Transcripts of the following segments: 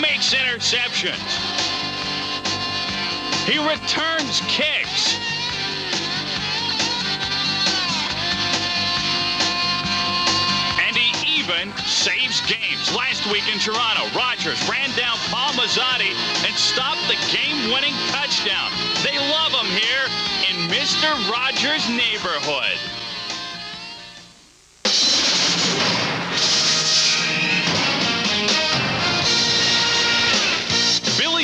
makes interceptions. He returns kicks. And he even saves games. Last week in Toronto, Rogers ran down Paul Mazzotti and stopped the game-winning touchdown. They love him here in Mr. Rogers' neighborhood.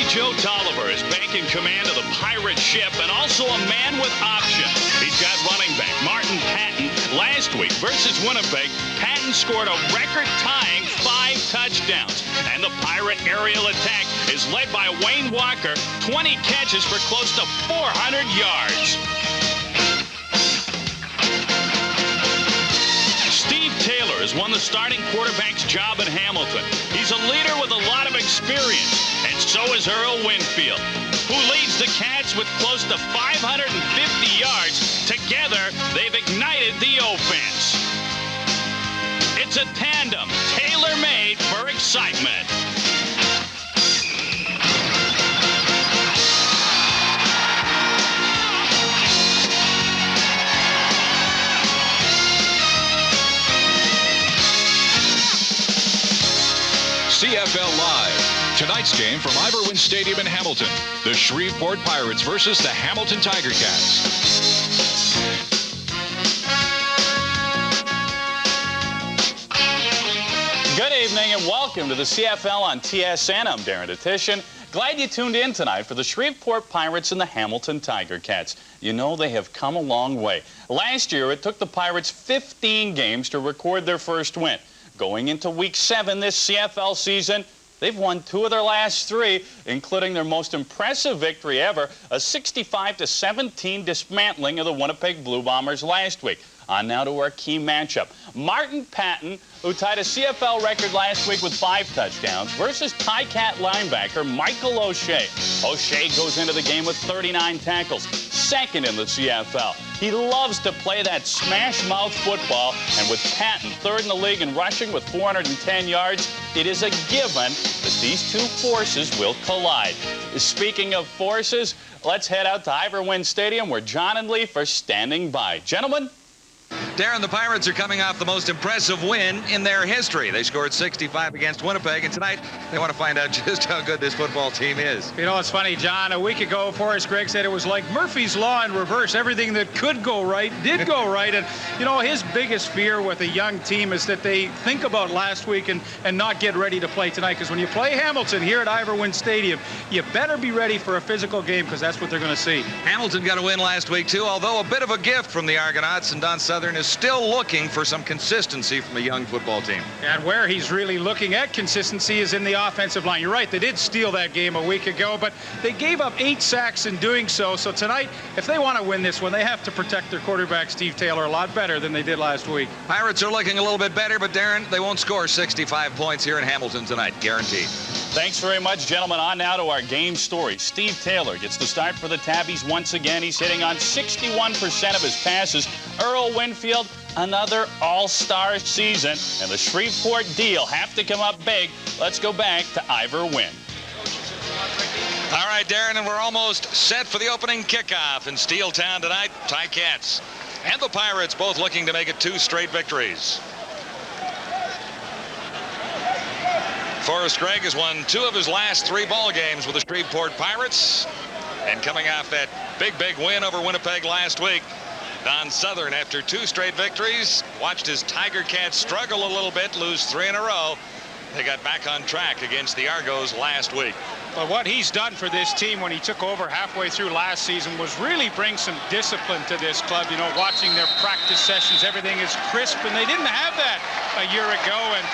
Joe Tolliver is back in command of the Pirate ship and also a man with options. He's got running back Martin Patton. Last week versus Winnipeg, Patton scored a record-tying 5 touchdowns. And the Pirate aerial attack is led by Wayne Walker, 20 catches for close to 400 yards. Steve Taylor has won the starting quarterback's job in Hamilton. He's a leader with a lot of experience. And so is Earl Winfield, who leads the Cats with close to 550 yards. Together, they've ignited the offense. It's a tandem tailor-made for excitement. CFL Live. Tonight's game from Iverwin Stadium in Hamilton. The Shreveport Pirates versus the Hamilton Tiger Cats. Good evening and welcome to the CFL on TSN. I'm Darren Detition. Glad you tuned in tonight for the Shreveport Pirates and the Hamilton Tiger Cats. You know, they have come a long way. Last year, it took the Pirates 15 games to record their first win. Going into Week 7 this CFL season, they've won 2 of their last 3, including their most impressive victory ever, a 65-17 dismantling of the Winnipeg Blue Bombers last week. On now to our key matchup. Martin Patton, who tied a CFL record last week with 5 touchdowns, versus Ticat linebacker Michael O'Shea. O'Shea goes into the game with 39 tackles, second in the CFL. He loves to play that smash-mouth football, and with Patton third in the league in rushing with 410 yards, it is a given that these two forces will collide. Speaking of forces, let's head out to Iverwin Stadium where John and Leaf are standing by. Gentlemen? Darren, the Pirates are coming off the most impressive win in their history. They scored 65 against Winnipeg, and tonight they want to find out just how good this football team is. You know, it's funny, John. A week ago, Forrest Gregg said it was like Murphy's Law in reverse. Everything that could go right did go right. And, you know, his biggest fear with a young team is that they think about last week and not get ready to play tonight. Because when you play Hamilton here at Iverwin Stadium, you better be ready for a physical game because that's what they're going to see. Hamilton got a win last week, too, although a bit of a gift from the Argonauts, and Don Southern is still looking for some consistency from a young football team. And where he's really looking at consistency is in the offensive line. You're right, they did steal that game a week ago, but they gave up 8 sacks in doing so. So tonight, if they want to win this one, they have to protect their quarterback, Steve Taylor, a lot better than they did last week. Pirates are looking a little bit better, but Darren, they won't score 65 points here in Hamilton tonight, guaranteed. Thanks very much, gentlemen. On now to our game story. Steve Taylor gets the start for the Tabbies once again. He's hitting on 61% of his passes. Earl Winfield, another all-star season, and the Shreveport deal have to come up big. Let's go back to Iverwin. All right, Darren, and we're almost set for the opening kickoff in Steeltown tonight. Ticats and the Pirates both looking to make it 2 straight victories. Forrest Gregg has won 2 of his last 3 ball games with the Shreveport Pirates, and coming off that big win over Winnipeg last week, Don Southern, after 2 straight victories, watched his Tiger Cats struggle a little bit, lose 3 in a row. They got back on track against the Argos last week. But what he's done for this team when he took over halfway through last season was really bring some discipline to this club. You know, watching their practice sessions, everything is crisp, and they didn't have that a year ago. And,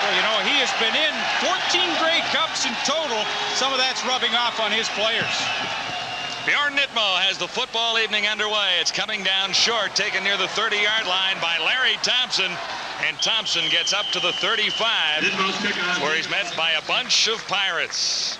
well, you know, he has been in 14 Grey Cups in total. Some of that's rubbing off on his players. Bjorn Nitmo has the football evening underway. It's coming down short, taken near the 30-yard line by Larry Thompson. And Thompson gets up to the 35, where he's met by a bunch of Pirates.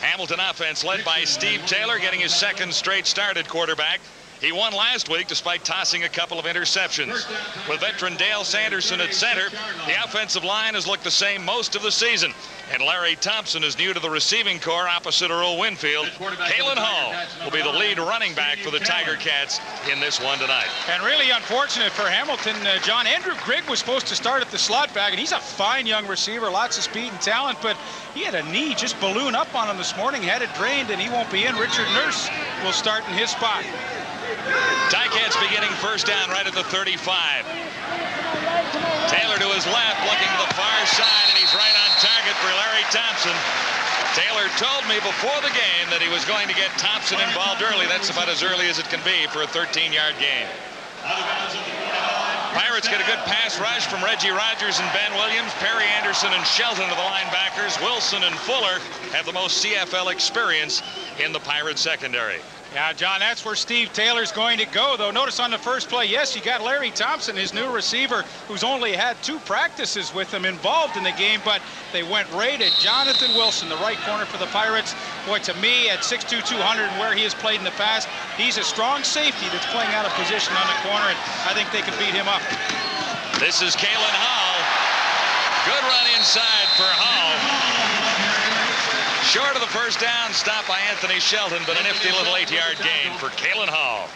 Hamilton offense led by Steve Taylor, getting his 2nd straight start at quarterback. He won last week despite tossing a couple of interceptions. With veteran Dale Sanderson at center, the offensive line has looked the same most of the season. And Larry Thompson is new to the receiving corps opposite Earl Winfield. Kalen Hall will be the lead running back for the Tiger Cats in this one tonight. And really unfortunate for Hamilton, John. Andrew Grigg was supposed to start at the slot back, and he's a fine young receiver, lots of speed and talent, but he had a knee just balloon up on him this morning, had it drained, and he won't be in. Richard Nurse will start in his spot. Ticats beginning first down right at the 35. Taylor to his left, looking to the far side, and he's right on target for Larry Thompson. Taylor told me before the game that he was going to get Thompson involved early. That's about as early as it can be for a 13-yard gain. Pirates get a good pass rush from Reggie Rogers and Ben Williams. Perry Anderson and Shelton are the linebackers. Wilson and Fuller have the most CFL experience in the Pirate secondary. Yeah, John, that's where Steve Taylor's going to go, though. Notice on the first play, yes, you got Larry Thompson, his new receiver, who's only had 2 practices with him involved in the game, but they went right at Jonathan Wilson, the right corner for the Pirates. Boy, to me, at 6'2", 200, and where he has played in the past, he's a strong safety that's playing out of position on the corner, and I think they can beat him up. This is Kalen Hall. Good run inside for Hall. Short of the first down, stop by Anthony Shelton, but a nifty little 8-yard gain for Kalen Hall.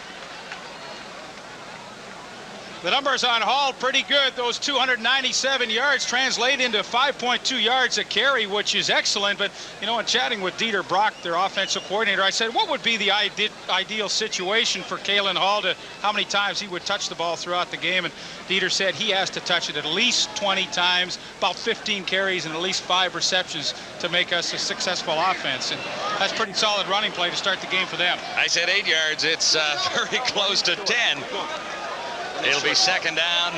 The numbers on Hall pretty good. Those 297 yards translate into 5.2 yards a carry, which is excellent. But, you know, in chatting with Dieter Brock, their offensive coordinator, I said, what would be the ideal situation for Kalen Hall to how many times he would touch the ball throughout the game? And Dieter said he has to touch it at least 20 times, about 15 carries, and at least 5 receptions to make us a successful offense. And that's pretty solid running play to start the game for them. I said 8 yards. It's very close to 10. It'll be second down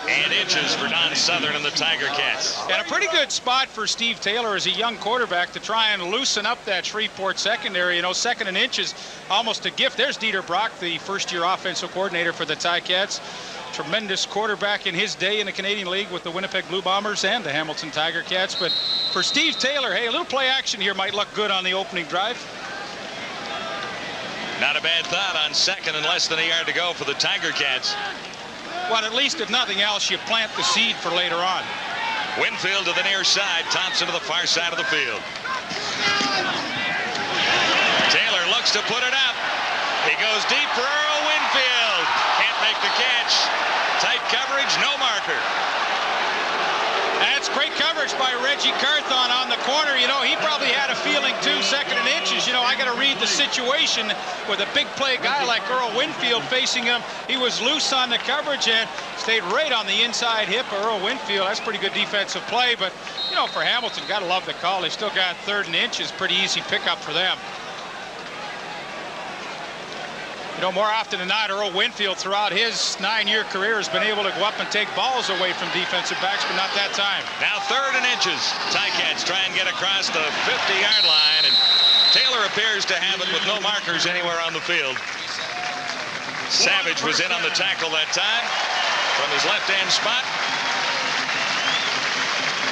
and inches for Don Southern and the Tiger Cats. And a pretty good spot for Steve Taylor as a young quarterback to try and loosen up that Shreveport secondary. You know, second and inches, almost a gift. There's Dieter Brock, the first-year offensive coordinator for the Ticats. Tremendous quarterback in his day in the Canadian League with the Winnipeg Blue Bombers and the Hamilton Tiger Cats. But for Steve Taylor, hey, a little play action here might look good on the opening drive. Not a bad thought on second and less than a yard to go for the Tiger Cats. Well, at least if nothing else, you plant the seed for later on. Winfield to the near side, Thompson to the far side of the field. Taylor looks to put it up. He goes deep for Earl Winfield. Can't make the catch. Tight coverage, no marker. That's great coverage by Reggie Carthon on the corner. You know, he probably had a feeling too, second and inches. You know, I got to read the situation with a big play guy like Earl Winfield facing him. He was loose on the coverage and stayed right on the inside hip of Earl Winfield. That's pretty good defensive play, but, you know, for Hamilton, got to love the call. They still got third and inches. Pretty easy pickup for them. You know, more often than not, Earl Winfield throughout his 9-year career has been able to go up and take balls away from defensive backs, but not that time. Now third and inches. Ticats try and get across the 50-yard line, and Taylor appears to have it with no markers anywhere on the field. Savage was in on the tackle that time from his left-hand spot.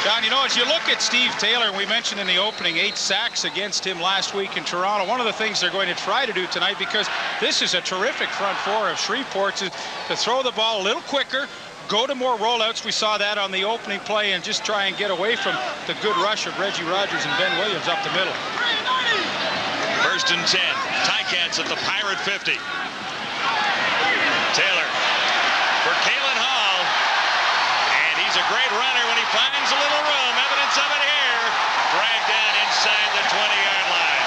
Don, you know, as you look at Steve Taylor, we mentioned in the opening 8 sacks against him last week in Toronto. One of the things they're going to try to do tonight, because this is a terrific front four of Shreveport, is to throw the ball a little quicker, go to more rollouts. We saw that on the opening play, and just try and get away from the good rush of Reggie Rogers and Ben Williams up the middle. First and 10. Ticats at the Pirate 50. Taylor for Kalen Hall. And he's a great runner when he finds a little room. Evidence of it here. Dragged down inside the 20-yard line.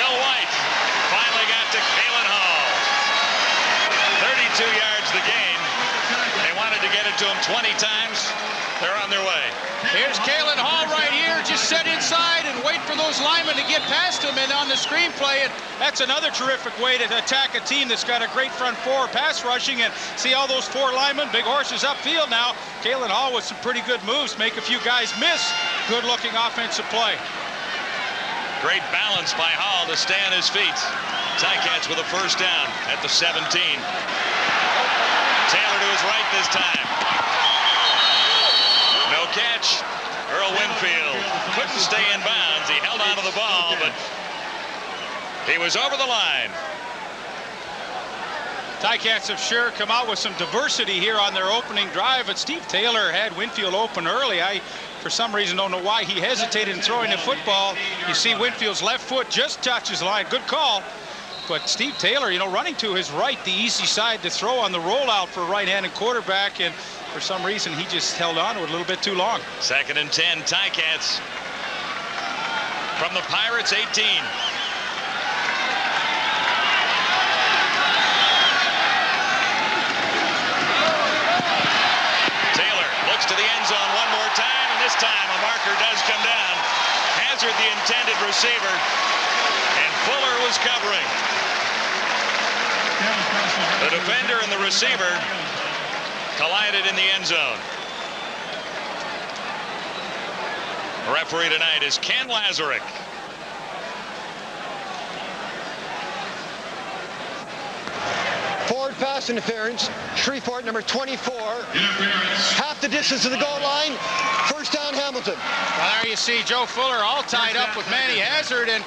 Will White finally got to Kalen Hall. 32 yards the gain. They wanted to get it to him 20 times. They're on their way. Here's Kalen Hall right here. Just set inside and wait for those linemen to get past him. And on the screenplay, and that's another terrific way to attack a team that's got a great front four pass rushing. And see all those 4 linemen, big horses upfield now. Kalen Hall with some pretty good moves, make a few guys miss. Good-looking offensive play. Great balance by Hall to stay on his feet. Ticats with a first down at the 17. Taylor to his right this time. No catch. Earl Winfield couldn't stay in bounds. He held onto the ball, but he was over the line. Ticats have sure come out with some diversity here on their opening drive, but Steve Taylor had Winfield open early. I, for some reason, don't know why he hesitated in throwing the football. You see Winfield's left foot just touches the line. Good call. But Steve Taylor, you know, running to his right, the easy side to throw on the rollout for a right-handed quarterback, and for some reason he just held on to it a little bit too long. 2nd and 10, Ticats from the Pirates 18. To the end zone one more time, and this time a marker does come down. Hazard the intended receiver, and Fuller was covering. The defender and the receiver collided in the end zone. The referee tonight is Ken Lazarick. Forward pass interference. Shreveport, number 24. Half the distance to the goal line. First down, Hamilton. Well, there you see Joe Fuller all tied up with Manny Hazard, and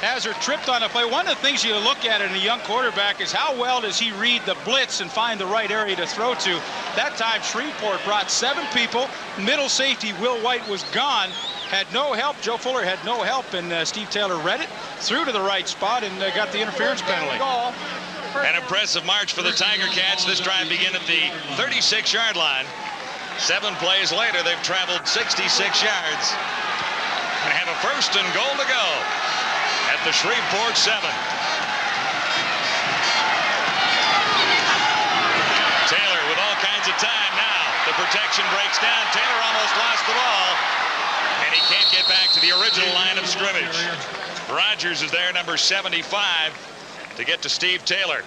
Hazard tripped on a play. One of the things you look at in a young quarterback is how well does he read the blitz and find the right area to throw to. That time, Shreveport brought 7 people. Middle safety Will White was gone. Had no help. Joe Fuller had no help, and Steve Taylor read it, threw to the right spot, and got the interference penalty. An impressive march for the Tiger Cats. This drive began at the 36-yard line. 7 plays later, they've traveled 66 yards and have a first and goal to go at the Shreveport 7. Taylor with all kinds of time now. The protection breaks down. Taylor almost lost the ball, and he can't get back to the original line of scrimmage. Rogers is there, number 75. To get to Steve Taylor.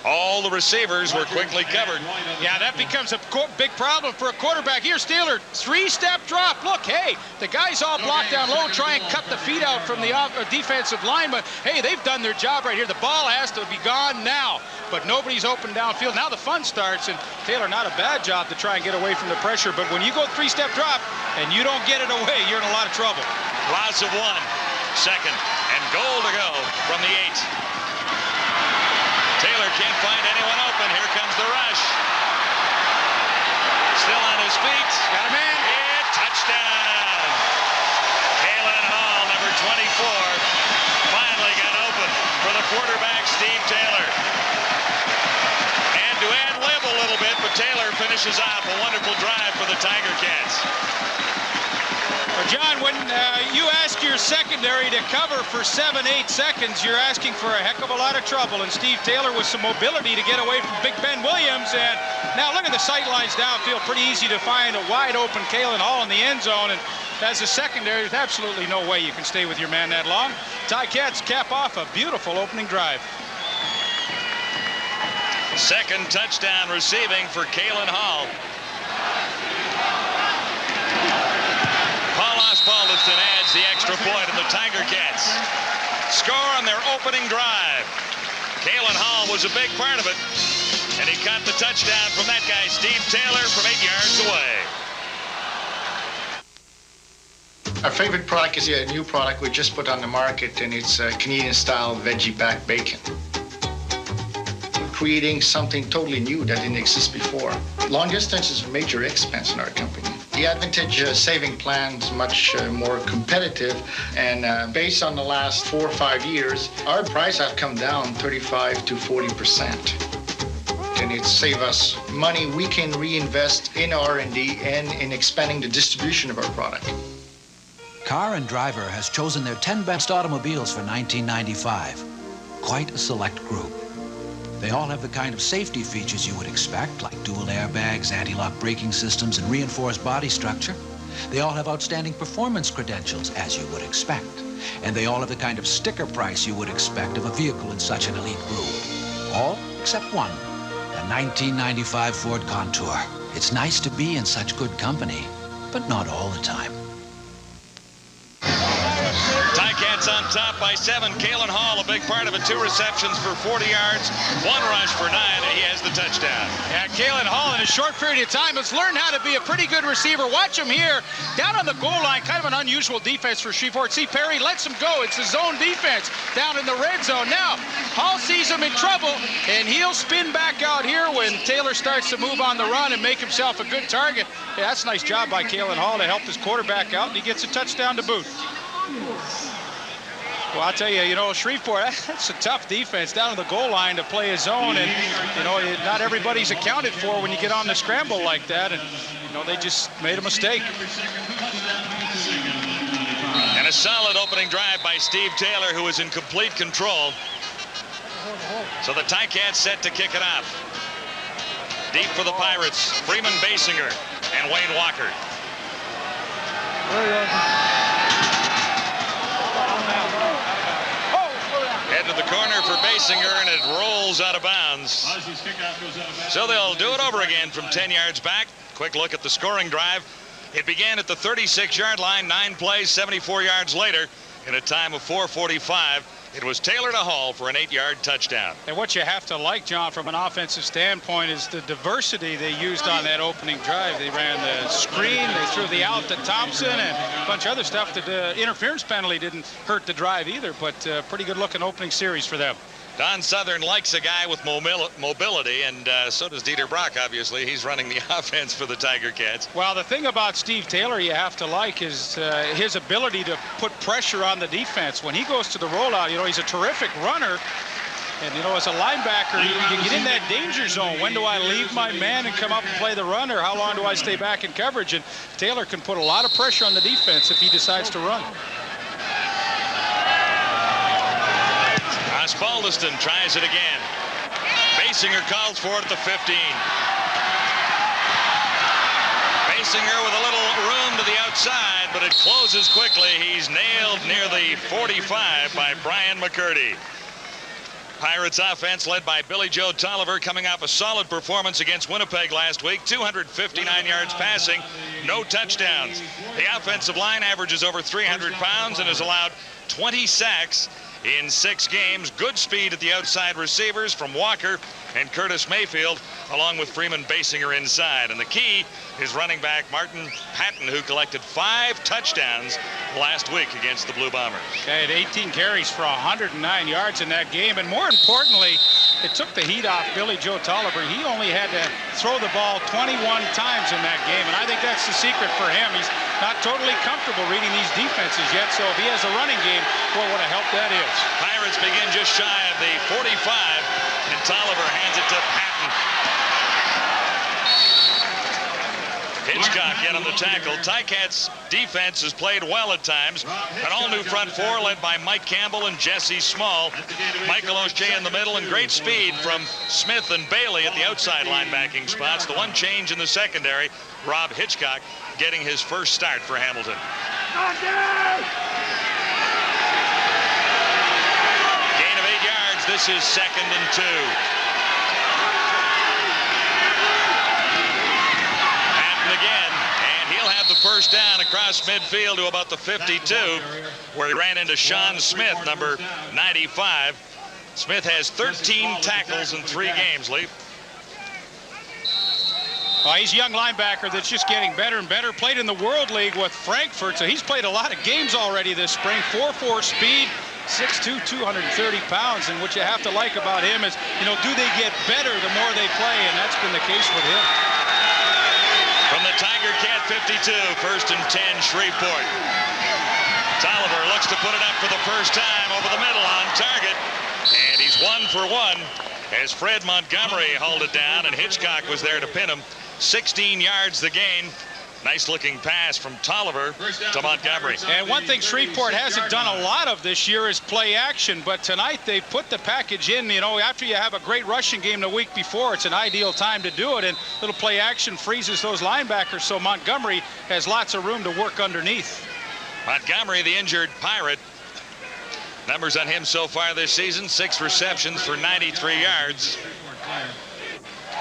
All the receivers were quickly covered. Yeah, that becomes a big problem for a quarterback. Here's Taylor, 3-step drop. Look, hey, the guys all blocked down low, try and cut the feet out from the defensive line, but hey, they've done their job right here. The ball has to be gone now, but nobody's open downfield. Now the fun starts, and Taylor, not a bad job to try and get away from the pressure, but when you go 3-step drop and you don't get it away, you're in a lot of trouble. Loss of 1. 2nd and goal to go from the 8. Taylor can't find anyone open. Here comes the rush. Still on his feet. Got him in. And touchdown. Kalen Hall, number 24, finally got open for the quarterback, Steve Taylor. And to ad-lib a little bit, but Taylor finishes off a wonderful drive for the Tiger Cats. Well, John, when you ask your secondary to cover for 7-8 seconds, you're asking for a heck of a lot of trouble. And Steve Taylor with some mobility to get away from Big Ben Williams. And now look at the sight lines downfield. Pretty easy to find a wide open Kalen Hall in the end zone. And as a secondary, there's absolutely no way you can stay with your man that long. Ticats cap off a beautiful opening drive. 2nd touchdown receiving for Kalen Hall. Paulson adds the extra point, and the Tiger Cats score on their opening drive. Kalen Hall was a big part of it, and he caught the touchdown from that guy, Steve Taylor, from 8 yards away. Our favorite product is a new product we just put on the market, and it's Canadian-style veggie back bacon. We're creating something totally new that didn't exist before. Long distance is a major expense in our company. The Advantage saving plan is much more competitive, and based on the last 4 or 5 years, our price have come down 35 to 40%. And it saves us money we can reinvest in R&D and in expanding the distribution of our product. Car and Driver has chosen their 10 best automobiles for 1995. Quite a select group. They all have the kind of safety features you would expect, like dual airbags, anti-lock braking systems, and reinforced body structure. They all have outstanding performance credentials, as you would expect. And they all have the kind of sticker price you would expect of a vehicle in such an elite group. All except one, the 1995 Ford Contour. It's nice to be in such good company, but not all the time. Ticats Ticats on top by 7. Kalen Hall, a big part of it. 2 receptions for 40 yards, 1 rush for 9, and he has the touchdown. Yeah, Kalen Hall in a short period of time has learned how to be a pretty good receiver. Watch him here, down on the goal line, kind of an unusual defense for Shreveport. See, Perry lets him go. It's a zone defense down in the red zone. Now, Hall sees him in trouble, and he'll spin back out here when Taylor starts to move on the run and make himself a good target. Yeah, that's a nice job by Kalen Hall to help his quarterback out, and he gets a touchdown to boot. Well, I'll tell you, Shreveport, that's a tough defense down on the goal line to play a zone, and, not everybody's accounted for when you get on the scramble like that, and, they just made a mistake. And a solid opening drive by Steve Taylor, who was in complete control. So the Ticats set to kick it off. Deep for the Pirates, Freeman Basinger and Wayne Walker. Head to the corner for Basinger, and it rolls out of bounds. So they'll do it over again from 10 yards back. Quick look at the scoring drive. It began at the 36-yard line, 9 plays, 74 yards later. In a time of 4:45, it was Taylor to Hall for an 8-yard touchdown. And what you have to like, John, from an offensive standpoint is the diversity they used on that opening drive. They ran the screen, they threw the out to Thompson, and a bunch of other stuff. The interference penalty didn't hurt the drive either, but pretty good-looking opening series for them. Don Southern likes a guy with mobility, and so does Dieter Brock, obviously. He's running the offense for the Tiger Cats. Well, the thing about Steve Taylor you have to like is his ability to put pressure on the defense. When he goes to the rollout, he's a terrific runner. And, as a linebacker, you get in that danger zone. When do I leave my man and come up and play the run, or how long do I stay back in coverage? And Taylor can put a lot of pressure on the defense if he decides to run. Osbaldiston tries it again. Basinger calls for it at the 15. Basinger with a little room to the outside, but it closes quickly. He's nailed near the 45 by Brian McCurdy. Pirates offense led by Billy Joe Tolliver, coming off a solid performance against Winnipeg last week. 259 yards passing, no touchdowns. The offensive line averages over 300 pounds and has allowed 20 sacks in 6 games. Good speed at the outside receivers from Walker and Curtis Mayfield, along with Freeman Basinger inside. And the key is running back Martin Patton, who collected 5 touchdowns last week against the Blue Bombers. Okay, had 18 carries for 109 yards in that game, and more importantly, it took the heat off Billy Joe Tolliver. He only had to throw the ball 21 times in that game, and I think that's the secret for him. He's not totally comfortable reading these defenses yet, so if he has a running game, boy, what a help that is. Pirates begin just shy of the 45, and Tolliver hands it to Patton. Hitchcock in on the tackle. Ticats defense has played well at times. An all-new front four led by Mike Campbell and Jesse Small. Michael O'Shea in the middle, and great speed from Smith and Bailey at the outside linebacking spots. The one change in the secondary, Rob Hitchcock getting his first start for Hamilton. Gain of 8 yards. This is 2nd and 2. Again, and he'll have the first down across midfield to about the 52, where he ran into Sean Smith, number 95. Smith has 13 tackles in 3 games, Leaf. Well, he's a young linebacker that's just getting better and better. Played in the World League with Frankfurt, so he's played a lot of games already this spring. 4.4 speed, 6'2", 230 pounds, and what you have to like about him is, do they get better the more they play, and that's been the case with him. From the Tiger Cat 52, 1st and 10, Shreveport. Tolliver looks to put it up for the first time over the middle on target, and he's 1 for 1 as Fred Montgomery hauled it down, and Hitchcock was there to pin him. 16 yards the gain. Nice looking pass from Tolliver to Montgomery. And one thing Shreveport hasn't done a lot of this year is play action, but tonight they put the package in. After you have a great rushing game the week before, it's an ideal time to do it, and little play action freezes those linebackers, so Montgomery has lots of room to work underneath. Montgomery, the injured Pirate. Numbers on him so far this season, 6 receptions for 93 yards.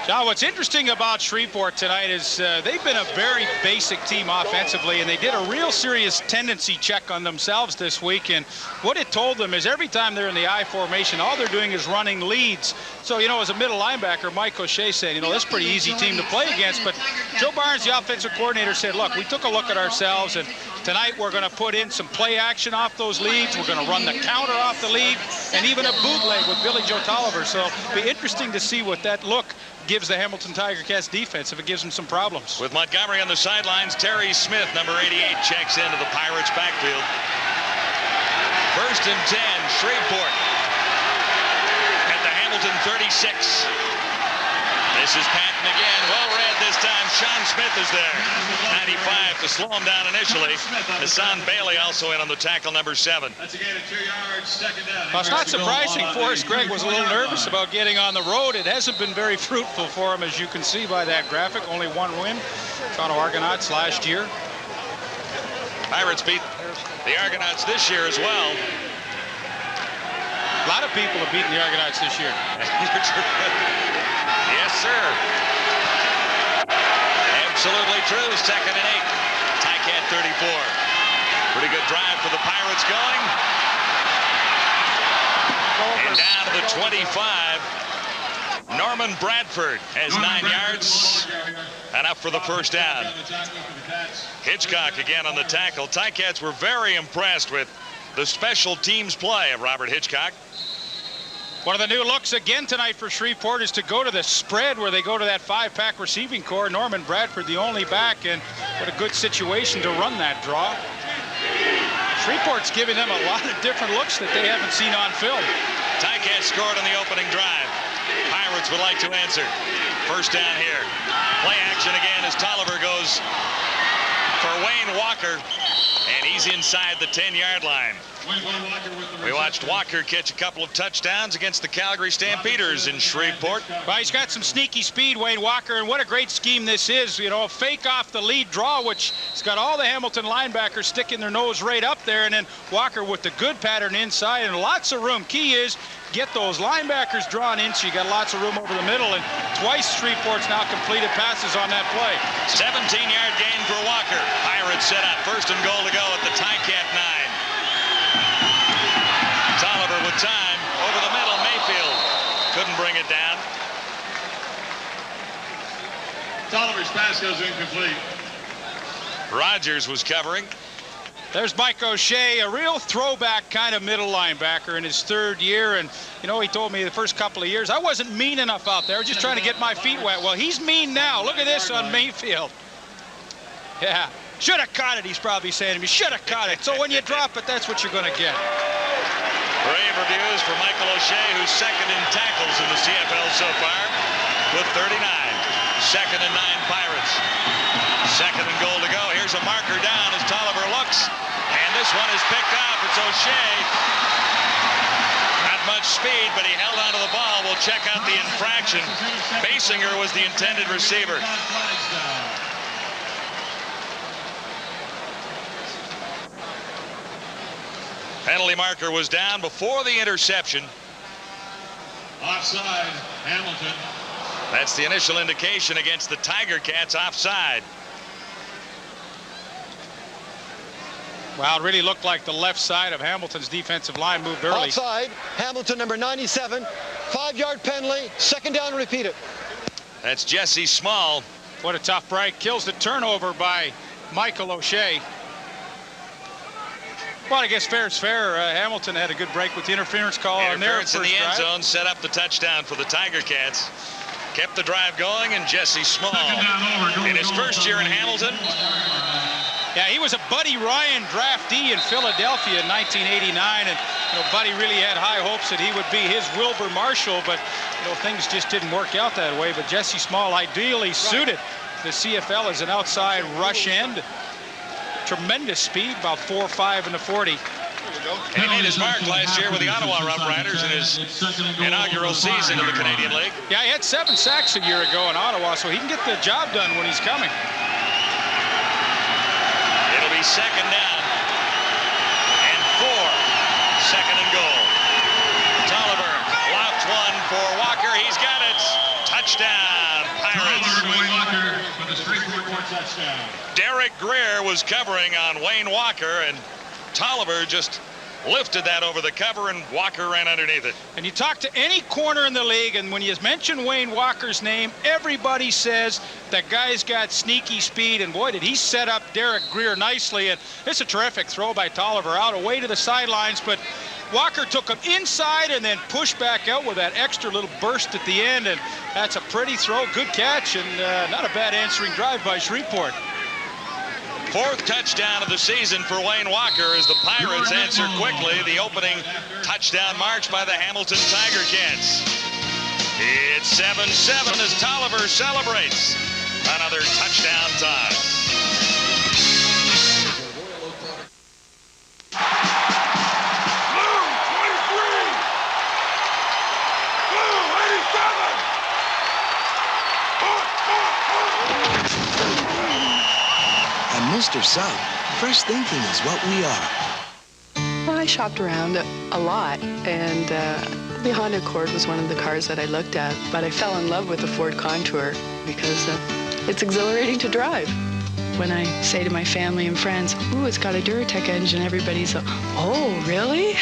Now, what's interesting about Shreveport tonight is they've been a very basic team offensively, and they did a real serious tendency check on themselves this week. And what it told them is every time they're in the I formation, all they're doing is running leads. So, you know, as a middle linebacker, Mike O'Shea said, you know, this is a pretty easy team to play against. But Joe Barnes, the offensive coordinator, said, look, we took a look at ourselves, and tonight we're going to put in some play action off those leads. We're going to run the counter off the lead, and even a bootleg with Billy Joe Tolliver. So it'll be interesting to see what that look gives the Hamilton Tiger Cats defense if it gives them some problems. With Montgomery on the sidelines, Terry Smith, number 88, checks into the Pirates backfield. 1st and 10, Shreveport at the Hamilton 36. This is Patton again. Well read this time. Sean Smith is there. 95 to slow him down initially. Hassan Bailey also in on the tackle, number 7. That's a gain of 2 yards, 2nd down. Well, it's not surprising Forrest Gregg was a little nervous about getting on the road. It hasn't been very fruitful for him, as you can see by that graphic. Only 1 win. Toronto Argonauts last year. Pirates beat the Argonauts this year as well. A lot of people have beaten the Argonauts this year. Yes, sir. Absolutely true. 2nd and 8. Ticat 34. Pretty good drive for the Pirates going. And down to the 25. Norman Bradford has 9 yards. Enough for the first down. Hitchcock again on the tackle. Ticats were very impressed with the special teams play of Robert Hitchcock. One of the new looks again tonight for Shreveport is to go to the spread where they go to that 5-pack receiving core. Norman Bradford, the only back, and what a good situation to run that draw. Shreveport's giving them a lot of different looks that they haven't seen on film. Ticats scored on the opening drive. Pirates would like to answer. First down here. Play action again as Tolliver goes for Wayne Walker, and he's inside the 10-yard line. We watched Walker catch a couple of touchdowns against the Calgary Stampeders in Shreveport. Well, he's got some sneaky speed, Wayne Walker, and what a great scheme this is. You know, fake off the lead draw, which has got all the Hamilton linebackers sticking their nose right up there, and then Walker with the good pattern inside and lots of room. Key is get those linebackers drawn in so you got lots of room over the middle, and twice Shreveport's now completed passes on that play. 17-yard gain for Walker. Pirates set up. 1st and goal to go at the Ticat 9. Tolliver with time over the middle. Mayfield couldn't bring it down. Tolliver's pass goes incomplete. Rogers was covering. There's Mike O'Shea, a real throwback kind of middle linebacker in his 3rd year. And, you know, he told me the first couple of years, I wasn't mean enough out there. I was just trying to get my feet wet. Well, he's mean now. Look at this on Mayfield. Yeah. Should have caught it, he's probably saying to me. Should have caught it. So when you drop it, that's what you're going to get. Brave reviews for Michael O'Shea, who's 2nd in tackles in the CFL so far with 39. 2nd and 9 Pirates. 2nd and goal to go. Here's a marker down as Tolliver looks, and this one is picked off. It's O'Shea. Not much speed, but he held onto the ball. We'll check out the infraction. Basinger was the intended receiver. Penalty marker was down before the interception. Offside, Hamilton. That's the initial indication against the Tiger Cats, offside. Well, it really looked like the left side of Hamilton's defensive line moved early. Offside, Hamilton, number 97. 5-yard penalty, 2nd down, repeat it. That's Jesse Small. What a tough break. Kills the turnover by Michael O'Shea. Well, I guess fair is fair. Hamilton had a good break with the interference call on their first drive. Interference in the end zone set up the touchdown for the Tiger Cats. Kept the drive going, and Jesse Small in his 1st year in Hamilton. Yeah, he was a Buddy Ryan draftee in Philadelphia in 1989, and you know, Buddy really had high hopes that he would be his Wilbur Marshall, but you know, things just didn't work out that way. But Jesse Small ideally suited the CFL as an outside rush end. Tremendous speed, about 4.5 in the 40. And he made his mark last year with the Ottawa Rough Riders in his inaugural season in the Canadian League. Yeah, he had 7 sacks a year ago in Ottawa, so he can get the job done when he's coming. It'll be 2nd down and 4. 2nd and goal. Tolliver lofts one for Walker. He's got it. Touchdown, touchdown. Derek Greer was covering on Wayne Walker, and Tolliver just lifted that over the cover, and Walker ran underneath it. And you talk to any corner in the league, and when you mention Wayne Walker's name, everybody says that guy's got sneaky speed, and boy, did he set up Derek Greer nicely. And it's a terrific throw by Tolliver out away to the sidelines, but Walker took him inside and then pushed back out with that extra little burst at the end, and that's a pretty throw, good catch, and not a bad answering drive by Shreveport. Fourth touchdown of the season for Wayne Walker as the Pirates answer quickly the opening touchdown march by the Hamilton Tiger Cats. It's 7-7 as Tolliver celebrates another touchdown toss. Mr. Sub, fresh thinking is what we are. Well, I shopped around a lot, and the Honda Accord was one of the cars that I looked at, but I fell in love with the Ford Contour because it's exhilarating to drive. When I say to my family and friends, ooh, it's got a Duratec engine, everybody's like, oh, really?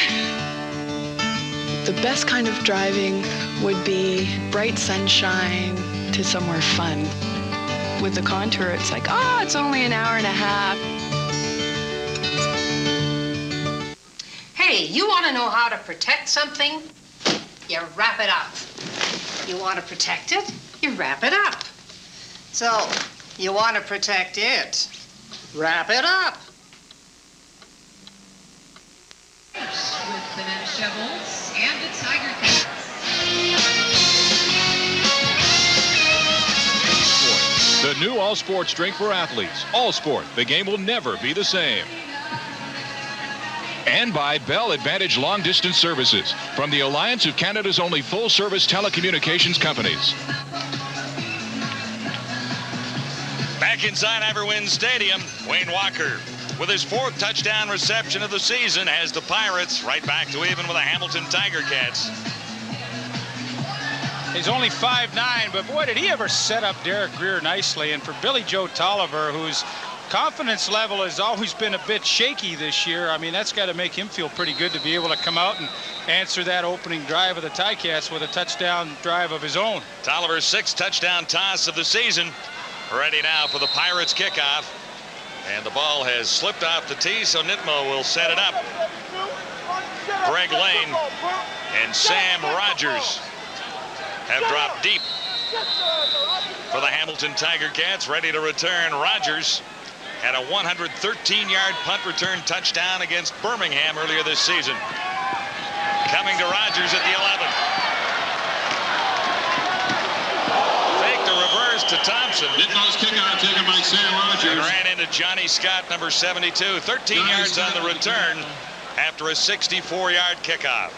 The best kind of driving would be bright sunshine to somewhere fun. With the Contour, it's like, oh, it's only an hour and a half. Hey, you want to know how to protect something? You wrap it up. You want to protect it? You wrap it up. So, you want to protect it? Wrap it up. With banana shovels and the Tiger Cats. The new all-sports drink for athletes. All Sport. The game will never be the same. And by Bell Advantage Long Distance Services, from the Alliance of Canada's only full-service telecommunications companies. Back inside Iverwin Stadium, Wayne Walker, with his fourth touchdown reception of the season, has the Pirates right back to even with the Hamilton Tiger Cats. He's only 5'9", but boy, did he ever set up Derek Greer nicely. And for Billy Joe Tolliver, whose confidence level has always been a bit shaky this year, I mean, that's got to make him feel pretty good to be able to come out and answer that opening drive of the Ticats with a touchdown drive of his own. Tolliver's sixth touchdown toss of the season. Ready now for the Pirates kickoff. And the ball has slipped off the tee, so Nitmo will set it up. Greg Lane and Sam Rogers have dropped deep for the Hamilton Tiger Cats, ready to return. Rogers had a 113-yard punt return touchdown against Birmingham earlier this season. Coming to Rogers at the 11. Fake the reverse to Thompson. Nitmo's kickoff taken by Sam Rogers. And ran into Johnny Scott, number 72. 13 yards on the return after a 64-yard kickoff.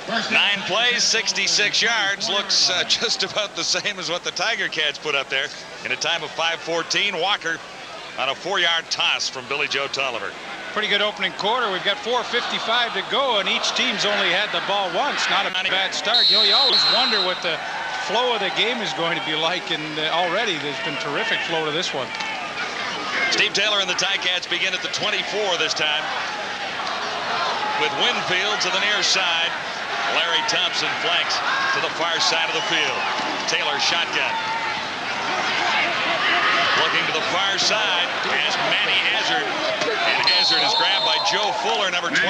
9 plays, 66 yards. Looks just about the same as what the Tiger Cats put up there in a time of 5:14. Walker on a 4-yard toss from Billy Joe Tolliver. Pretty good opening quarter. We've got 4:55 to go, and each team's only had the ball once. Not a bad start. You know, you always wonder what the flow of the game is going to be like, and already there's been terrific flow to this one. Steve Taylor and the Ticats begin at the 24 this time, with Winfield to the near side. Larry Thompson flanks to the far side of the field. Taylor shotgun. Looking to the far side as Manny Hazard. And Hazard is grabbed by Joe Fuller, number 24.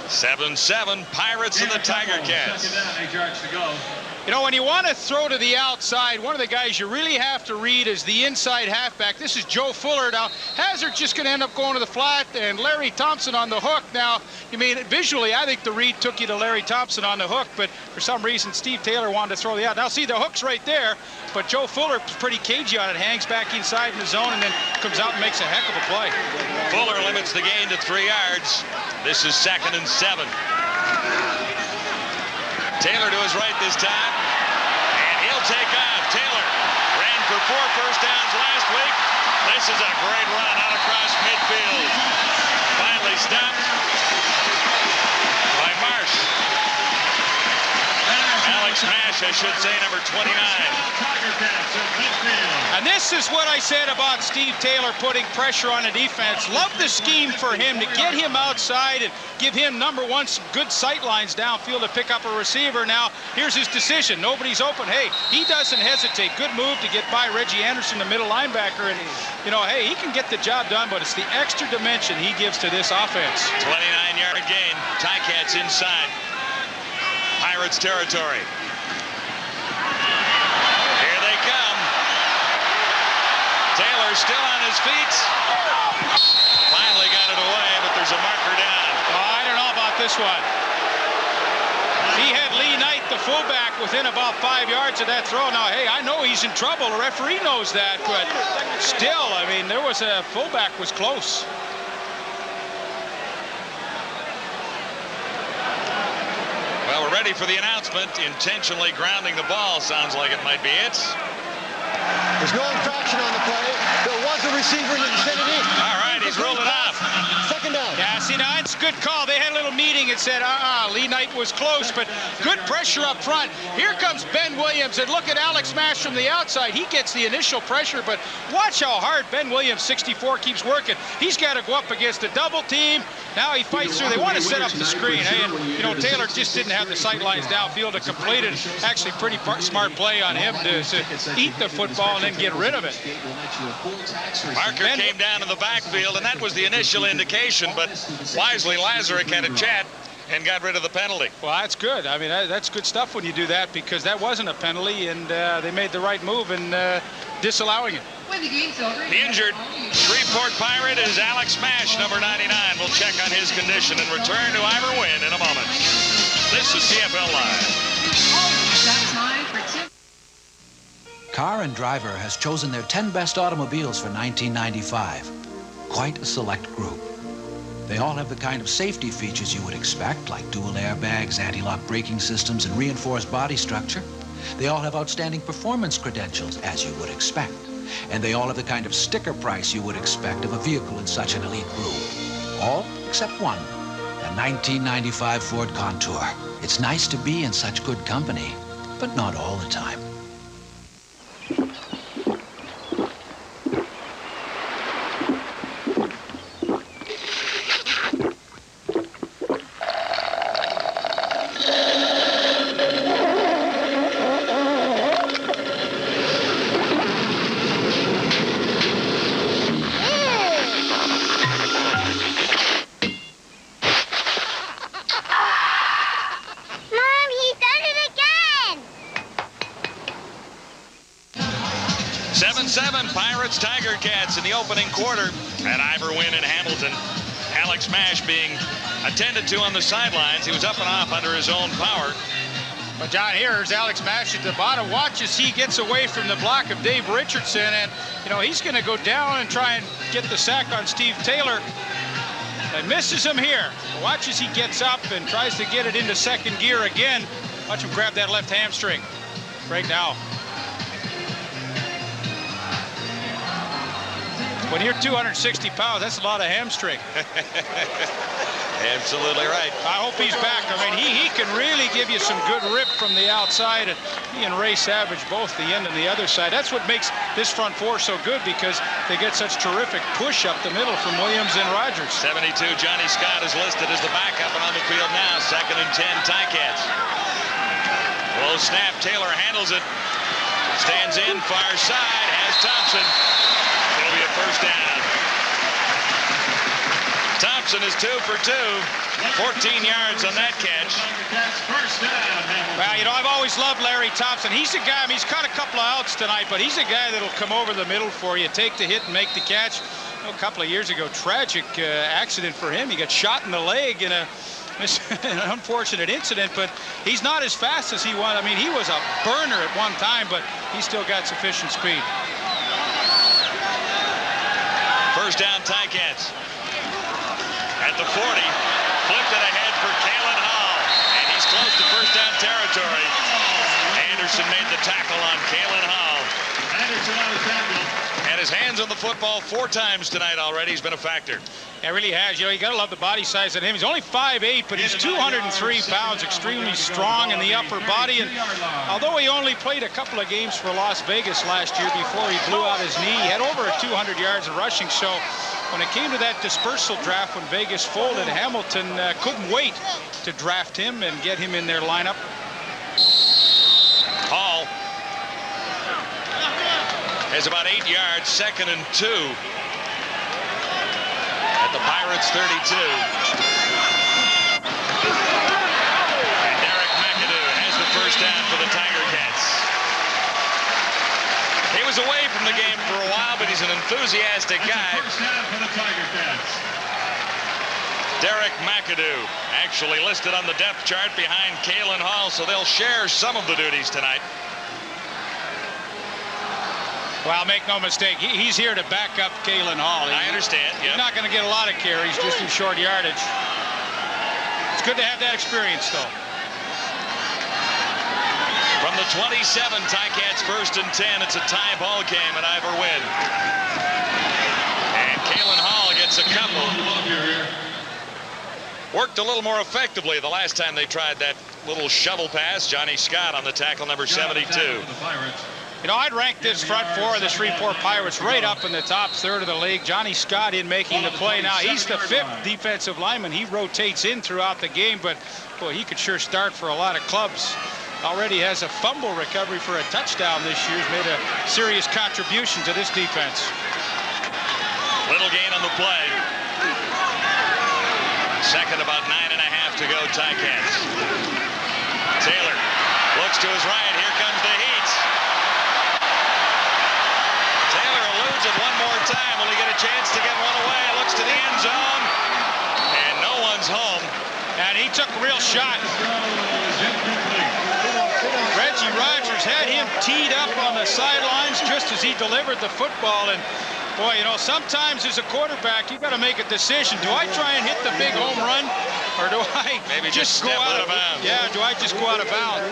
7-7, Pirates and the Tiger Cats. You know, when you want to throw to the outside, one of the guys you really have to read is the inside halfback. This is Joe Fuller. Now, Hazard's just going to end up going to the flat, and Larry Thompson on the hook. Now, you mean, visually, I think the read took you to Larry Thompson on the hook, but for some reason, Steve Taylor wanted to throw the out. Now, see, the hook's right there, but Joe Fuller's pretty cagey on it, hangs back inside in the zone, and then comes out and makes a heck of a play. Fuller limits the gain to 3 yards. This is 2nd and 7. Taylor to his right this time, and he'll take off. Taylor ran for 4 first downs last week. This is a great run out across midfield. Finally stopped by Marsh. Alex Mash, I should say, number 29. And this is what I said about Steve Taylor putting pressure on the defense. Love the scheme for him to get him outside and give him, number one, some good sight lines downfield to pick up a receiver. Now, here's his decision. Nobody's open. Hey, he doesn't hesitate. Good move to get by Reggie Anderson, the middle linebacker. And, you know, hey, he can get the job done, but it's the extra dimension he gives to this offense. 29-yard gain. Ticats inside Pirates territory. Here they come. Taylor still on his feet. Finally got it away, but there's a marker down. Oh, I don't know about this one. He had Lee Knight, the fullback, within about 5 yards of that throw. Now, hey, I know he's in trouble. The referee knows that, but still, I mean, there was a fullback was close. Well, we're ready for the announcement. Intentionally grounding the ball sounds like it might be it. There's no infraction on the play. There was a receiver in the vicinity. All right, he's rolled it off. Second down. Yeah, see, now it's a good call. They had a little meeting and said, Lee Knight was close, but good pressure up front. Here comes Ben Williams, and look at Alex Mash from the outside. He gets the initial pressure, but watch how hard Ben Williams, 64, keeps working. He's got to go up against a double team. Now he fights through. They want to set up the screen. And, you know, Taylor just didn't have the sight lines downfield to complete it. Actually, pretty smart play on him to eat the football and then get rid of it. Marker came down in the backfield, and that was the initial indication, but wisely Lazarick had a chat and got rid of the penalty. Well, that's good. I mean, that's good stuff when you do that, because that wasn't a penalty, and they made the right move in disallowing it. When the game's over, The injured Shreveport Pirate is Alex Mash, number 99. We'll check on his condition and return to Ivor Wynn in a moment. This is CFL Live. that time for Tim. Car and Driver has chosen their 10 best automobiles for 1995. Quite a select group. They all have the kind of safety features you would expect, like dual airbags, anti-lock braking systems, and reinforced body structure. They all have outstanding performance credentials, as you would expect. And they all have the kind of sticker price you would expect of a vehicle in such an elite group. All except one, a 1995 Ford Contour. It's nice to be in such good company, but not all the time. Mom, he did it again! 7-7 Pirates Tiger Cats in the opening quarter at Ivor Wynn in Hamilton. Alex Mash being attended to on the sidelines. He was up and off under his own power. But John, here's Alex Mash at the bottom. Watch as he gets away from the block of Dave Richardson, and you know he's going to go down and try and get the sack on Steve Taylor. And misses him here. Watch as he gets up and tries to get it into second gear again. Watch him grab that left hamstring. Right now. When you're 260 pounds, that's a lot of hamstring. Absolutely right. I hope he's back. I mean, he can really give you some good rip from the outside, and he and Ray Savage both the end and the other side. That's what makes this front four so good, because they get such terrific push up the middle from Williams and Rogers. 72 Johnny Scott is listed as the backup and on the field now. 2nd and 10 Ticats. Low snap. Taylor handles it. Stands in far side. Has Thompson. It'll be a first down. Thompson is 2 for 2. 14 yards on that catch. Well, you know, I've always loved Larry Thompson. He's a guy, I mean, he's caught a couple of outs tonight, but he's a guy that'll come over the middle for you, take the hit and make the catch. You know, a couple of years ago, tragic accident for him. He got shot in the leg in an unfortunate incident, but he's not as fast as he was. I mean, he was a burner at one time, but he's still got sufficient speed. First down, Ticats. At the 40, flipped it ahead for Kalen Hall, and he's close to first down territory. Anderson made the tackle on Kalen Hall. Anderson on the tackle. And Had his hands on the football 4 times tonight already. He's been a factor. It really has. You know, you got to love the body size of him. He's only 5'8", but he's 203 pounds, extremely strong in the upper body. And although he only played a couple of games for Las Vegas last year before he blew out his knee, he had over 200 yards of rushing. So when it came to that dispersal draft when Vegas folded, Hamilton couldn't wait to draft him and get him in their lineup. Hall has about 8 yards, 2nd and 2. At the Pirates 32. And Derek McAdoo has the first down for the Tiger Cats. He was away from the game for a while, but he's an enthusiastic guy. First down for the Tiger Cats. Derek McAdoo actually listed on the depth chart behind Kalen Hall, so they'll share some of the duties tonight. Well, make no mistake, he's here to back up Kalen Hall. I understand. He's not going to get a lot of carries, just in short yardage. It's good to have that experience, though. From the 27, Ticats 1st and 10. It's a tie ball game at Ivor Wynn. And Kalen Hall gets a couple. Worked a little more effectively the last time they tried that little shovel pass. Johnny Scott on the tackle, number 72. You know, I'd rank this front four of the Shreveport Pirates right up in the top third of the league. Johnny Scott in making the play. Now, he's the 5th defensive lineman. He rotates in throughout the game, but, boy, he could sure start for a lot of clubs. Already has a fumble recovery for a touchdown this year. He's made a serious contribution to this defense. Little gain on the play. Second, about 9.5 to go, Ticats. Taylor looks to his right. Here comes the heat. It one more time. Will he get a chance to get one away? Looks to the end zone, and no one's home. And he took a real shot. Reggie Rogers had him teed up on the sidelines just as he delivered the football. And boy, you know, sometimes as a quarterback, you got to make a decision. Do I try and hit the big home run, or do I maybe just go step out of bounds? Yeah, do I just go out of bounds?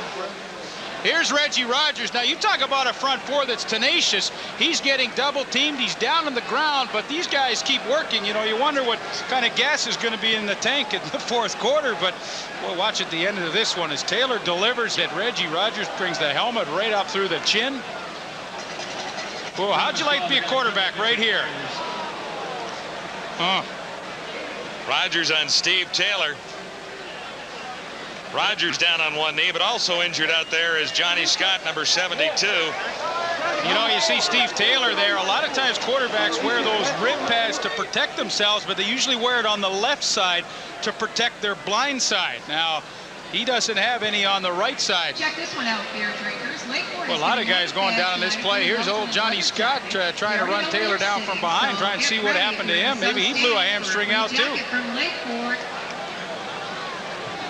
Here's Reggie Rogers. Now, you talk about a front four that's tenacious. He's getting double teamed. He's down on the ground, but these guys keep working. You know, you wonder what kind of gas is going to be in the tank in the 4th quarter. But, boy, watch at the end of this one as Taylor delivers it. Reggie Rogers brings the helmet right up through the chin. Well, how'd you like to be a quarterback right here? Rogers on Steve Taylor. Rogers down on one knee, but also injured out there is Johnny Scott, number 72. You know, you see Steve Taylor there. A lot of times quarterbacks wear those rib pads to protect themselves, but they usually wear it on the left side to protect their blind side. Now, he doesn't have any on the right side. Check this one out, beer drinkers. Well, a lot of guys going down on this play. Here's old Johnny Scott trying to run Taylor down from behind, trying to see what happened to him. Maybe he blew a hamstring out, too.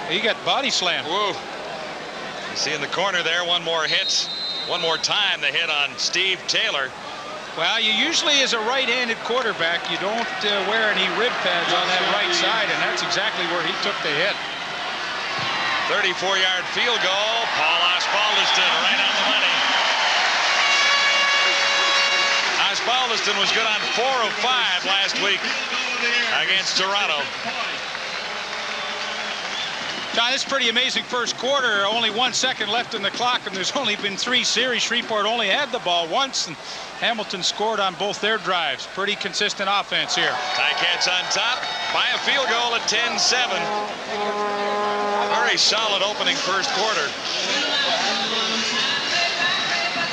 He got body slammed. Whoa. You see in the corner there, one more hit. One more time the hit on Steve Taylor. Well, you usually, as a right-handed quarterback, you don't wear any rib pads on that right side, and that's exactly where he took the hit. 34-yard field goal. Paul Osbaldiston right on the money. Osbaldiston was good on 4 of 5 last week against Toronto. John, this is pretty amazing first quarter. Only 1 second left in the clock, and there's only been 3 series. Shreveport only had the ball once, and Hamilton scored on both their drives. Pretty consistent offense here. Ticats on top by a field goal at 10-7. Very solid opening first quarter.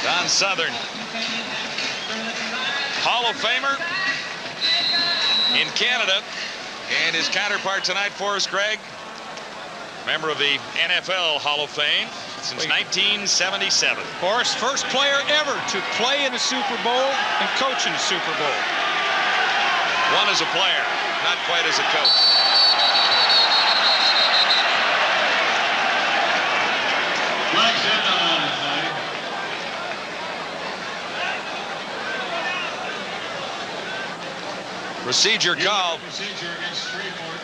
Don Southern, Hall of Famer in Canada, and his counterpart tonight, Forrest Gregg, member of the NFL Hall of Fame since 1977. Forrest, first player ever to play in a Super Bowl and coach in a Super Bowl. One as a player, not quite as a coach. Procedure called. Procedure against Shreveport.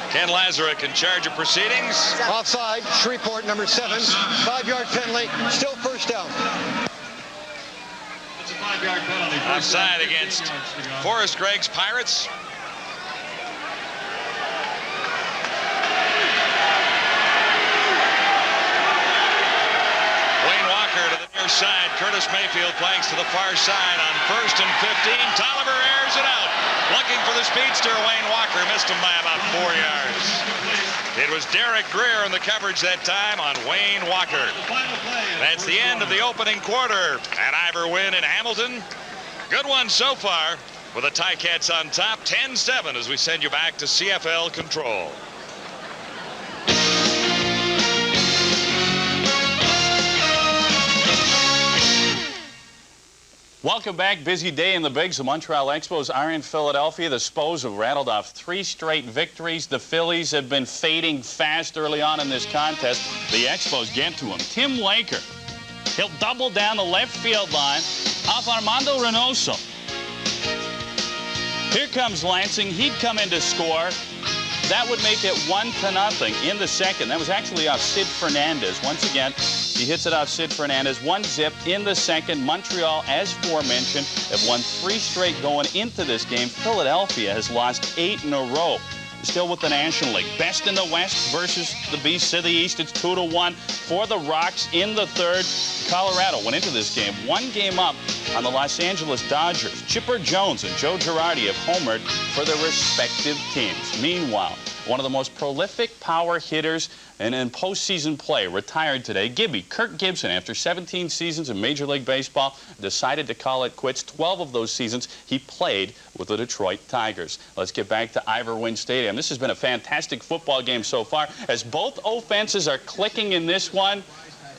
Ken Lazaruk in charge of proceedings. Offside, Shreveport, number 7. 5-yard penalty, still first down. It's a 5-yard penalty. Offside against Forrest Gregg's Pirates. Wayne Walker to the near side. Curtis Mayfield planks to the far side on 1st and 15. Tolliver airs it out. Looking for the speedster. Wayne Walker missed him by about 4 yards. It was Derek Greer in the coverage that time on Wayne Walker. That's the end of the opening quarter. An Ivor win in Hamilton. Good one so far with the Ticats on top. 10-7 as we send you back to CFL control. Welcome back. Busy day in the Bigs. The Montreal Expos are in Philadelphia. The Spos have rattled off 3 straight victories. The Phillies have been fading fast early on in this contest. The Expos get to him. Tim Laker. He'll double down the left field line off Armando Reynoso. Here comes Lansing. He'd come in to score. That would make it 1-0 in the second. That was actually off Sid Fernandez. Once again, he hits it off Sid Fernandez. 1-0 in the second. Montreal, as aforementioned, have won 3 straight going into this game. Philadelphia has lost 8 in a row. Still with the National League. Best in the West versus the Beasts of the East. It's 2-1 for the Rocks in the third. Colorado went into this game 1 game up on the Los Angeles Dodgers. Chipper Jones and Joe Girardi have homered for their respective teams. Meanwhile, one of the most prolific power hitters and in postseason play retired today. Gibby, Kirk Gibson, after 17 seasons in Major League Baseball, decided to call it quits. 12 of those seasons he played with the Detroit Tigers. Let's get back to Ivor Wynne Stadium. This has been a fantastic football game so far as both offenses are clicking in this one.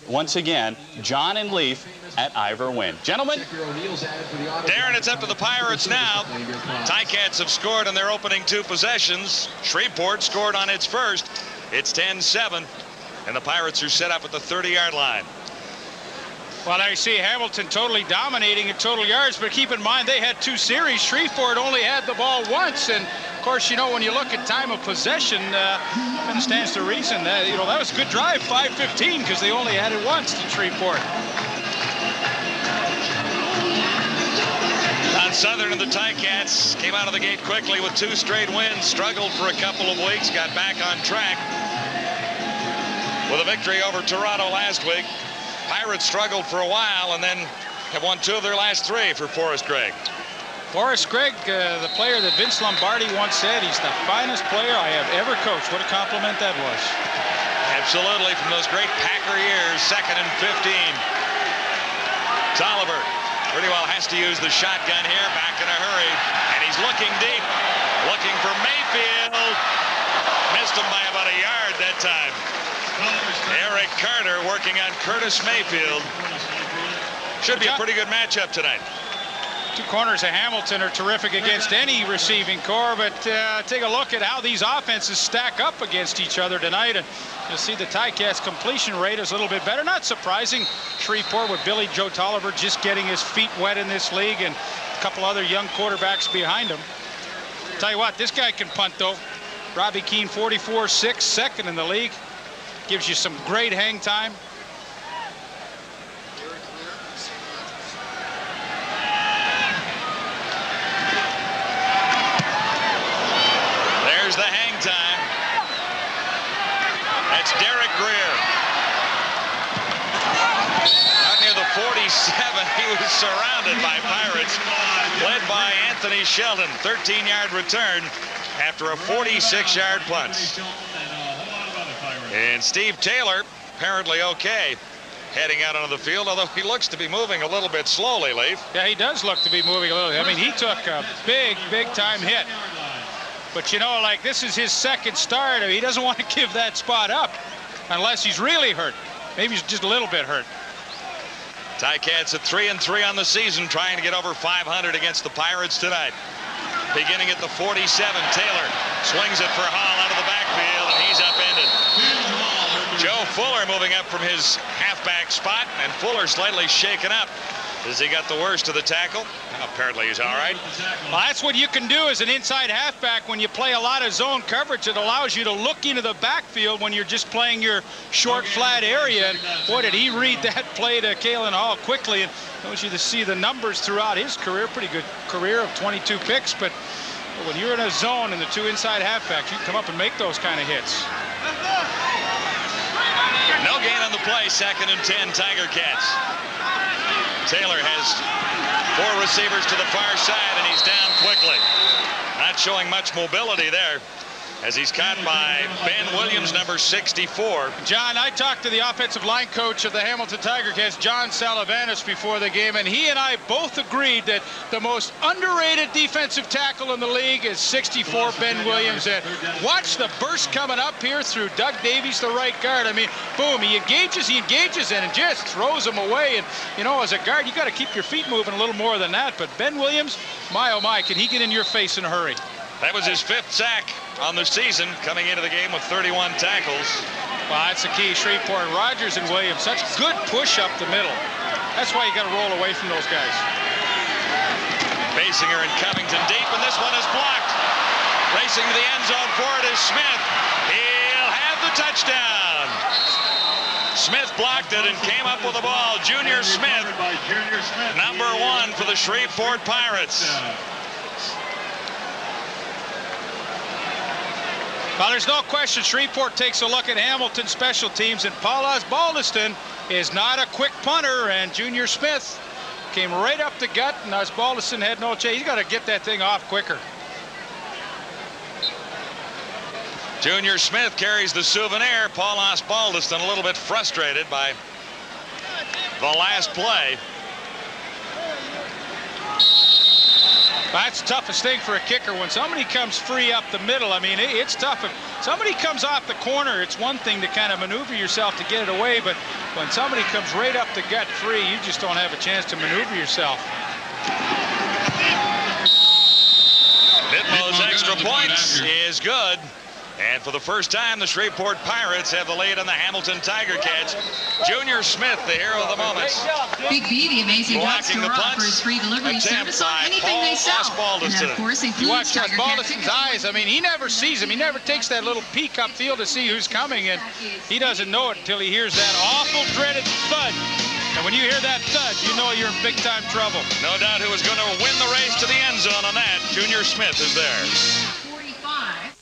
Once again, John and Leaf at Ivor Wynne. Gentlemen. Darren, it's up to the Pirates now. Ticats have scored on their opening 2 possessions. Shreveport scored on its first. It's 10-7, and the Pirates are set up at the 30-yard line. Well, I see Hamilton totally dominating at total yards, but keep in mind they had 2 series. Shreveport only had the ball once, and of course, you know, when you look at time of possession, kind of stands to reason that, you know, that was a good drive, 5:15, because they only had it once to Shreveport. Don Southern and the Ticats came out of the gate quickly with 2 straight wins, struggled for a couple of weeks, got back on track with a victory over Toronto last week. Pirates struggled for a while and then have won 2 of their last 3 for Forrest Gregg. Forrest Gregg, the player that Vince Lombardi once said, he's the finest player I have ever coached. What a compliment that was. Absolutely, from those great Packer years, 2nd and 15. Tolliver pretty well has to use the shotgun here, back in a hurry, and he's looking deep, looking for Mayfield. Missed him by about a yard that time. Eric Carter working on Curtis Mayfield. Should be a pretty good matchup tonight. 2 corners of Hamilton are terrific against any receiving corps, but take a look at how these offenses stack up against each other tonight, and you'll see the Ticats' completion rate is a little bit better. Not surprising. Shreveport with Billy Joe Tolliver just getting his feet wet in this league, and a couple other young quarterbacks behind him. Tell you what, this guy can punt, though. Robbie Keane, 44-6, 2nd in the league. Gives you some great hang time. There's the hang time. That's Derek Greer. Out near the 47, he was surrounded by Pirates, led by Anthony Sheldon. 13-yard return after a 46-yard punt. And Steve Taylor, apparently okay, heading out onto the field, although he looks to be moving a little bit slowly, Leaf. Yeah, he does look to be moving a little. I mean, he took a big-time hit. But, you know, like, this is his 2nd start. He doesn't want to give that spot up unless he's really hurt. Maybe he's just a little bit hurt. Ticats at 3-3 on the season, trying to get over 500 against the Pirates tonight. Beginning at the 47, Taylor swings it for Hall out of the backfield, and he's upended. Joe Fuller moving up from his halfback spot, and Fuller slightly shaken up. Has he got the worst of the tackle? Apparently he's all right. Well, that's what you can do as an inside halfback when you play a lot of zone coverage. It allows you to look into the backfield when you're just playing your short, flat area. And boy, did he read that play to Kalen Hall quickly. And knows you to see the numbers throughout his career. Pretty good career of 22 picks. But when you're in a zone and the two inside halfbacks, you come up and make those kind of hits. No gain on the play. 2nd and 10, Tiger Cats. Taylor has 4 receivers to the far side, and he's down quickly. Not showing much mobility there as he's caught by Ben Williams, number 64. John, I talked to the offensive line coach of the Hamilton Tiger Cats, John Salavanis, before the game, and he and I both agreed that the most underrated defensive tackle in the league is 64 Ben Williams. And watch the burst coming up here through Doug Davies, the right guard. I mean, boom, he engages, and just throws him away. And, you know, as a guard, you got to keep your feet moving a little more than that. But Ben Williams, my, oh my, can he get in your face in a hurry? That was his 5th sack on the season, coming into the game with 31 tackles. Well, that's the key. Shreveport, Rogers and Williams, such good push up the middle. That's why you got to roll away from those guys. Basinger and Covington deep, and this one is blocked. Racing to the end zone for it is Smith. He'll have the touchdown. Smith blocked it and came up with the ball. Junior Smith, number 1 for the Shreveport Pirates. Well, there's no question Shreveport takes a look at Hamilton's special teams, and Paul Osbaldiston is not a quick punter, and Junior Smith came right up the gut, and Osbaldiston had no chance. He's got to get that thing off quicker. Junior Smith carries the souvenir. Paul Osbaldiston a little bit frustrated by the last play. That's the toughest thing for a kicker. When somebody comes free up the middle, I mean, it's tough. If somebody comes off the corner, it's one thing to kind of maneuver yourself to get it away, but when somebody comes right up the gut free, you just don't have a chance to maneuver yourself. Bitmo's extra points is good. And for the first time, the Shreveport Pirates have the lead on the Hamilton Tiger Cats. Junior Smith, the hero of the moment. Big B, the amazing dog store, offers free delivery service on anything they sell. And that, of course, includes you watch Tiger Osbaldiston's eyes. I mean, he never sees him. He never takes that little peek upfield to see who's coming, and he doesn't know it until he hears that awful, dreaded thud. And when you hear that thud, you know you're in big-time trouble. No doubt who is going to win the race to the end zone on that. Junior Smith is there. 45.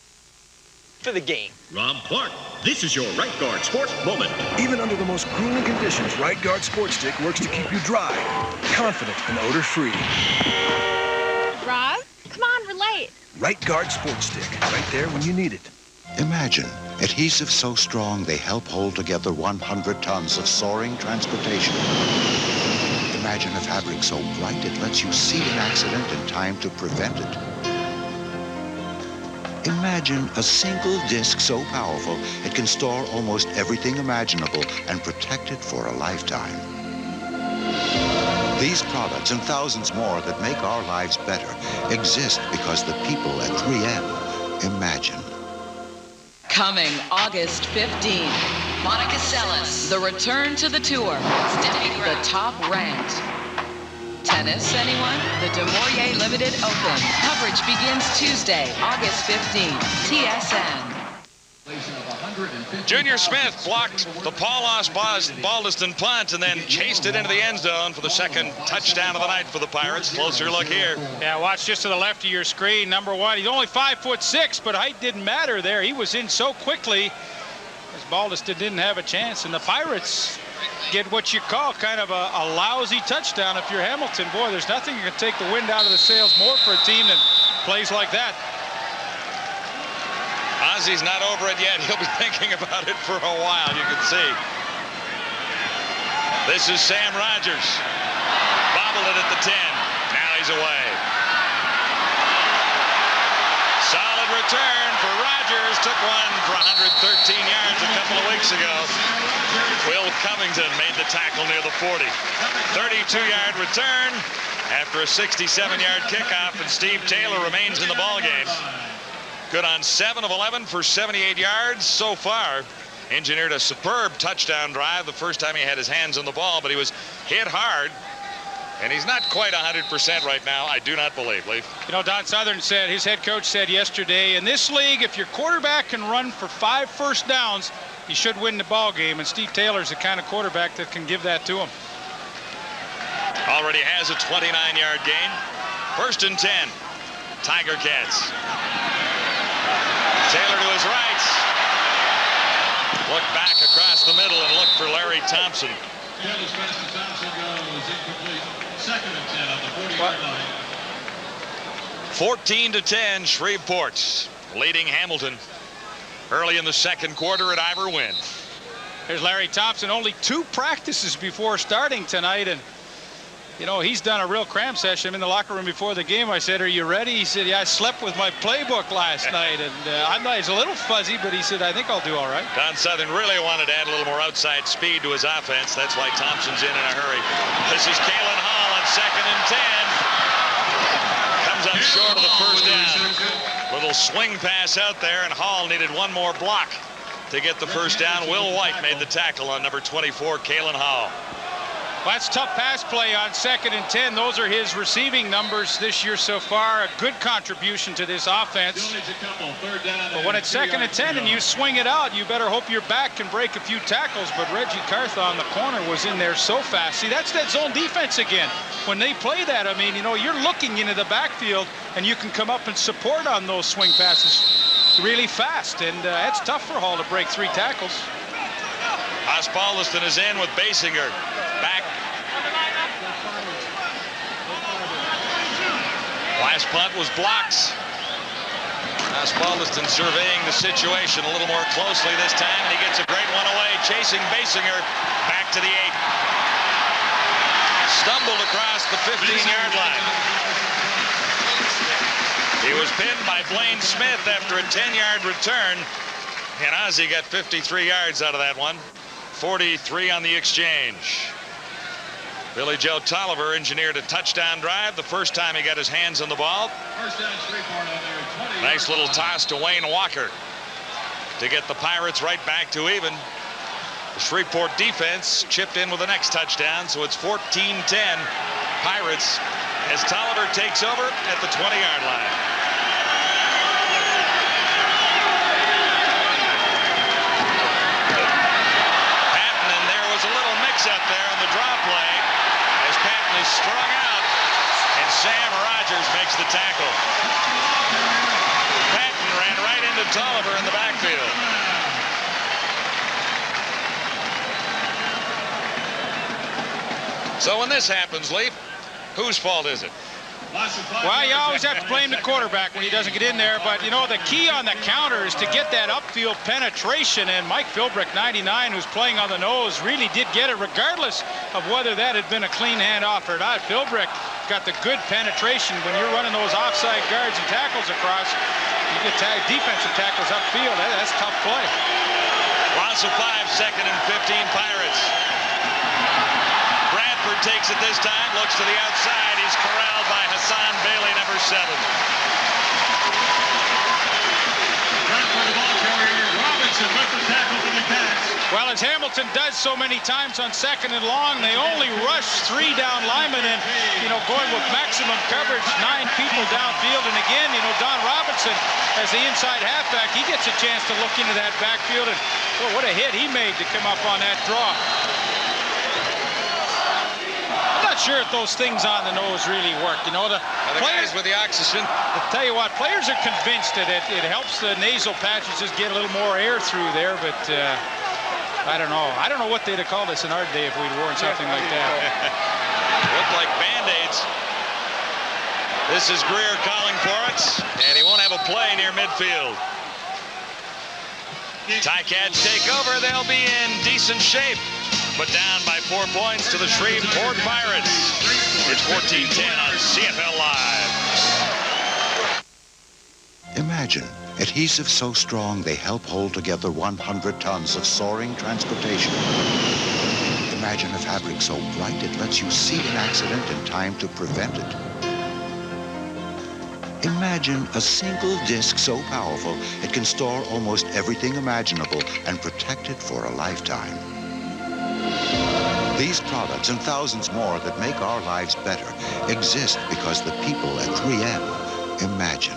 For the game. Rob Clark, this is your Right Guard Sports Moment. Even under the most grueling conditions, Right Guard Sports Stick works to keep you dry, confident, and odor-free. Rob, come on, we're late. Right Guard Sports Stick, right there when you need it. Imagine adhesives so strong they help hold together 100 tons of soaring transportation. Imagine a fabric so bright it lets you see an accident in time to prevent it. Imagine a single disc so powerful it can store almost everything imaginable and protect it for a lifetime. These products and thousands more that make our lives better exist because the people at 3M imagine. Coming August 15th, Monica Seles, the return to the tour, the top ranked. Tennis, anyone? The Des Moines Limited Open. Coverage begins Tuesday, August 15th. TSN. Junior Smith blocked the Paul Osbaldiston punt and then chased it into the end zone for the 2nd touchdown of the night for the Pirates. Closer look here. Yeah, watch just to the left of your screen. Number 1, he's only 5'6", but height didn't matter there. He was in so quickly. Osbaldiston didn't have a chance, and the Pirates get what you call kind of a lousy touchdown if you're Hamilton. Boy, there's nothing that can take the wind out of the sails more for a team than plays like that. Ozzy's not over it yet. He'll be thinking about it for a while, you can see. This is Sam Rogers. Bobbled it at the 10. Now he's away. Solid return for Rogers. Took one for 113 yards a couple of weeks ago. Will Covington made the tackle near the 40. 32-yard return after a 67-yard kickoff, and Steve Taylor remains in the ballgame. Good on 7 of 11 for 78 yards so far. Engineered a superb touchdown drive the first time he had his hands on the ball, but he was hit hard And he's not quite 100% right now, I do not believe, Leaf. You know, Don Southern said, his head coach said yesterday, in this league, if your quarterback can run for 5 first downs, he should win the ball game. And Steve Taylor's the kind of quarterback that can give that to him. Already has a 29-yard gain. 1st and 10. Tiger Cats. Taylor to his right. Look back across the middle and look for Larry Thompson. 14-10, Shreveport leading Hamilton early in the 2nd quarter at Ivor Wynn. There's Larry Thompson, only 2 practices before starting tonight, and you know, he's done a real cram session. I'm in the locker room before the game. I said, are you ready? He said, yeah, I slept with my playbook last night. And he's a little fuzzy, but he said, I think I'll do all right. Don Southern really wanted to add a little more outside speed to his offense. That's why Thompson's in a hurry. This is Kalen Hall on 2nd and 10. Comes up short of the first down. Little swing pass out there, and Hall needed one more block to get the first down. Will White made the tackle on number 24, Kalen Hall. Well, that's tough pass play on 2nd and 10. Those are his receiving numbers this year so far. A good contribution to this offense. But when it's 2nd and 10 and you swing it out, you better hope your back can break a few tackles. But Reggie Cartha on the corner was in there so fast. See, that's that zone defense again. When they play that, I mean, you know, you're looking into the backfield and you can come up and support on those swing passes really fast. And it's tough for Hall to break 3 tackles. Osbaldiston is in with Basinger. Back. Last punt was blocked. Osbaldiston surveying the situation a little more closely this time, and he gets a great one away, chasing Basinger back to the 8. Stumbled across the 15-yard line. He was pinned by Blaine Smith after a 10-yard return, and Ozzie got 53 yards out of that one. 43 on the exchange. Billy Joe Tolliver engineered a touchdown drive the first time he got his hands on the ball. Nice little toss to Wayne Walker to get the Pirates right back to even. The Shreveport defense chipped in with the next touchdown, so it's 14-10 Pirates as Tolliver takes over at the 20-yard line. Up there on the draw play as Patton is strung out and Sam Rogers makes the tackle. Patton ran right into Tolliver in the backfield. So when this happens, Leaf, whose fault is it? Well, you always have to blame the quarterback when he doesn't get in there, but you know, the key on the counter is to get that upfield penetration, and Mike Philbrick, 99, who's playing on the nose, really did get it regardless of whether that had been a clean handoff or not. Philbrick got the good penetration. When you're running those offside guards and tackles across, you get defensive tackles upfield. That's tough play. Loss of 5, 2nd and 15 Pirates. Bradford takes it this time, looks to the outside. He's corralled by Hassan Bailey, number 7. Bradford, the ball carrier. Robinson with the tackle for the Cats. Well, as Hamilton does so many times on 2nd and long, they only rush 3 down linemen, and you know, going with maximum coverage, 9 people downfield. And again, you know, Don Robinson as the inside halfback, he gets a chance to look into that backfield, and well, what a hit he made to come up on that draw. Sure if those things on the nose really work. You know, the players with the oxygen. I tell you what, players are convinced that it helps the nasal patches just get a little more air through there, but I don't know. I don't know what they'd have called us in our day if we'd worn something like that. Looked like Band-Aids. This is Greer calling for it, and he won't have a play near midfield. Ticats take over. They'll be in decent shape, but down by 4 points to the Shreveport Pirates. It's 14-10 on CFL Live. Imagine adhesives so strong they help hold together 100 tons of soaring transportation. Imagine a fabric so bright it lets you see an accident in time to prevent it. Imagine a single disc so powerful it can store almost everything imaginable and protect it for a lifetime. These products and thousands more that make our lives better exist because the people at 3M imagine.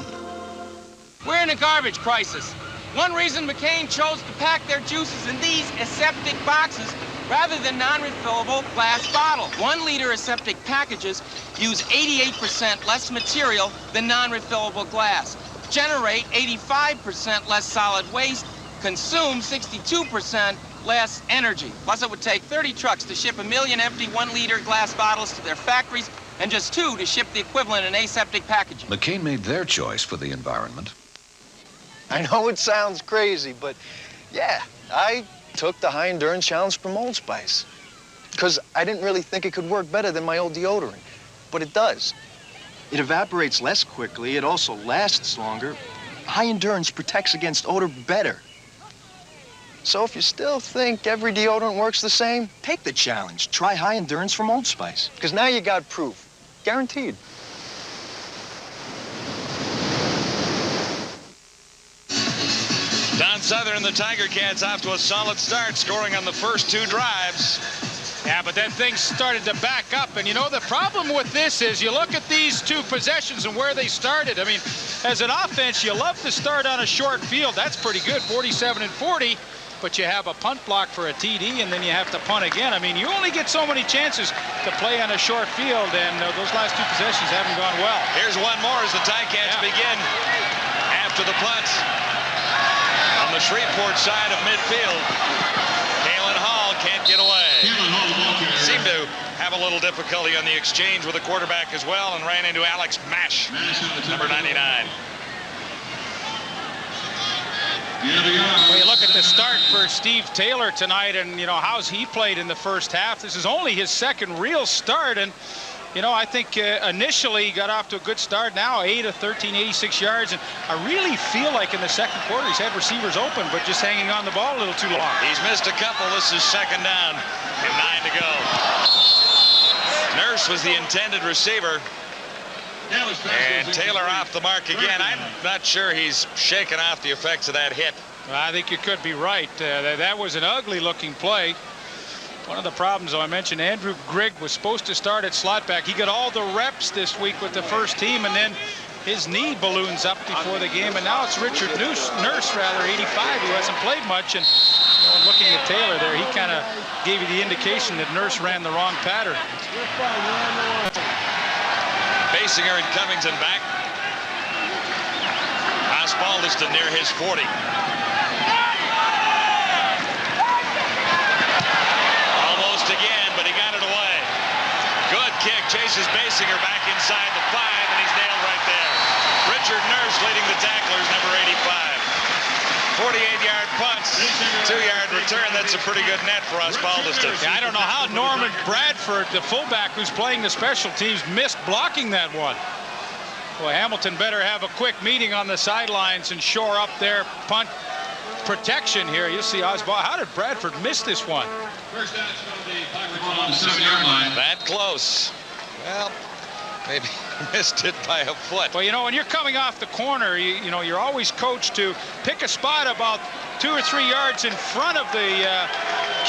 We're in a garbage crisis. One reason McCain chose to pack their juices in these aseptic boxes rather than non-refillable glass bottles. 1 liter aseptic packages use 88% less material than non-refillable glass, generate 85% less solid waste, consume 62% less energy. Plus, it would take 30 trucks to ship 1 million empty 1 liter glass bottles to their factories and just 2 to ship the equivalent in aseptic packaging. McCain made their choice for the environment. I know it sounds crazy, but yeah, I took the high endurance challenge from Old Spice because I didn't really think it could work better than my old deodorant, but it does. It evaporates less quickly, it also lasts longer. High endurance protects against odor better. So if you still think every deodorant works the same, take the challenge. Try high endurance from Old Spice, because now you got proof. Guaranteed. Don Southern and the Tiger Cats off to a solid start, scoring on the first 2 drives. Yeah, but then things started to back up. And, you know, the problem with this is you look at these 2 possessions and where they started. I mean, as an offense, you love to start on a short field. That's pretty good, 47 and 40. But you have a punt block for a TD, and then you have to punt again. I mean, you only get so many chances to play on a short field, and those last 2 possessions haven't gone well. Here's one more as the Ticats begin after the punt. On the Shreveport side of midfield, Kalen Hall can't get away. Seemed to have a little difficulty on the exchange with the quarterback as well, and ran into Alex Mash, number 99. Well, you look at the start for Steve Taylor tonight, and, you know, how's he played in the first half. This is only his second real start, and, you know, I think initially he got off to a good start. Now 8 of 13, 86 yards, and I really feel like in the second quarter he's had receivers open, but just hanging on the ball a little too long. He's missed a couple. This is second down and 9 to go. Nurse was the intended receiver. And Taylor off the mark again. I'm not sure he's shaken off the effects of that hit. Well, I think you could be right. That was an ugly-looking play. One of the problems, though, I mentioned Andrew Grigg was supposed to start at slot back. He got all the reps this week with the first team, and then his knee balloons up before the game. And now it's Richard Nurse, 85, who hasn't played much. And, you know, looking at Taylor there, he kind of gave you the indication that Nurse ran the wrong pattern. Basinger and Covington back. Osbaldiston near his 40. Almost again, but he got it away. Good kick, chases Basinger back inside the 5, and he's nailed right there. Richard Nurse leading the tacklers, number 85. 48-yard punts, 2-yard return. That's a pretty good net for Osbaldiston. Yeah, I don't know how Norman Bradford, the fullback who's playing the special teams, missed blocking that one. Well, Hamilton better have a quick meeting on the sidelines and shore up their punt protection here. You see Osbald. How did Bradford miss this one? First down on the 7-yard line. That close. Well, maybe missed it by a foot. Well, you know, when you're coming off the corner, you know, you're always coached to pick a spot about 2 or 3 yards in front of the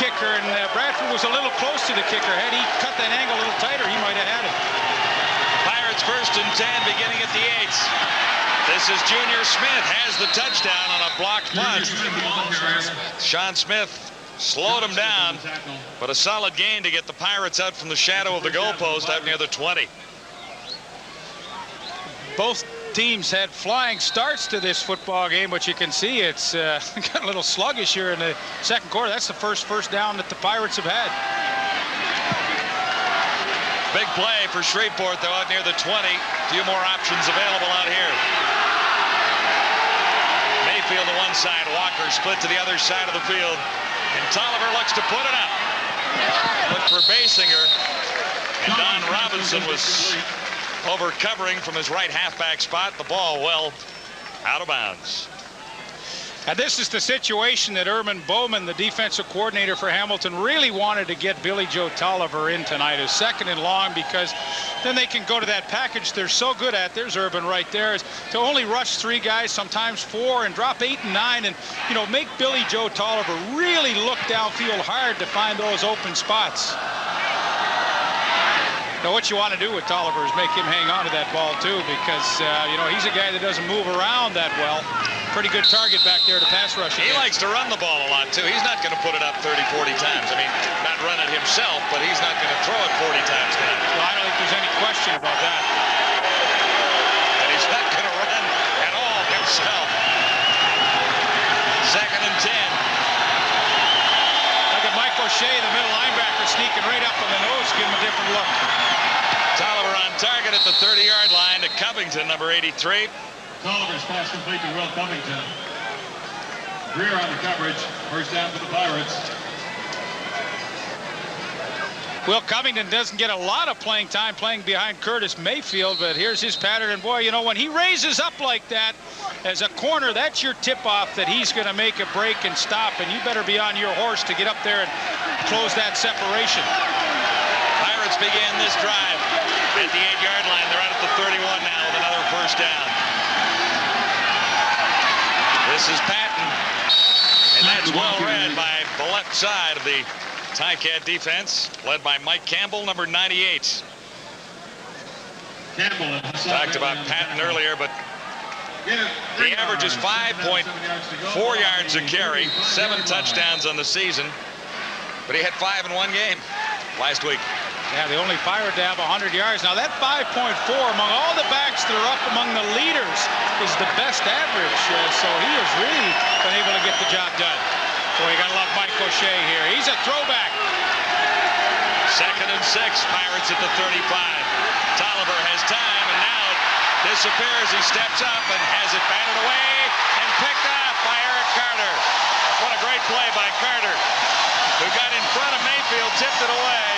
kicker, and Bradford was a little close to the kicker. Had he cut that angle a little tighter, he might have had it. Pirates first and 10, beginning at the 8. This is Junior Smith, has the touchdown on a blocked punt. Sean Smith slowed him down, but a solid gain to get the Pirates out from the shadow of the goalpost out near the 20. Both teams had flying starts to this football game, but you can see it's got a little sluggish here in the second quarter. That's the first down that the Pirates have had. Big play for Shreveport, though, out near the 20. A few more options available out here. Mayfield to one side, Walker split to the other side of the field, and Tolliver looks to put it up. Look for Basinger, and Don Robinson was over covering from his right halfback spot. The ball well out of bounds. And this is the situation that Urban Bowman, the defensive coordinator for Hamilton, really wanted to get Billy Joe Tolliver in tonight as second and long, because then they can go to that package they're so good at. There's Urban right there, is to only rush 3 guys, sometimes 4, and drop 8 and 9, and, you know, make Billy Joe Tolliver really look downfield hard to find those open spots. Now, what you want to do with Tolliver is make him hang on to that ball, too, because, you know, he's a guy that doesn't move around that well. Pretty good target back there to pass rush. He likes to run the ball a lot, too. He's not going to put it up 30, 40 times. I mean, not run it himself, but he's not going to throw it 40 times tonight. Well, I don't think there's any question about that. And he's not going to run at all himself. 2nd and 10. Look at Mike O'Shea, the middle linebacker, sneaking right up on the nose, give him a different look. Tolliver on target at the 30-yard line to Covington, number 83. Tolliver's pass complete to Will Covington. Greer on the coverage. First down for the Pirates. Will Covington doesn't get a lot of playing time playing behind Curtis Mayfield, but here's his pattern. And boy, you know, when he raises up like that as a corner, that's your tip-off that he's going to make a break and stop, and you better be on your horse to get up there and close that separation. Pirates begin this drive at the 8-yard line. They're out at the 31 now with another first down. This is Patton, and that's well read by the left side of the Ticat defense, led by Mike Campbell, number 98. Campbell talked about Patton earlier, but he averages 5.4 yards a carry, 7 touchdowns on the season, but he had 5 in one game last week. Yeah, the only Pirate to have 100 yards. Now that 5.4 among all the backs that are up among the leaders is the best average. So he has really been able to get the job done. Boy, you gotta love Mike O'Shea here. He's a throwback. 2nd and 6, Pirates at the 35. Tolliver has time, and now it disappears. He steps up and has it batted away and picked up by Eric Carter. What a great play by Carter, who got in front of Mayfield, tipped it away,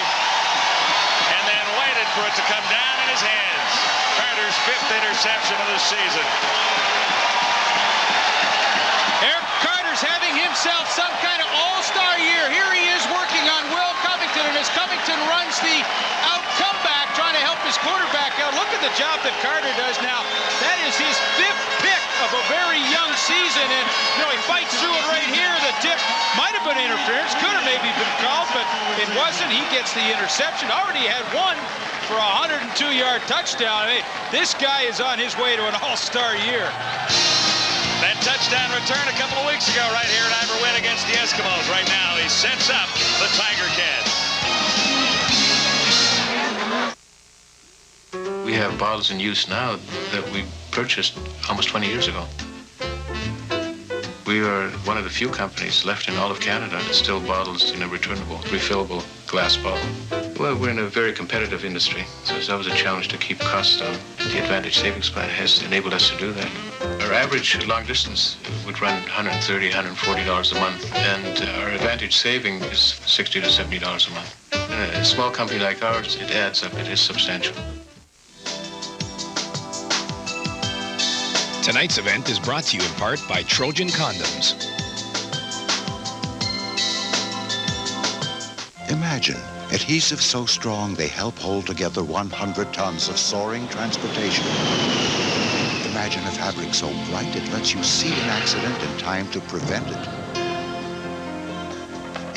and then waited for it to come down in his hands. Carter's 5th interception of the season. Eric Carter's having himself some kind of all-star year. Here he is working on Will Covington, and as Covington runs the out comeback, trying to help his quarterback out. Look at the job that Carter does now. That is his 5th pick of a very young season, and you know, he fights through it right here. The tip might have been interference, could have maybe been called, but it wasn't. He gets the interception. Already had one for a 102-yard touchdown. Hey, this guy is on his way to an all-star year. That touchdown return a couple of weeks ago right here at Ivor Wynn against the Eskimos. Right now, he sets up the Tiger Cats. We have bottles in use now that we purchased almost 20 years ago. We are one of the few companies left in all of Canada that still bottles in a returnable, refillable glass bottle. Well, we're in a very competitive industry, so it's always a challenge to keep costs down. The Advantage Savings Plan has enabled us to do that. Our average long distance would run $130, $140 a month, and our Advantage saving is $60 to $70 a month. In a small company like ours, it adds up. It is substantial. Tonight's event is brought to you in part by Trojan Condoms. Imagine adhesives so strong they help hold together 100 tons of soaring transportation. Imagine a fabric so bright it lets you see an accident in time to prevent it.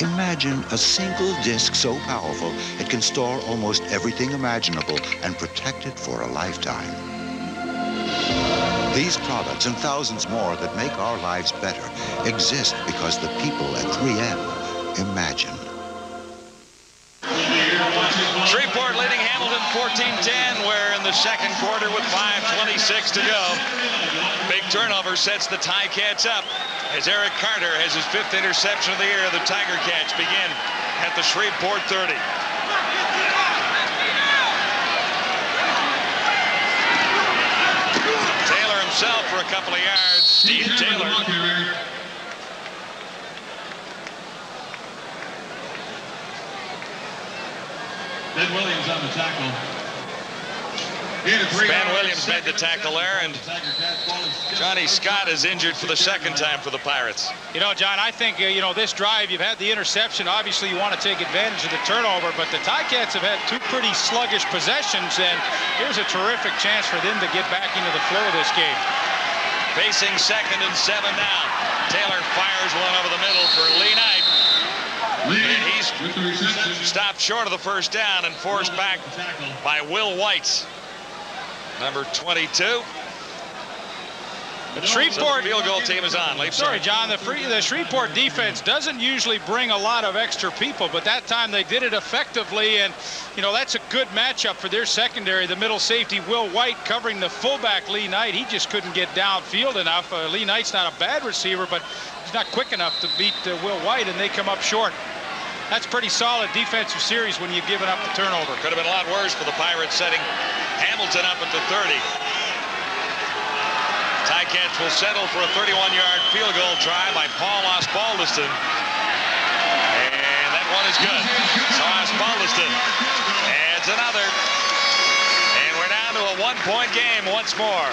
Imagine a single disc so powerful it can store almost everything imaginable and protect it for a lifetime. These products and thousands more that make our lives better exist because the people at 3M imagine. Shreveport leading Hamilton 14-10. We're in the second quarter with 5:26 to go. Big turnover sets the Ticats up as Eric Carter has his 5th interception of the year. The Tiger Cats begin at the Shreveport 30. Taylor himself for a couple of yards. Steve Taylor. Ben Williams on the tackle. Ben Williams made the tackle there, and Johnny Scott is injured for the 2nd time for the Pirates. You know, John, I think, you know, this drive, you've had the interception. Obviously, you want to take advantage of the turnover, but the Ticats have had 2 pretty sluggish possessions, and here's a terrific chance for them to get back into the flow of this game. Facing 2nd and 7 now. Taylor fires one over the middle for Lee Knight. And he's Stopped short of the first down and forced back by Will White, number 22. The Shreveport field goal team is on. Sorry, John. The Shreveport defense doesn't usually bring a lot of extra people, but that time they did it effectively, and you know that's a good matchup for their secondary. The middle safety Will White covering the fullback Lee Knight. He just couldn't get downfield enough. Lee Knight's not a bad receiver, but he's not quick enough to beat Will White, and they come up short. That's pretty solid defensive series when you've given up the turnover. Could have been a lot worse for the Pirates, setting Hamilton up at the 30. Ticats will settle for a 31-yard field goal try by Paul Osbaldiston. And that one is good. So Osbaldiston adds another. And we're down to a one-point game once more.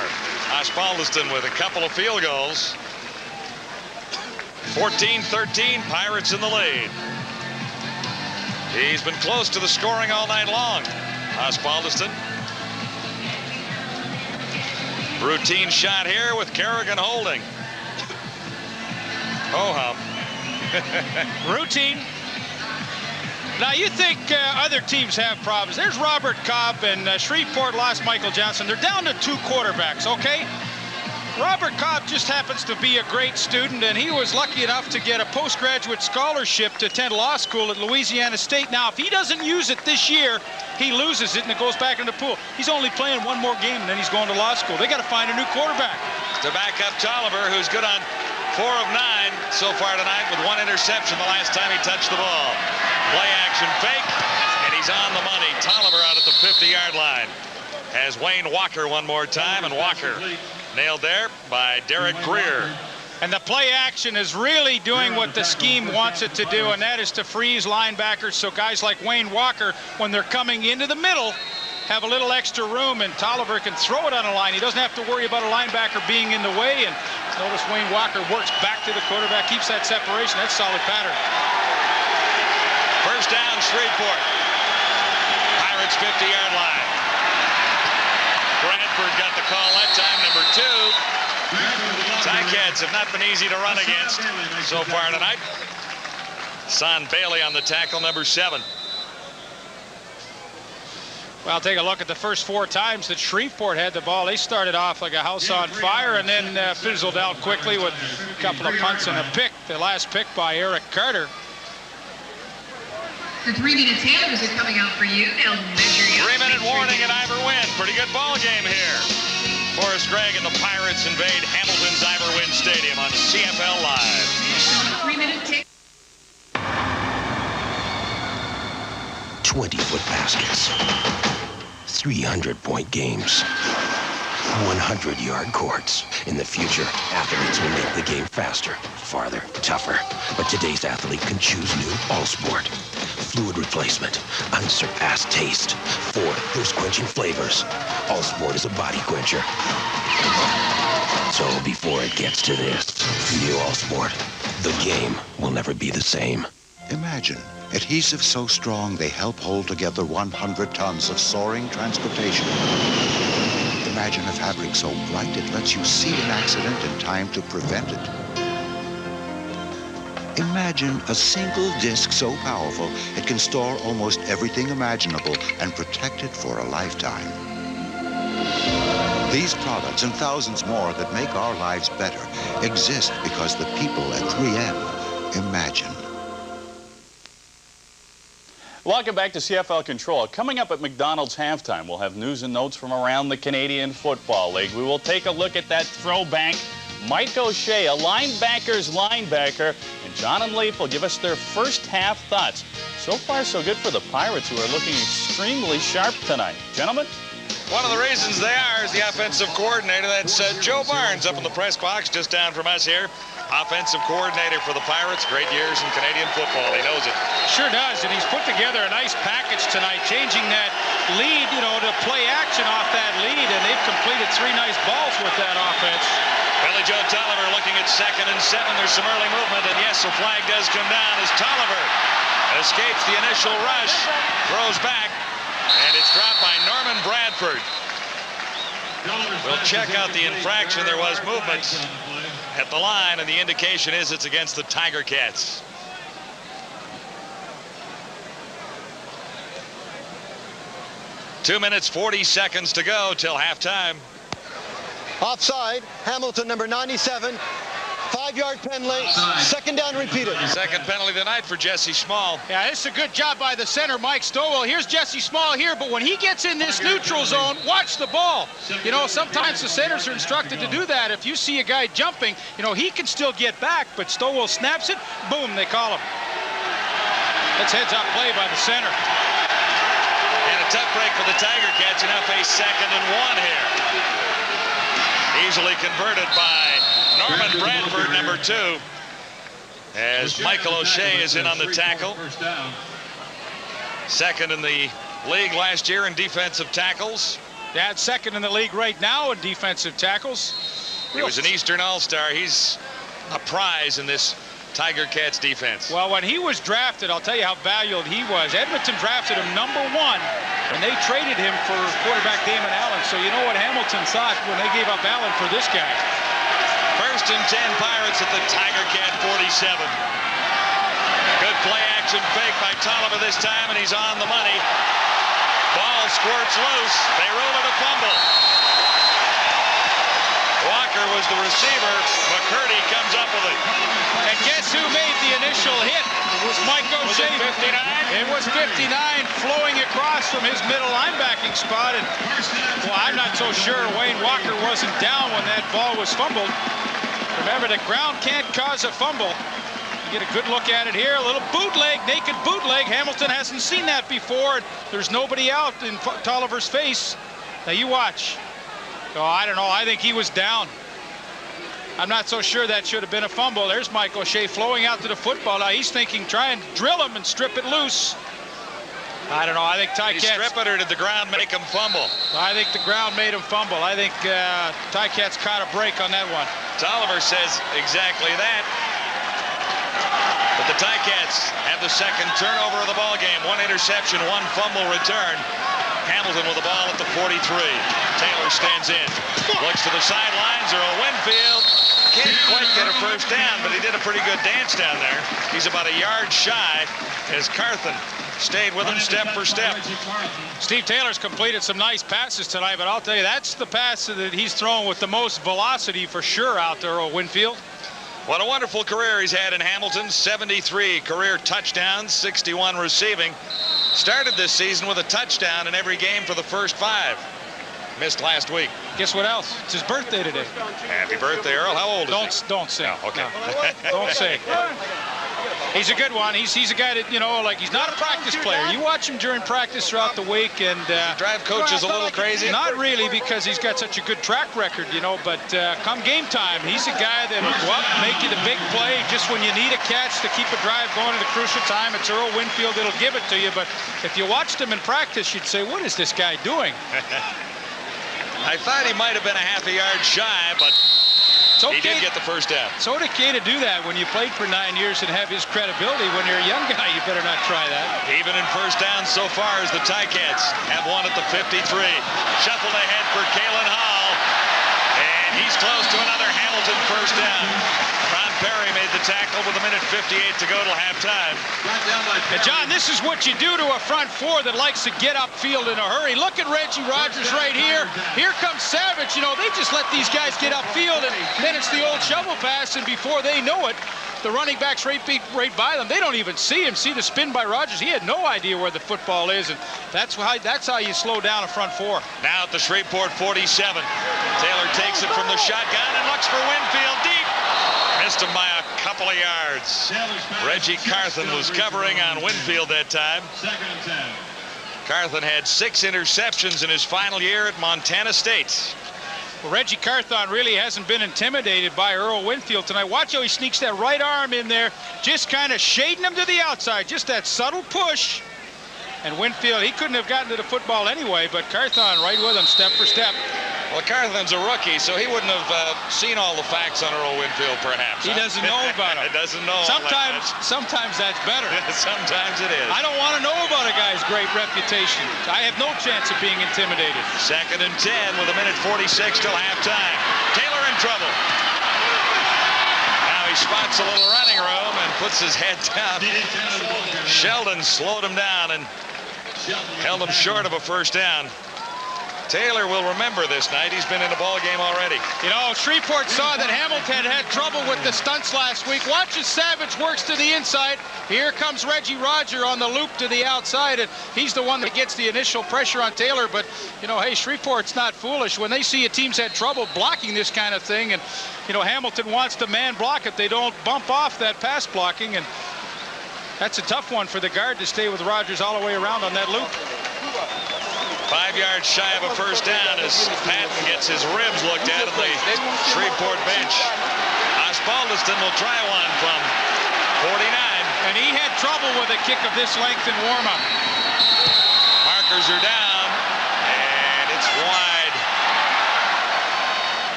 Osbaldiston with a couple of field goals. 14-13, Pirates in the lead. He's been close to the scoring all night long, Osbaldiston. Routine shot here with Kerrigan holding. Ho-hum. Routine. Now, you think other teams have problems. There's Robert Cobb, and Shreveport lost Michael Johnson. They're down to 2 quarterbacks, okay? Robert Cobb just happens to be a great student, and he was lucky enough to get a postgraduate scholarship to attend law school at Louisiana State. Now, if he doesn't use it this year, he loses it, and it goes back in the pool. He's only playing one more game, and then he's going to law school. They got to find a new quarterback. To back up Tolliver, who's good on 4 of 9 so far tonight with 1 interception the last time he touched the ball. Play action fake, and he's on the money. Tolliver out at the 50-yard line. Has Wayne Walker one more time, and Walker nailed there by Derek Greer. And the play action is really doing what the scheme wants it to do, and that is to freeze linebackers so guys like Wayne Walker, when they're coming into the middle, have a little extra room, and Tolliver can throw it on a line. He doesn't have to worry about a linebacker being in the way, and notice Wayne Walker works back to the quarterback, keeps that separation. That's solid pattern. First down, Shreveport. Pirates 50-yard line. Bradford got the call that time, number 2. Ticats have not been easy to run against so far tonight. Son Bailey on the tackle, number 7. Well, take a look at the first 4 times that Shreveport had the ball. They started off like a house on fire and then fizzled out quickly with a couple of punts and a pick. The last pick by Eric Carter. The 3-minute tailers are coming out for you. They'll measure you. 3-minute warning at Ivor Wynn. Pretty good ball game here. Forrest Gregg and the Pirates invade Hamilton's Ivor Wynn Stadium on CFL Live. 3-minute tailor. 20-foot baskets. 300-point games. 100-yard courts. In the future, athletes will make the game faster, farther, tougher. But today's athlete can choose new All-Sport. Fluid replacement, unsurpassed taste, 4 thirst-quenching flavors. All-Sport is a body quencher. So before it gets to this, new All-Sport, the game will never be the same. Imagine adhesives so strong they help hold together 100 tons of soaring transportation. Imagine a fabric so bright it lets you see an accident in time to prevent it. Imagine a single disc so powerful it can store almost everything imaginable and protect it for a lifetime. These products and thousands more that make our lives better exist because the people at 3M imagine. Welcome back to CFL Control. Coming up at McDonald's halftime, we'll have news and notes from around the Canadian Football League. We will take a look at that throwback. Mike O'Shea, a linebacker's linebacker, and John and Leif will give us their first half thoughts. So far, so good for the Pirates, who are looking extremely sharp tonight. Gentlemen? One of the reasons they are is the offensive coordinator. That's Joe Barnes up in the press box just down from us here. Offensive coordinator for the Pirates. Great years in Canadian football. He knows it. Sure does, and he's put together a nice package tonight, changing that lead, to play action off that lead, and they've completed 3 nice balls with that offense. Billy Joe Tolliver looking at 2nd and 7. There's some early movement, and yes, the flag does come down as Tolliver escapes the initial rush, throws back, and it's dropped by Norman Bradford. We'll check out the infraction. There was movement at the line, and the indication is it's against the Tiger Cats. 2 minutes, 40 seconds to go till halftime. Offside, Hamilton, number 97. 5-yard penalty, second down repeated. Second penalty of the night for Jesse Small. Yeah, this is a good job by the center, Mike Stowell. Here's Jesse Small here, but when he gets in this neutral zone, watch the ball. You know, sometimes the centers are instructed to do that. If you see a guy jumping, you know, he can still get back, but Stowell snaps it, boom, they call him. That's heads-up play by the center. And a tough break for the Tiger Cats, and now face 2nd and 1 here. Easily converted by Norman Bradford, number 2, as Michael O'Shea is in on the tackle. Second in the league last year in defensive tackles. Yeah, second in the league right now in defensive tackles. He was an Eastern All-Star. He's a prize in this Tiger Cats defense. Well, when he was drafted, I'll tell you how valued he was. Edmonton drafted him number 1, and they traded him for quarterback Damon Allen. So you know what Hamilton thought when they gave up Allen for this guy. 1st and 10 Pirates at the Tiger Cat 47. Good play action fake by Tolliver this time, and he's on the money. Ball squirts loose. They rule it a fumble. Walker was the receiver. McCurdy comes up with it. And guess who made the initial hit? It was Mike O'Shea. Was it 59? It was 59 flowing across from his middle linebacking spot. And, well, I'm not so sure Wayne Walker wasn't down when that ball was fumbled. Remember, the ground can't cause a fumble. You get a good look at it here. A little bootleg, naked bootleg. Hamilton hasn't seen that before. There's nobody out in Tolliver's face. Now you watch. Oh, I don't know. I think he was down. I'm not so sure that should have been a fumble. There's Mike O'Shea flowing out to the football. Now he's thinking, try and drill him and strip it loose. I don't know. I think Did he strip it, or did the ground make him fumble? I think the ground made him fumble. I think Ticats caught a break on that one. Tolliver says exactly that. But the Ticats have the second turnover of the ball game. 1 interception, 1 fumble return. Hamilton with the ball at the 43. Taylor stands in. Looks to the sidelines. Earl Winfield can't quite get a first down, but he did a pretty good dance down there. He's about a yard shy as Carthen stayed with him step for step. Steve Taylor's completed some nice passes tonight, but I'll tell you, that's the pass that he's thrown with the most velocity for sure out there, Earl Winfield. What a wonderful career he's had in Hamilton. 73 career touchdowns, 61 receiving. Started this season with a touchdown in every game for the first 5. Missed last week. Guess what else? It's his birthday today. Happy birthday, Earl. How old is he? Don't say. No, okay. No, don't say. He's a good one. He's a guy that, you know, like, he's not a practice player. You watch him during practice throughout the week, and drive coaches a little crazy. Not really, because he's got such a good track record, you know, but come game time, he's a guy that will go up, make you the big play just when you need a catch to keep a drive going at a crucial time. It's Earl Winfield that'll give it to you, but if you watched him in practice, you'd say, what is this guy doing? I thought he might have been a half a yard shy, but he did get the first down. It's okay to do that when you played for 9 years and have his credibility. When you're a young guy, you better not try that. Even in first down so far as the Ticats have one at the 53. Shuffled ahead for Kalen Hall, and he's close to another Hamilton first down. Ron Perry made the tackle with 1:58 to go till halftime. And John, this is what you do to a front 4 that likes to get upfield in a hurry. Look at Reggie Rogers right here. Here comes Savage. You know, they just let these guys get upfield, and then it's the old shovel pass, and before they know it, the running backs right by them. They don't even see him. See the spin by Rogers. He had no idea where the football is, and that's how you slow down a front 4. Now at the Shreveport 47. Taylor takes it from the shotgun and looks for Winfield deep. Missed him by a couple of yards. Reggie Carthen was covering on Winfield that time. Carthen had 6 interceptions in his final year at Montana State. Well, Reggie Carthon really hasn't been intimidated by Earl Winfield tonight. Watch how he sneaks that right arm in there, just kind of shading him to the outside, just that subtle push. And Winfield, he couldn't have gotten to the football anyway, but Carthon right with him, step for step. Well, Carthon's a rookie, so he wouldn't have seen all the facts on Earl Winfield, perhaps. He doesn't know about him. He doesn't know. Sometimes that's better. Sometimes it is. I don't want to know about a guy's great reputation. I have no chance of being intimidated. 2nd and 10 with 1:46 till halftime. Taylor in trouble. Now he spots a little running room and puts his head down. Sheldon slowed him down, and held him short of a first down. Taylor will remember this night. He's been in a ball game already. You know, Shreveport saw that Hamilton had trouble with the stunts last week. Watch as Savage works to the inside. Here comes Reggie Roger on the loop to the outside, and he's the one that gets the initial pressure on Taylor. But, you know, hey, Shreveport's not foolish. When they see a team's had trouble blocking this kind of thing, and, you know, Hamilton wants to man block it, they don't bump off that pass blocking, and that's a tough one for the guard to stay with Rogers all the way around on that loop. 5 yards shy of a first down as Patton gets his ribs looked at on the Shreveport bench. Osbaldiston will try one from 49. And he had trouble with a kick of this length in warm-up. Markers are down, and it's wide.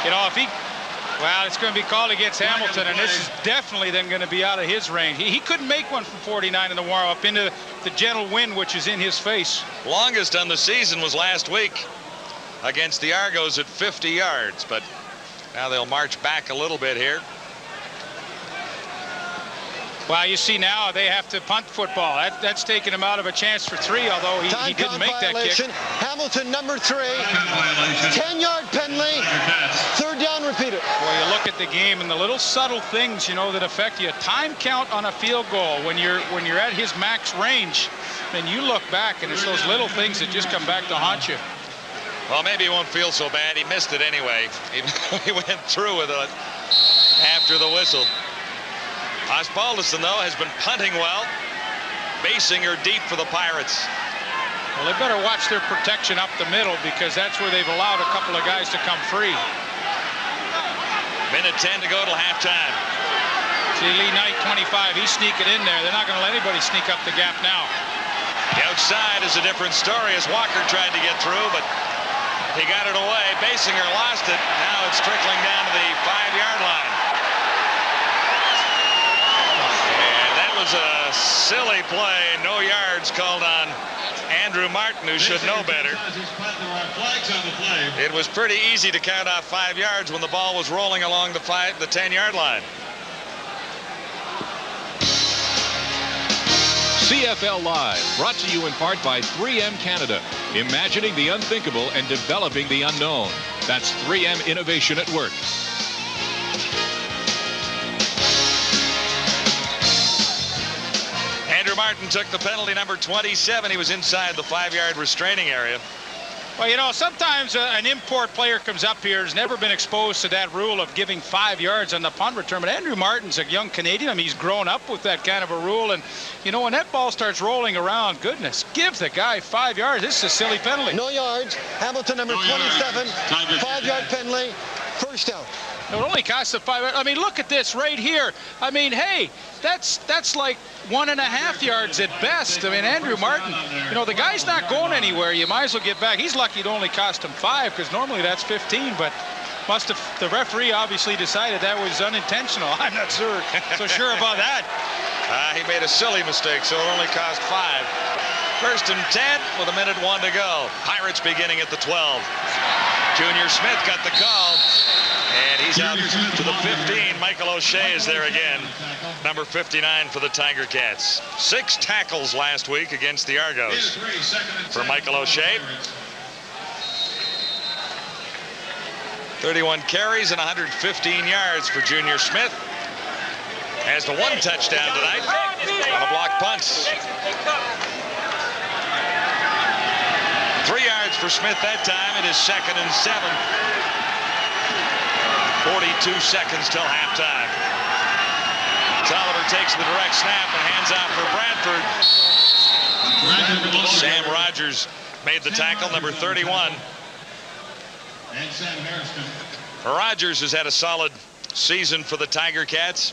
You know, if he... Well, it's going to be called against Hamilton, and this is definitely then going to be out of his range. He couldn't make one from 49 in the warm-up into the gentle wind, which is in his face. Longest on the season was last week against the Argos at 50 yards, but now they'll march back a little bit here. Well, you see now they have to punt football. That's taken him out of a chance for 3, although he didn't make that kick. Hamilton, number 3. 10-yard penalty. 3rd down, repeat it. Boy, you look at the game and the little subtle things, you know, that affect you. Time count on a field goal when you're at his max range, then you look back and it's those little things that just come back to haunt you. Well, maybe he won't feel so bad. He missed it anyway. He went through with it after the whistle. Osbaldiston, though, has been punting well. Basinger deep for the Pirates. Well, they better watch their protection up the middle because that's where they've allowed a couple of guys to come free. Minute 10 to go till halftime. See, Lee Knight, 25. He's sneaking in there. They're not going to let anybody sneak up the gap now. The outside is a different story as Walker tried to get through, but he got it away. Basinger lost it. Now it's trickling down to the 5-yard line. Was a silly play, no yards called on Andrew Martin, who should know better. It was pretty easy to count off 5 yards when the ball was rolling along the 10-yard line. CFL Live, brought to you in part by 3M Canada, imagining the unthinkable and developing the unknown. That's 3M Innovation at Work. Martin took the penalty, number 27. He was inside the 5-yard restraining area. Well, you know, sometimes an import player comes up here, has never been exposed to that rule of giving 5 yards on the punt return. But Andrew Martin's a young Canadian. I mean, he's grown up with that kind of a rule. And, you know, when that ball starts rolling around, goodness, give the guy 5 yards. This is a silly penalty. No yards. Hamilton, number 27, 5-yard penalty, first down. It only costs a 5. I mean, look at this right here. I mean, hey, that's like 1.5 yards at best. I mean, Andrew Martin, you know, the guy's not going anywhere. You might as well get back. He's lucky it only cost him 5 because normally that's 15. But must have the referee obviously decided that was unintentional. I'm not so sure about that. He made a silly mistake, so it only cost 5. 1st and 10 with a minute 1 to go. Pirates beginning at the 12. Junior Smith got the call. And he's out to the 15. Michael O'Shea is there again. Number 59 for the Tiger Cats. 6 tackles last week against the Argos for Michael O'Shea. 31 carries and 115 yards for Junior Smith. Has the 1 touchdown tonight on a block punt. 3 yards for Smith that time. It is 2nd and 7. 42 seconds till halftime. Tolliver takes the direct snap and hands out for Bradford. Sam Rogers made the tackle, number 31. And Sam Harrison. Rogers has had a solid season for the Tiger Cats.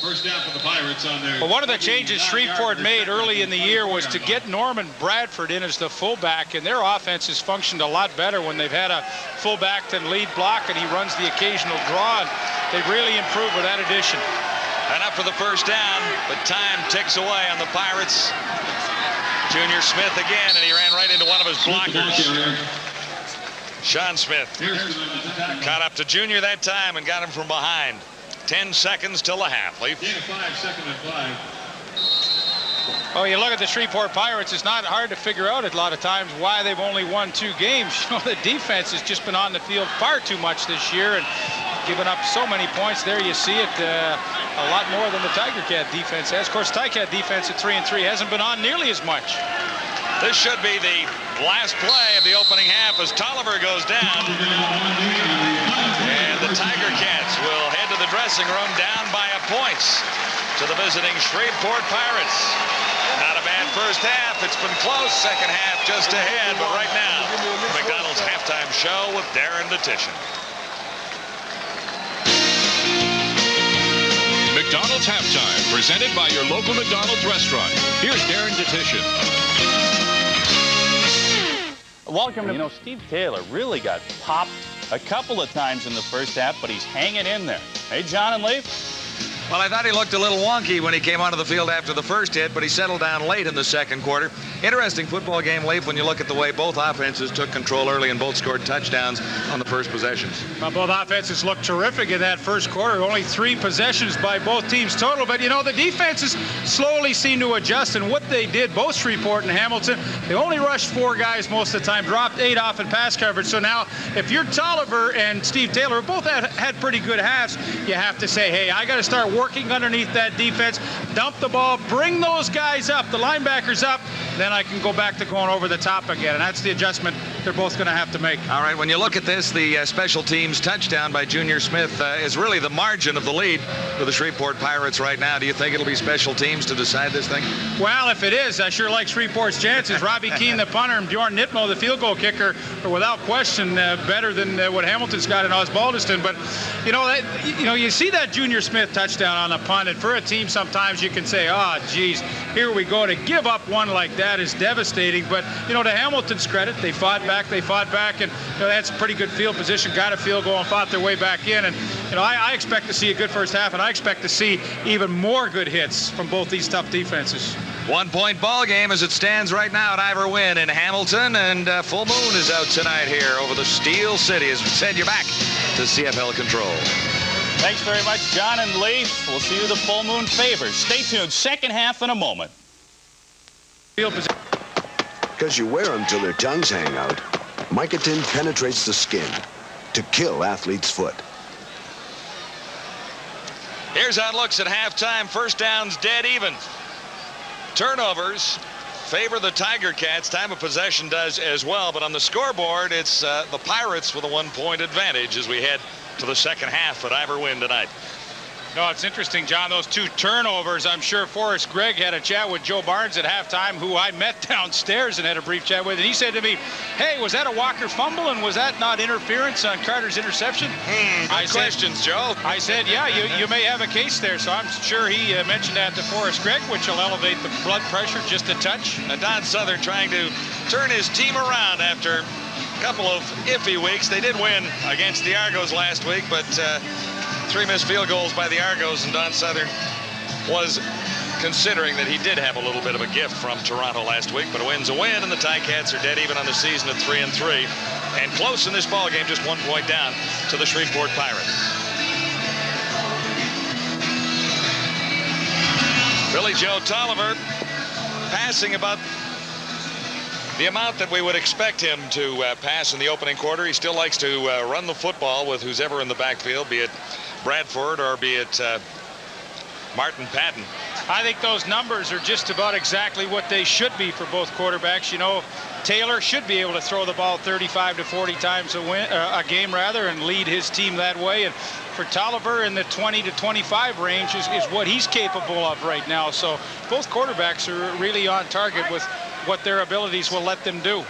First down for the Pirates on their... Well, one of the changes Shreveport made early in the year was to get Norman Bradford in as the fullback, and their offense has functioned a lot better when they've had a fullback than lead block, and he runs the occasional draw. They've really improved with that addition. And up for the first down, but time ticks away on the Pirates. Junior Smith again, and he ran right into one of his blockers. Sean Smith caught up to Junior that time and got him from behind. 10 seconds till the half. Leaf. 5, 2nd and 5. Oh, you look at the Shreveport Pirates, it's not hard to figure out a lot of times why they've only won 2 games. You know, the defense has just been on the field far too much this year and given up so many points. There you see it, a lot more than the Tiger Cat defense has. Of course, Tiger Cat defense at 3-3 hasn't been on nearly as much. This should be the last play of the opening half as Tolliver goes down. And the Tiger Cats will head to the dressing room down by a point to the visiting Shreveport Pirates. Not a bad first half. It's been close. Second half just ahead. But right now, McDonald's halftime show with Darren Detition. McDonald's halftime, presented by your local McDonald's restaurant. Here's Darren Detition. Welcome to, you know, Steve Taylor really got popped a couple of times in the first half, but he's hanging in there. Hey, John and Leif. Well, I thought he looked a little wonky when he came onto the field after the first hit, but he settled down late in the second quarter. Interesting football game, Leif, when you look at the way both offenses took control early and both scored touchdowns on the first possessions. Well, both offenses looked terrific in that first quarter. Only 3 possessions by both teams total. But, you know, the defenses slowly seem to adjust. And what they did, both Shreveport and Hamilton, they only rushed 4 guys most of the time, dropped 8 off in pass coverage. So now, if you're Tolliver and Steve Taylor, both had pretty good halves, you have to say, hey, I got to start working underneath that defense, dump the ball, bring those guys up, the linebackers up, then I can go back to going over the top again. And that's the adjustment they're both going to have to make. All right, when you look at this, the special teams touchdown by Junior Smith is really the margin of the lead for the Shreveport Pirates right now. Do you think it'll be special teams to decide this thing? Well, if it is, I sure like Shreveport's chances. Robbie Keane, the punter, and Bjorn Nitmo, the field goal kicker, are without question better than what Hamilton's got in Osbaldiston. But, you see that Junior Smith touchdown on the punt, and for a team sometimes you can say, oh, geez, here we go. To give up one like that is devastating. But, to Hamilton's credit, they fought back, and that's a pretty good field position, got a field goal and fought their way back in. And, I expect to see a good first half, and I expect to see even more good hits from both these tough defenses. 1-point ball game as it stands right now at Ivor Wynn in Hamilton, and full moon is out tonight here over the Steel City as we send you back to CFL Control. Thanks very much, John and Leif. We'll see who the full moon favors. Stay tuned. Second half in a moment. Because you wear them till their tongues hang out, Micotin penetrates the skin to kill athlete's foot. Here's how it looks at halftime. First downs dead even. Turnovers favor the Tiger Cats. Time of possession does as well. But on the scoreboard, it's the Pirates with a 1-point advantage as we head to the second half at Ivor Wynn tonight. No, it's interesting, John, those 2 turnovers. I'm sure Forrest Gregg had a chat with Joe Barnes at halftime, who I met downstairs and had a brief chat with. And he said to me, hey, was that a Walker fumble, and was that not interference on Carter's interception? Good questions, Joe. I said, yeah, you may have a case there. So I'm sure he mentioned that to Forrest Gregg, which will elevate the blood pressure just a touch. And Don Southern trying to turn his team around after a couple of iffy weeks. They did win against the Argos last week, but 3 missed field goals by the Argos, and Don Southern was considering that he did have a little bit of a gift from Toronto last week, but a win's a win, and the Ticats are dead even on the season at 3-3, and close in this ball game, just 1 point down to the Shreveport Pirates. Billy Joe Tolliver passing about the amount that we would expect him to pass in the opening quarter. He still likes to run the football with who's ever in the backfield, be it Bradford or be it Martin Patton. I think those numbers are just about exactly what they should be for both quarterbacks. Taylor should be able to throw the ball 35 to 40 times a game and lead his team that way. And for Tolliver, in the 20 to 25 range is what he's capable of right now. So both quarterbacks are really on target with what their abilities will let them do.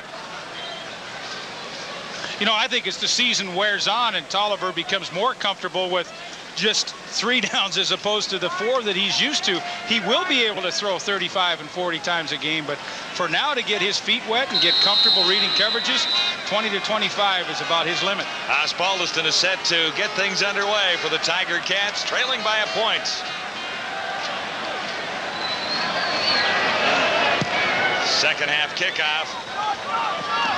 I think as the season wears on and Tolliver becomes more comfortable with just 3 downs as opposed to the 4 that he's used to, he will be able to throw 35 and 40 times a game. But for now, to get his feet wet and get comfortable reading coverages, 20 to 25 is about his limit. Osbaldiston is set to get things underway for the Tiger Cats, trailing by a point. Second half kickoff.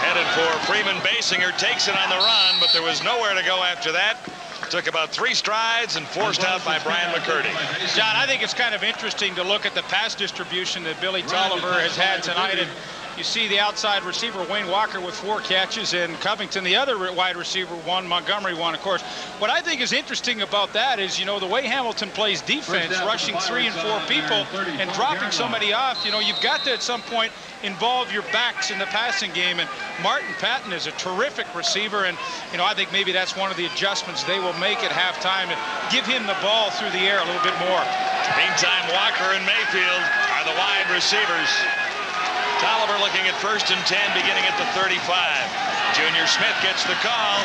Headed for Freeman Basinger, takes it on the run, but there was nowhere to go after that. took about 3 strides and forced out by Brian McCurdy. John, I think it's kind of interesting to look at the pass distribution that Billy Tolliver has had tonight. And you see the outside receiver, Wayne Walker, with 4 catches, and Covington, the other wide receiver, 1, Montgomery 1, of course. What I think is interesting about that is, you know, the way Hamilton plays defense, rushing 3 and 4 people and dropping somebody off, you know, you've got to at some point involve your backs in the passing game. And Martin Patton is a terrific receiver, and, you know, I think maybe that's one of the adjustments they will make at halftime, and give him the ball through the air a little bit more. Meantime, Walker and Mayfield are the wide receivers. Tolliver looking at 1st and 10, beginning at the 35. Junior Smith gets the call.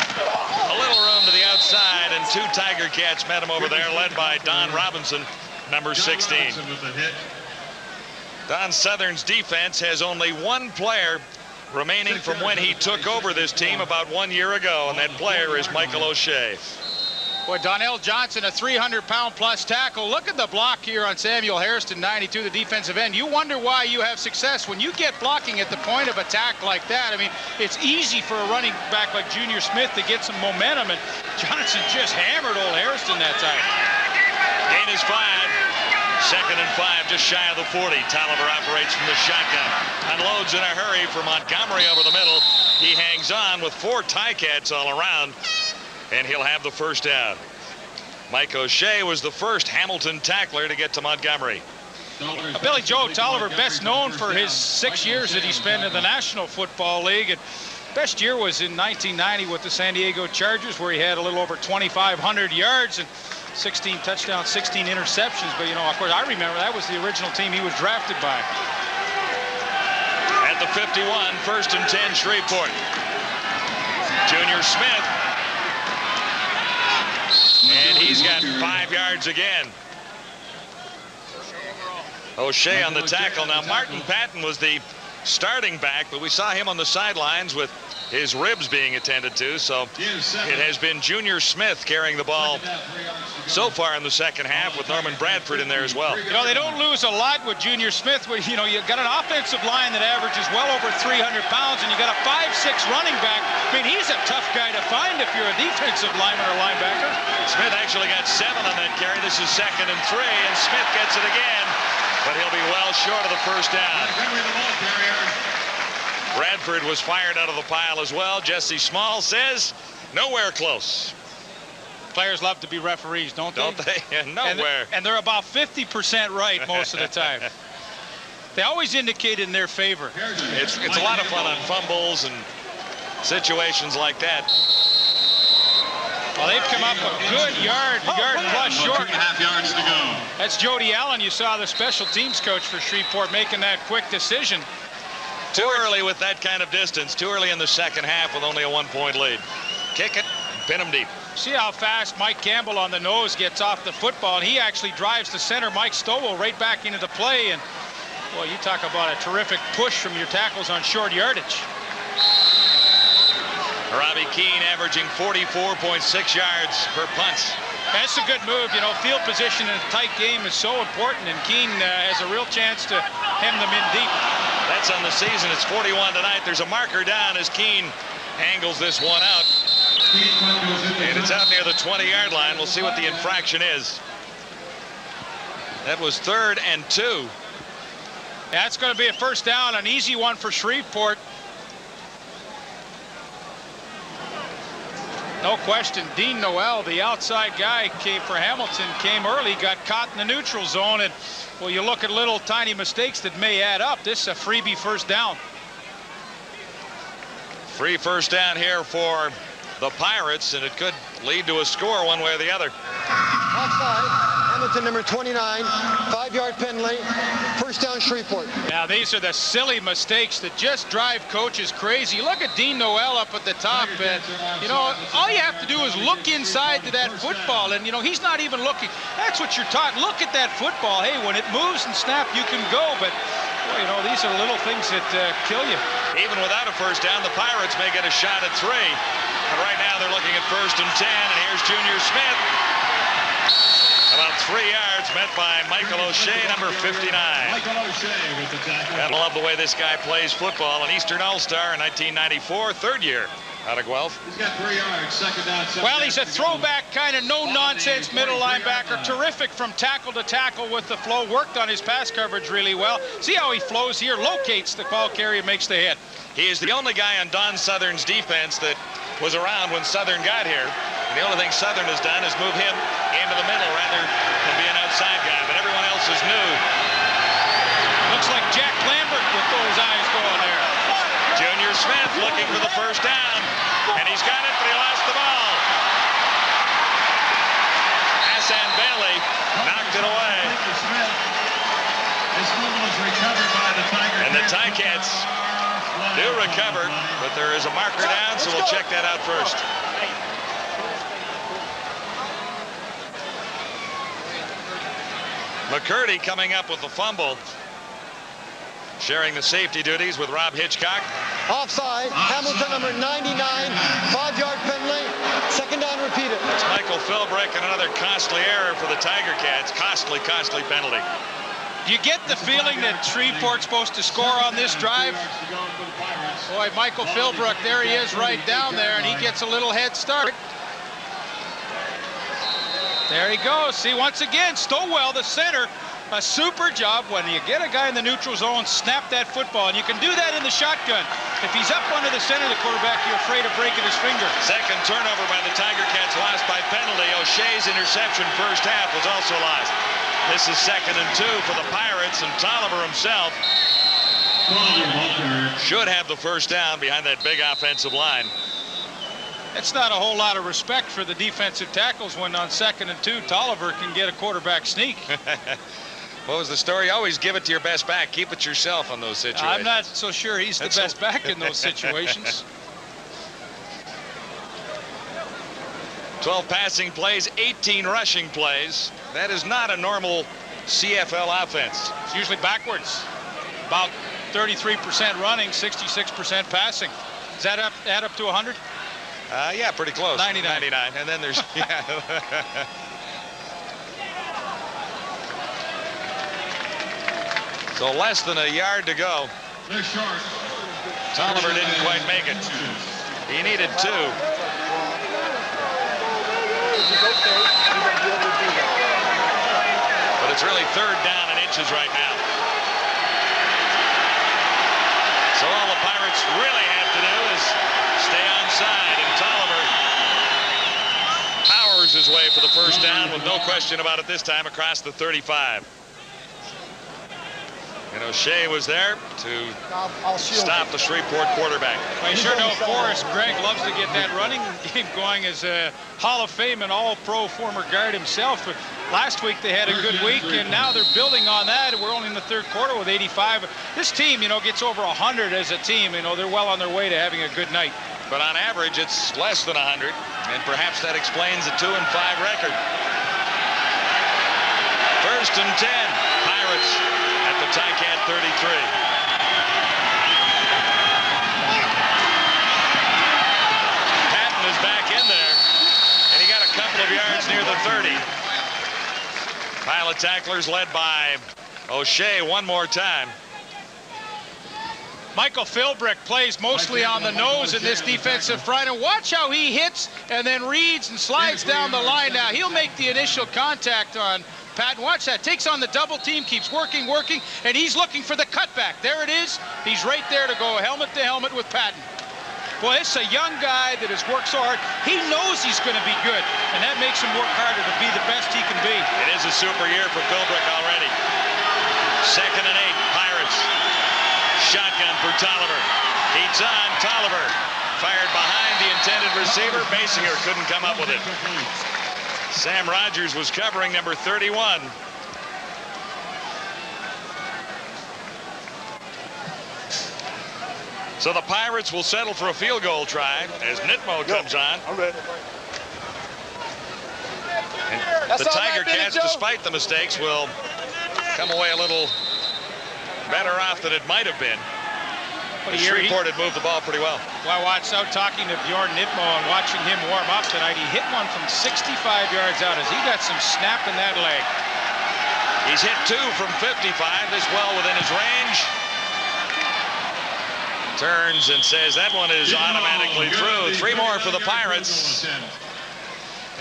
A little room to the outside, and 2 Tiger Cats met him over there, led by Don Robinson, number 16. Don Southern's defense has only 1 player remaining from when he took over this team about 1 year ago, and that player is Michael O'Shea. Boy, Donnell Johnson, a 300-pound-plus tackle. Look at the block here on Samuel Hairston, 92, the defensive end. You wonder why you have success when you get blocking at the point of attack like that. I mean, it's easy for a running back like Junior Smith to get some momentum, and Johnson just hammered old Hairston that time. Gain is 5. 2nd and 5, just shy of the 40. Tolliver operates from the shotgun. Unloads in a hurry for Montgomery over the middle. He hangs on with 4 Ticats all around, and he'll have the first down. Mike O'Shea was the first Hamilton tackler to get to Montgomery. Billy Joe Tolliver, best known for his 6 years that he spent in the National Football League. And best year was in 1990 with the San Diego Chargers, where he had a little over 2,500 yards and 16 touchdowns, 16 interceptions. But, you know, of course, I remember that was the original team he was drafted by. At the 51, 1st and 10, Shreveport. Junior Smith. And he's got 5 yards again. O'Shea on the tackle. Now, Martin Patton was the starting back, but we saw him on the sidelines with his ribs being attended to. So it has been Junior Smith carrying the ball so far in the second half, with Norman Bradford in there as well. You know, they don't lose a lot with Junior Smith. You know, you've got an offensive line that averages well over 300 pounds, and you got a 5'6" running back. I mean, he's a tough guy to find if you're a defensive lineman or linebacker. Smith actually got 7 on that carry. This is 2nd and 3, and Smith gets it again, but he'll be well short of the first down. Bradford was fired out of the pile as well. Jesse Small says nowhere close. Players love to be referees, don't they? Don't they? Nowhere. And they're about 50% right most of the time. They always indicate in their favor. It's a lot of fun on fumbles and situations like that. Well, they've come up a good yard plus short. 2.5 yards to go. That's Jody Allen. You saw the special teams coach for Shreveport making that quick decision. Too early with that kind of distance. Too early in the second half with only a 1-point lead. Kick it, pin them deep. See how fast Mike Campbell on the nose gets off the football, and he actually drives the center, Mike Stowell, right back into the play. And, well, you talk about a terrific push from your tackles on short yardage. Robbie Keane averaging 44.6 yards per punt. That's a good move. You know, field position in a tight game is so important, and Keane has a real chance to hem them in deep. That's on the season. It's 41 tonight. There's a marker down as Keane angles this one out. And it's out near the 20-yard line. We'll see what the infraction is. That was 3rd and 2. That's going to be a first down, an easy one for Shreveport. No question. Dean Noel, the outside guy, came for Hamilton, came early, got caught in the neutral zone, and, well, you look at little tiny mistakes that may add up. This is a freebie first down. Free first down here for the Pirates, and it could lead to a score one way or the other. Offside. Hamilton, number 29, 5-yard penalty. First down, Shreveport. Now, these are the silly mistakes that just drive coaches crazy. Look at Dean Noel up at the top. You know, all you have to do is look inside to that football, and, you know, he's not even looking. That's what you're taught. Look at that football. Hey, when it moves and snaps, you can go, but, well, you know, these are the little things that kill you. Even without a first down, the Pirates may get a shot at 3. But right now they're looking at 1st and 10, and here's Junior Smith. About 3 yards met by Michael O'Shea, number 59. Michael O'Shea with the tackle. Gotta love the way this guy plays football. An Eastern All-Star in 1994, 3rd year. Out of Guelph. He's got 3 yards, second down. Well, he's a throwback, kind of no-nonsense middle linebacker. Terrific from tackle to tackle with the flow. Worked on his pass coverage really well. See how he flows here, locates the ball carrier, makes the hit. He is the only guy on Don Southern's defense that was around when Southern got here. And the only thing Southern has done is move him into the middle rather than be an outside guy. But everyone else is new. Looks like Jack Lambert with those eyes going there. Junior Smith looking for the first down. And he's got it, but he lost the ball. Hassan Bailey knocked it away. And the Ticats do recover, but there is a marker down, so we'll check that out first. McCurdy coming up with the fumble, sharing the safety duties with Rob Hitchcock. Offside, Hamilton number 99, 5-yard penalty, second down repeated. It's Michael Philbrick and another costly error for the Tiger Cats. Costly penalty. Do you get the feeling that Shreveport's supposed to score on this drive? Boy, Michael Philbrick, there he is right down there, and he gets a little head start. There he goes. See, once again, Stowell, the center, a super job when you get a guy in the neutral zone, snap that football, and you can do that in the shotgun. If he's up under the center of the quarterback, you're afraid of breaking his finger. Second turnover by the Tiger Cats, lost by penalty. O'Shea's interception first half was also lost. This is 2nd and 2 for the Pirates, and Tolliver himself should have the first down behind that big offensive line. It's not a whole lot of respect for the defensive tackles when on 2nd and 2, Tolliver can get a quarterback sneak. What was the story? Always give it to your best back. Keep it yourself on those situations. I'm not so sure he's the best back in those situations. 12 passing plays, 18 rushing plays. That is not a normal CFL offense. It's usually backwards. About 33% running, 66% passing. Does that add up to 100? Yeah, pretty close. 99. And then there's... yeah. So less than a yard to go. Tolliver didn't quite make it. He needed 2. But it's really 3rd down and inches right now. So all the Pirates really have to do is stay onside, and Tolliver powers his way for the first down with no question about it this time across the 35. And O'Shea was there to stop the Shreveport quarterback. Well, you sure know Forrest Gregg loves to get that running game going as a Hall of Fame and all-pro former guard himself. But last week they had a good week, and now they're building on that. We're only in the 3rd quarter with 85. This team, you know, gets over 100 as a team. You know, they're well on their way to having a good night. But on average, it's less than 100, and perhaps that explains the 2-5 record. 1st and 10, Pirates at the Ticat 33. Patton is back in there, and he got a couple of yards near the 30. Pile of tacklers led by O'Shea one more time. Michael Philbrick plays mostly on the nose in this defensive front, and watch how he hits and then reads and slides down the line. Now he'll make the initial contact on Patton. Watch that. Takes on the double team, keeps working, and he's looking for the cutback. There it is. He's right there to go helmet to helmet with Patton. Boy, it's a young guy that has worked so hard. He knows he's going to be good, and that makes him work harder to be the best he can be. It is a super year for Philbrick already. 2nd and 8, Pirates. Shotgun for Tolliver. Heats on. Tolliver fired behind the intended receiver. Basinger couldn't come up with it. Sam Rogers was covering number 31. So the Pirates will settle for a field goal try as Nitmo comes on. I'm ready. And the Tiger Cats, despite the mistakes, will come away a little better off than it might have been. Shreveport had moved the ball pretty well. Well, I watched out talking to Bjorn Nitmo and watching him warm up tonight. He hit one from 65 yards out as he got some snap in that leg. He's hit 2 from 55, this well within his range. Turns and says that one is automatically through. 3 more for the Pirates.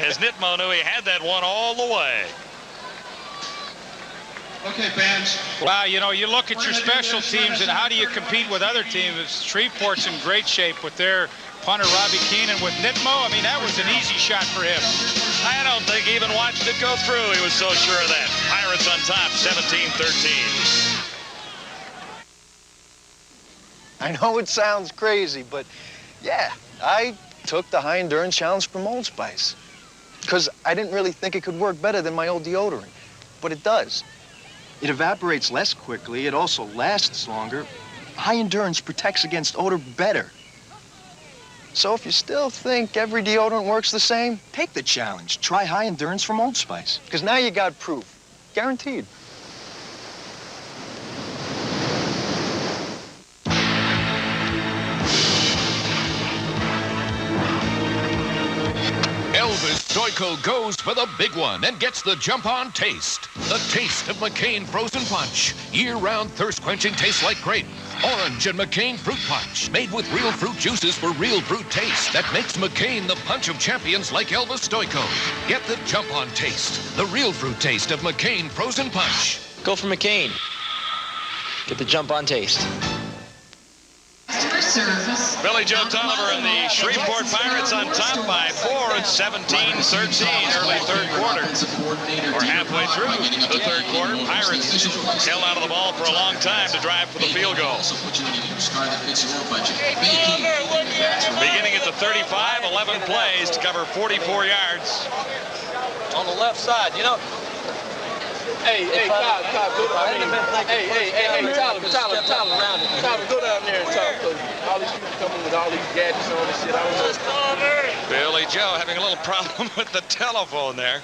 As Nitmo knew he had that one all the way. Okay, fans. Wow, you know, you look at your special teams and how do you compete with other teams? Shreveport's in great shape with their punter, Robbie Keenan, with Nitmo. I mean, that was an easy shot for him. I don't think he even watched it go through. He was so sure of that. Pirates on top, 17-13. I know it sounds crazy, but yeah, I took the high endurance challenge from Old Spice. Because I didn't really think it could work better than my old deodorant. But it does. It evaporates less quickly, it also lasts longer. High endurance protects against odor better. So if you still think every deodorant works the same, take the challenge. Try high endurance from Old Spice. Because now you got proof. Guaranteed. Elvis Stoico goes for the big one and gets the jump-on taste. The taste of McCain Frozen Punch. Year-round thirst-quenching taste like grape, orange, and McCain Fruit Punch. Made with real fruit juices for real fruit taste. That makes McCain the punch of champions like Elvis Stoico. Get the jump-on taste. The real fruit taste of McCain Frozen Punch. Go for McCain. Get the jump-on taste. Billy Joe Tolliver and the Shreveport Pirates on top by 4 at 17-13, early third quarter. We're halfway through the third quarter. Pirates held out of the ball for a long time to drive for the field goal. Beginning at the 35, 11 plays to cover 44 yards. On the left side, you know. Hey, Tyler, go down there. Tyler, go down there and talk. All these people coming with all these gadgets on and shit. I don't know. Billy Joe having a little problem with the telephone there.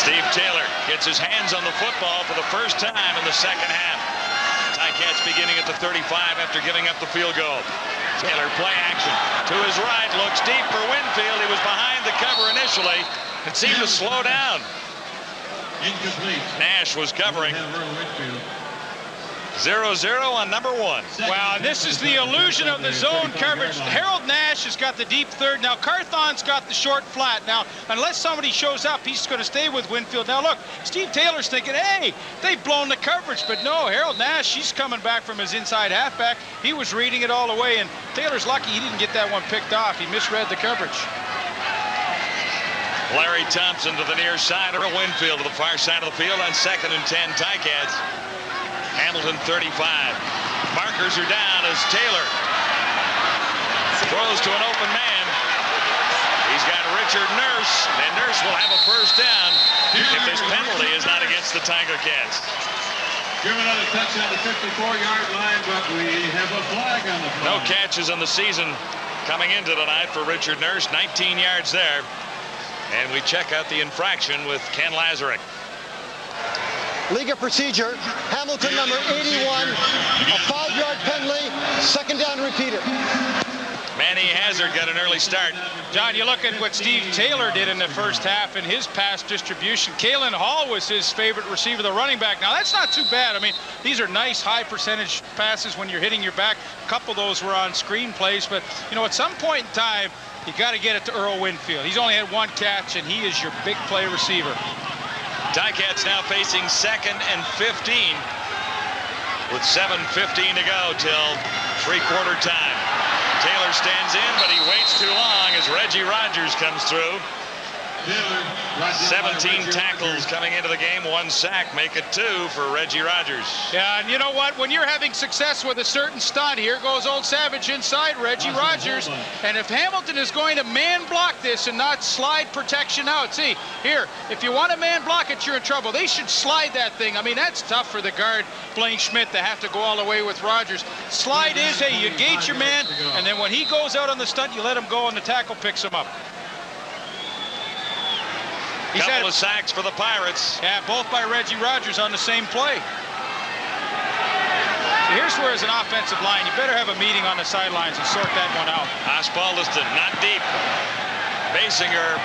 Steve Taylor gets his hands on the football for the first time in the second half. Ticats beginning at the 35 after giving up the field goal. Taylor play action. To his right, looks deep for Winfield. He was behind the cover initially. It seemed to slow down. Incomplete. Nash was covering. 0-0 on number 1. Wow, this is the illusion of the zone coverage. Harold Nash has got the deep third. Now, Carthon's got the short flat. Now, unless somebody shows up, he's going to stay with Winfield. Now, look, Steve Taylor's thinking, hey, they've blown the coverage. But no, Harold Nash, he's coming back from his inside halfback. He was reading it all the way, and Taylor's lucky he didn't get that one picked off. He misread the coverage. Larry Thompson to the near side. Earl Winfield to the far side of the field on 2nd and 10 Ticats. Hamilton 35. Markers are down as Taylor throws to an open man. He's got Richard Nurse, and Nurse will have a first down if this penalty is not against the Tiger Cats. Give another touch on the 54-yard line, but we have a flag on the No flag. catches in the season coming into tonight for Richard Nurse. 19 yards there. And we check out the infraction with Ken Lazarek. League of procedure, Hamilton number 81, a 5-yard penalty, second down repeater. Manny Hazard got an early start. John, you look at what Steve Taylor did in the first half in his pass distribution. Kalen Hall was his favorite receiver, the running back. Now, that's not too bad. I mean, these are nice high percentage passes when you're hitting your back. A couple of those were on screen plays, but, you know, at some point in time, you got to get it to Earl Winfield. He's only had 1 catch, and he is your big play receiver. Ticats now facing 2nd and 15 with 7:15 to go till three-quarter time. Taylor stands in, but he waits too long as Reggie Rogers comes through. 17 tackles coming into the game, 1 sack, make it 2 for Reggie Rogers. Yeah, and you know what? When you're having success with a certain stunt, here goes Old Savage inside Reggie Rogers. And if Hamilton is going to man block this and not slide protection out, see, here, if you want to man block it, you're in trouble. They should slide that thing. I mean, that's tough for the guard, Blaine Schmidt, to have to go all the way with Rogers. Slide is, hey, you gauge your man, and then when he goes out on the stunt, you let him go and the tackle picks him up. Couple of sacks for the Pirates. Yeah, both by Reggie Rogers on the same play. So here's where, as an offensive line, you better have a meeting on the sidelines and sort that one out. Osbaldiston not deep. Basinger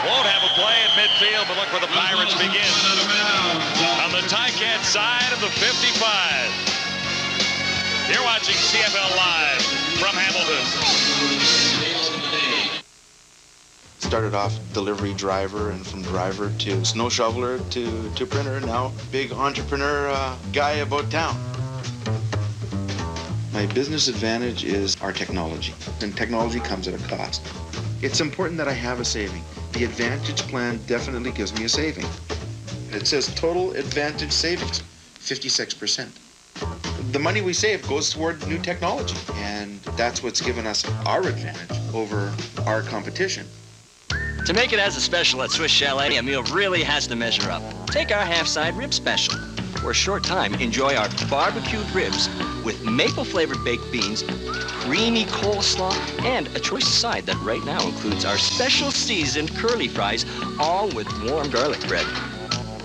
Won't have a play at midfield, but look where the Pirates begin. On the Ticats side of the 55. You're watching CFL Live from Hamilton. Started off delivery driver, and from driver to snow shoveler to printer, now big entrepreneur guy about town. My business advantage is our technology, and technology comes at a cost. It's important that I have a saving. The Advantage plan definitely gives me a saving. It says total Advantage savings, 56%. The money we save goes toward new technology, and that's what's given us our advantage over our competition. To make it as a special at Swiss Chalet, a meal really has to measure up. Take our half-side rib special. For a short time, enjoy our barbecued ribs with maple-flavored baked beans, creamy coleslaw, and a choice side that right now includes our special seasoned curly fries, all with warm garlic bread.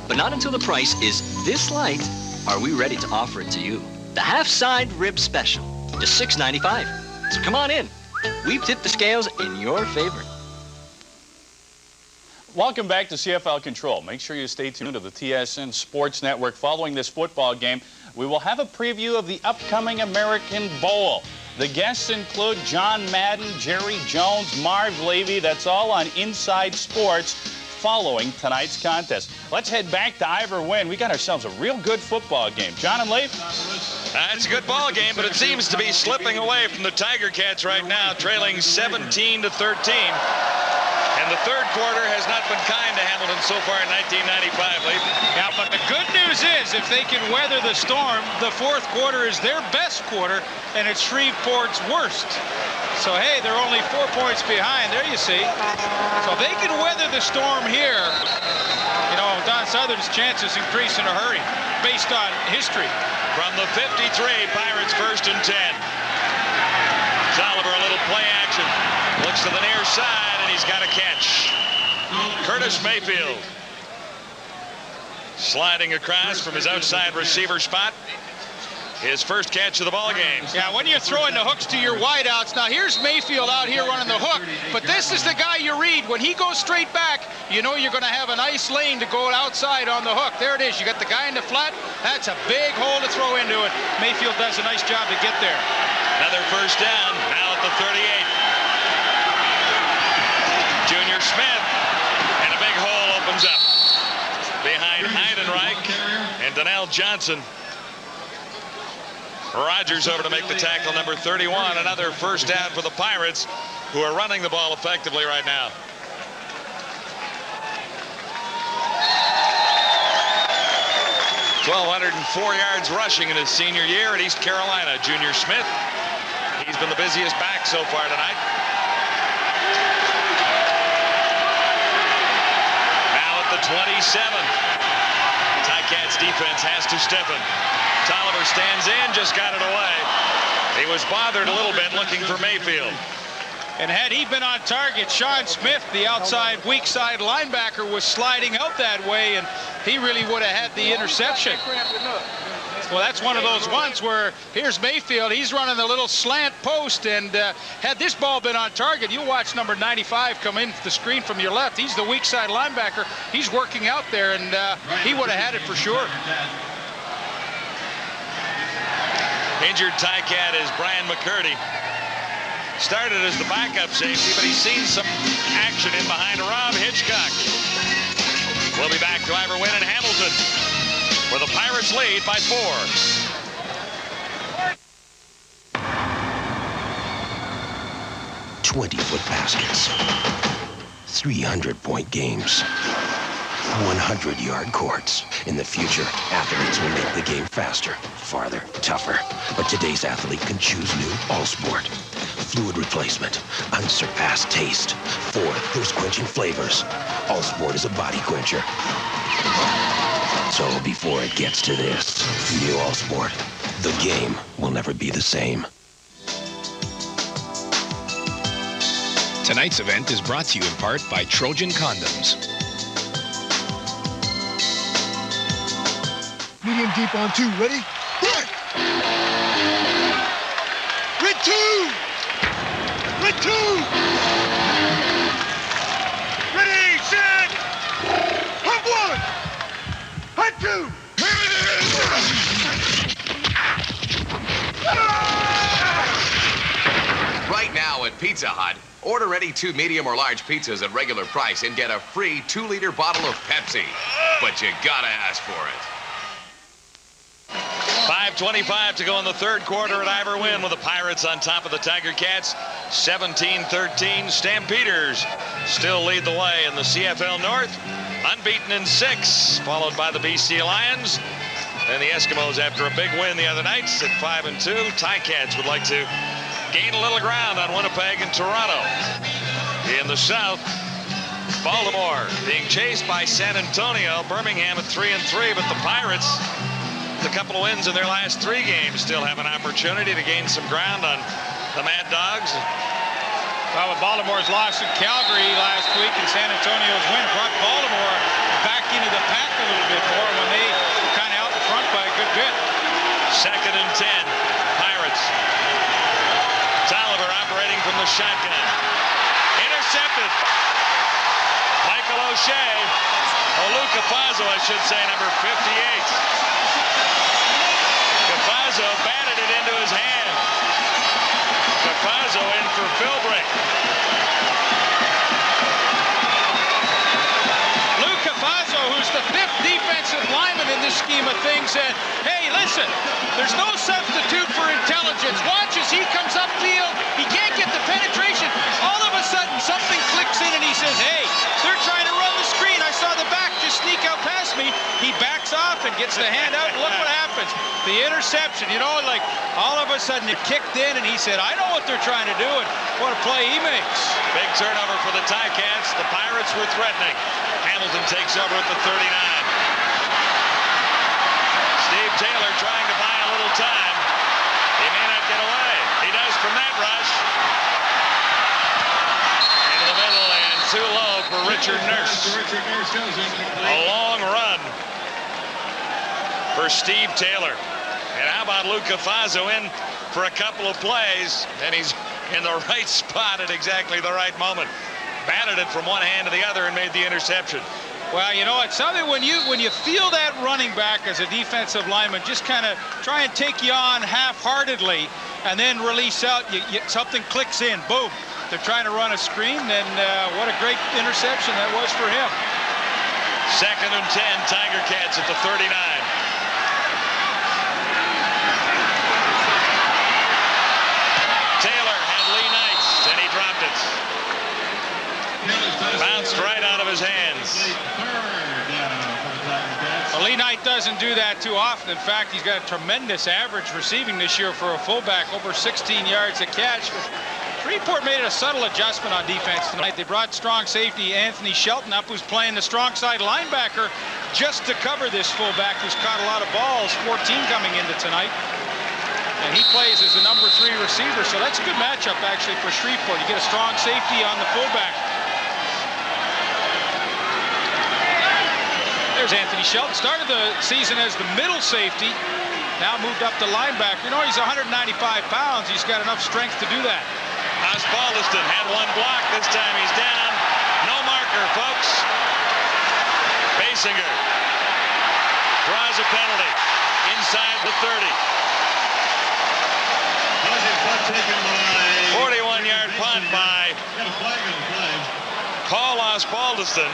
But not until the price is this light are we ready to offer it to you. The half-side rib special, just $6.95. So come on in. We've tipped the scales in your favor. Welcome back to CFL Control. Make sure you stay tuned to the TSN Sports Network. Following this football game, we will have a preview of the upcoming American Bowl. The guests include John Madden, Jerry Jones, Marv Levy. That's all on Inside Sports following tonight's contest. Let's head back to Ivor Wynn. We got ourselves a real good football game. John and Leif? It's a good ball game, but it seems to be slipping away from the Tiger Cats right now, trailing 17-13. And the third quarter has not been kind to Hamilton so far in 1995, Leif. Yeah, but the good news is if they can weather the storm, the fourth quarter is their best quarter, and it's Shreveport's worst. So, hey, they're only 4 points behind. There you see. So they can weather the storm here. You know, Don Southern's chances increase in a hurry based on history. From the 53, Pirates 1st and 10. Oliver, a little play action. Looks to the near side, and he's got a catch. Curtis Mayfield sliding across from his outside receiver spot. His first catch of the ball game. Yeah, when you're throwing the hooks to your wideouts, now here's Mayfield out here running the hook, but this is the guy you read. When he goes straight back, you know you're going to have a nice lane to go outside on the hook. There it is. You got the guy in the flat. That's a big hole to throw into it. Mayfield does a nice job to get there. Another first down, now at the 38. Junior Smith, and a big hole opens up behind Heidenreich and Donnell Johnson. Rogers over to make the tackle, number 31. Another first down for the Pirates, who are running the ball effectively right now. .104 yards rushing in his senior year at East Carolina. Junior Smith, he's been the busiest back so far tonight. Now at the 27. Ticats defense has to step in. Tolliver stands in, just got it away. He was bothered a little bit looking for Mayfield. And had he been on target, Sean Smith, the outside weak side linebacker, was sliding out that way, and he really would have had the interception. Well, that's one of those ones where here's Mayfield. He's running the little slant post, and had this ball been on target, you watch number 95 come in the screen from your left. He's the weak side linebacker. He's working out there, and he would have had it for sure. Injured Ticat is Brian McCurdy. Started as the backup safety, but he's seen some action in behind Rob Hitchcock. We'll be back to Ivor Wynn and Hamilton, where the Pirates lead by 4. 20-foot baskets, 300-point games, 100-yard courts. In the future, athletes will make the game faster, farther, tougher. But today's athlete can choose new All-Sport. Fluid replacement, unsurpassed taste, 4 thirst-quenching flavors. All-Sport is a body quencher. So before it gets to this, new All-Sport, the game will never be the same. Tonight's event is brought to you in part by Trojan Condoms. Medium deep on 2. Ready? Right. Red 2. Red 2. Ready, 2. Right now at Pizza Hut, order any 2 medium or large pizzas at regular price and get a free 2-liter bottle of Pepsi. But you gotta ask for it. 5:25 to go in the third quarter at Ivor Wynn with the Pirates on top of the Tiger Cats. 17-13. Stampeders still lead the way in the CFL North. Unbeaten in 6, followed by the BC Lions. And the Eskimos, after a big win the other night, at 5-2. Ticats would like to gain a little ground on Winnipeg and Toronto. In the South, Baltimore being chased by San Antonio. Birmingham at 3-3, but the Pirates, with a couple of wins in their last 3 games, still have an opportunity to gain some ground on the Mad Dogs. Well, with Baltimore's loss in Calgary last week and San Antonio's win brought Baltimore back into the pack a little bit more when they were kind of out in front by a good bit. 2nd and 10, Pirates. Tolliver operating from the shotgun. Intercepted. Michael O'Shea. Olukafazo, I should say, number 58. Cafazo batted it into his hand. Cafazo in for Philbrick. Luke Cafazo, who's the 5th defensive lineman in this scheme of things, said, hey, listen, there's no substitute for intelligence. Watch as he comes upfield. He can't get the penetration. All of a sudden, something clicks in and he says, hey, they're trying to run the screen. I saw the back just sneak out past me. He backs off and gets the hand out, and look what happens. The interception, you know, like all of a sudden it kicked in and he said, I know what they're trying to do, and what a play he makes. Big turnover for the Ticats. The Pirates were threatening. Hamilton takes over at the 39. Steve Taylor trying to buy a little time. He may not get away. He does from that rush. Into the middle and too low for Richard Nurse. A long run for Steve Taylor. And how about Luke Cafazo in for a couple of plays, and he's in the right spot at exactly the right moment. Batted it from one hand to the other and made the interception. Well, you know, it's something when you feel that running back as a defensive lineman just kind of try and take you on half-heartedly and then release out, something clicks in, boom. They're trying to run a screen, and what a great interception that was for him. 2nd and 10, Tiger Cats at the 39. Taylor had Lee Knights, and he dropped it. Bounced right out of his hands. Well, Lee Knight doesn't do that too often. In fact, he's got a tremendous average receiving this year for a fullback, over 16 yards a catch. Shreveport made a subtle adjustment on defense tonight. They brought strong safety Anthony Shelton up, who's playing the strong side linebacker, just to cover this fullback who's caught a lot of balls, 14 coming into tonight. And he plays as the number 3 receiver, so that's a good matchup actually for Shreveport. You get a strong safety on the fullback. There's Anthony Shelton. Started the season as the middle safety, now moved up to linebacker. You know, he's 195 pounds. He's got enough strength to do that. Osbaldiston had one block. This time he's down. No marker, folks. Basinger draws a penalty inside the 30. 41-yard punt by Paul Osbaldiston.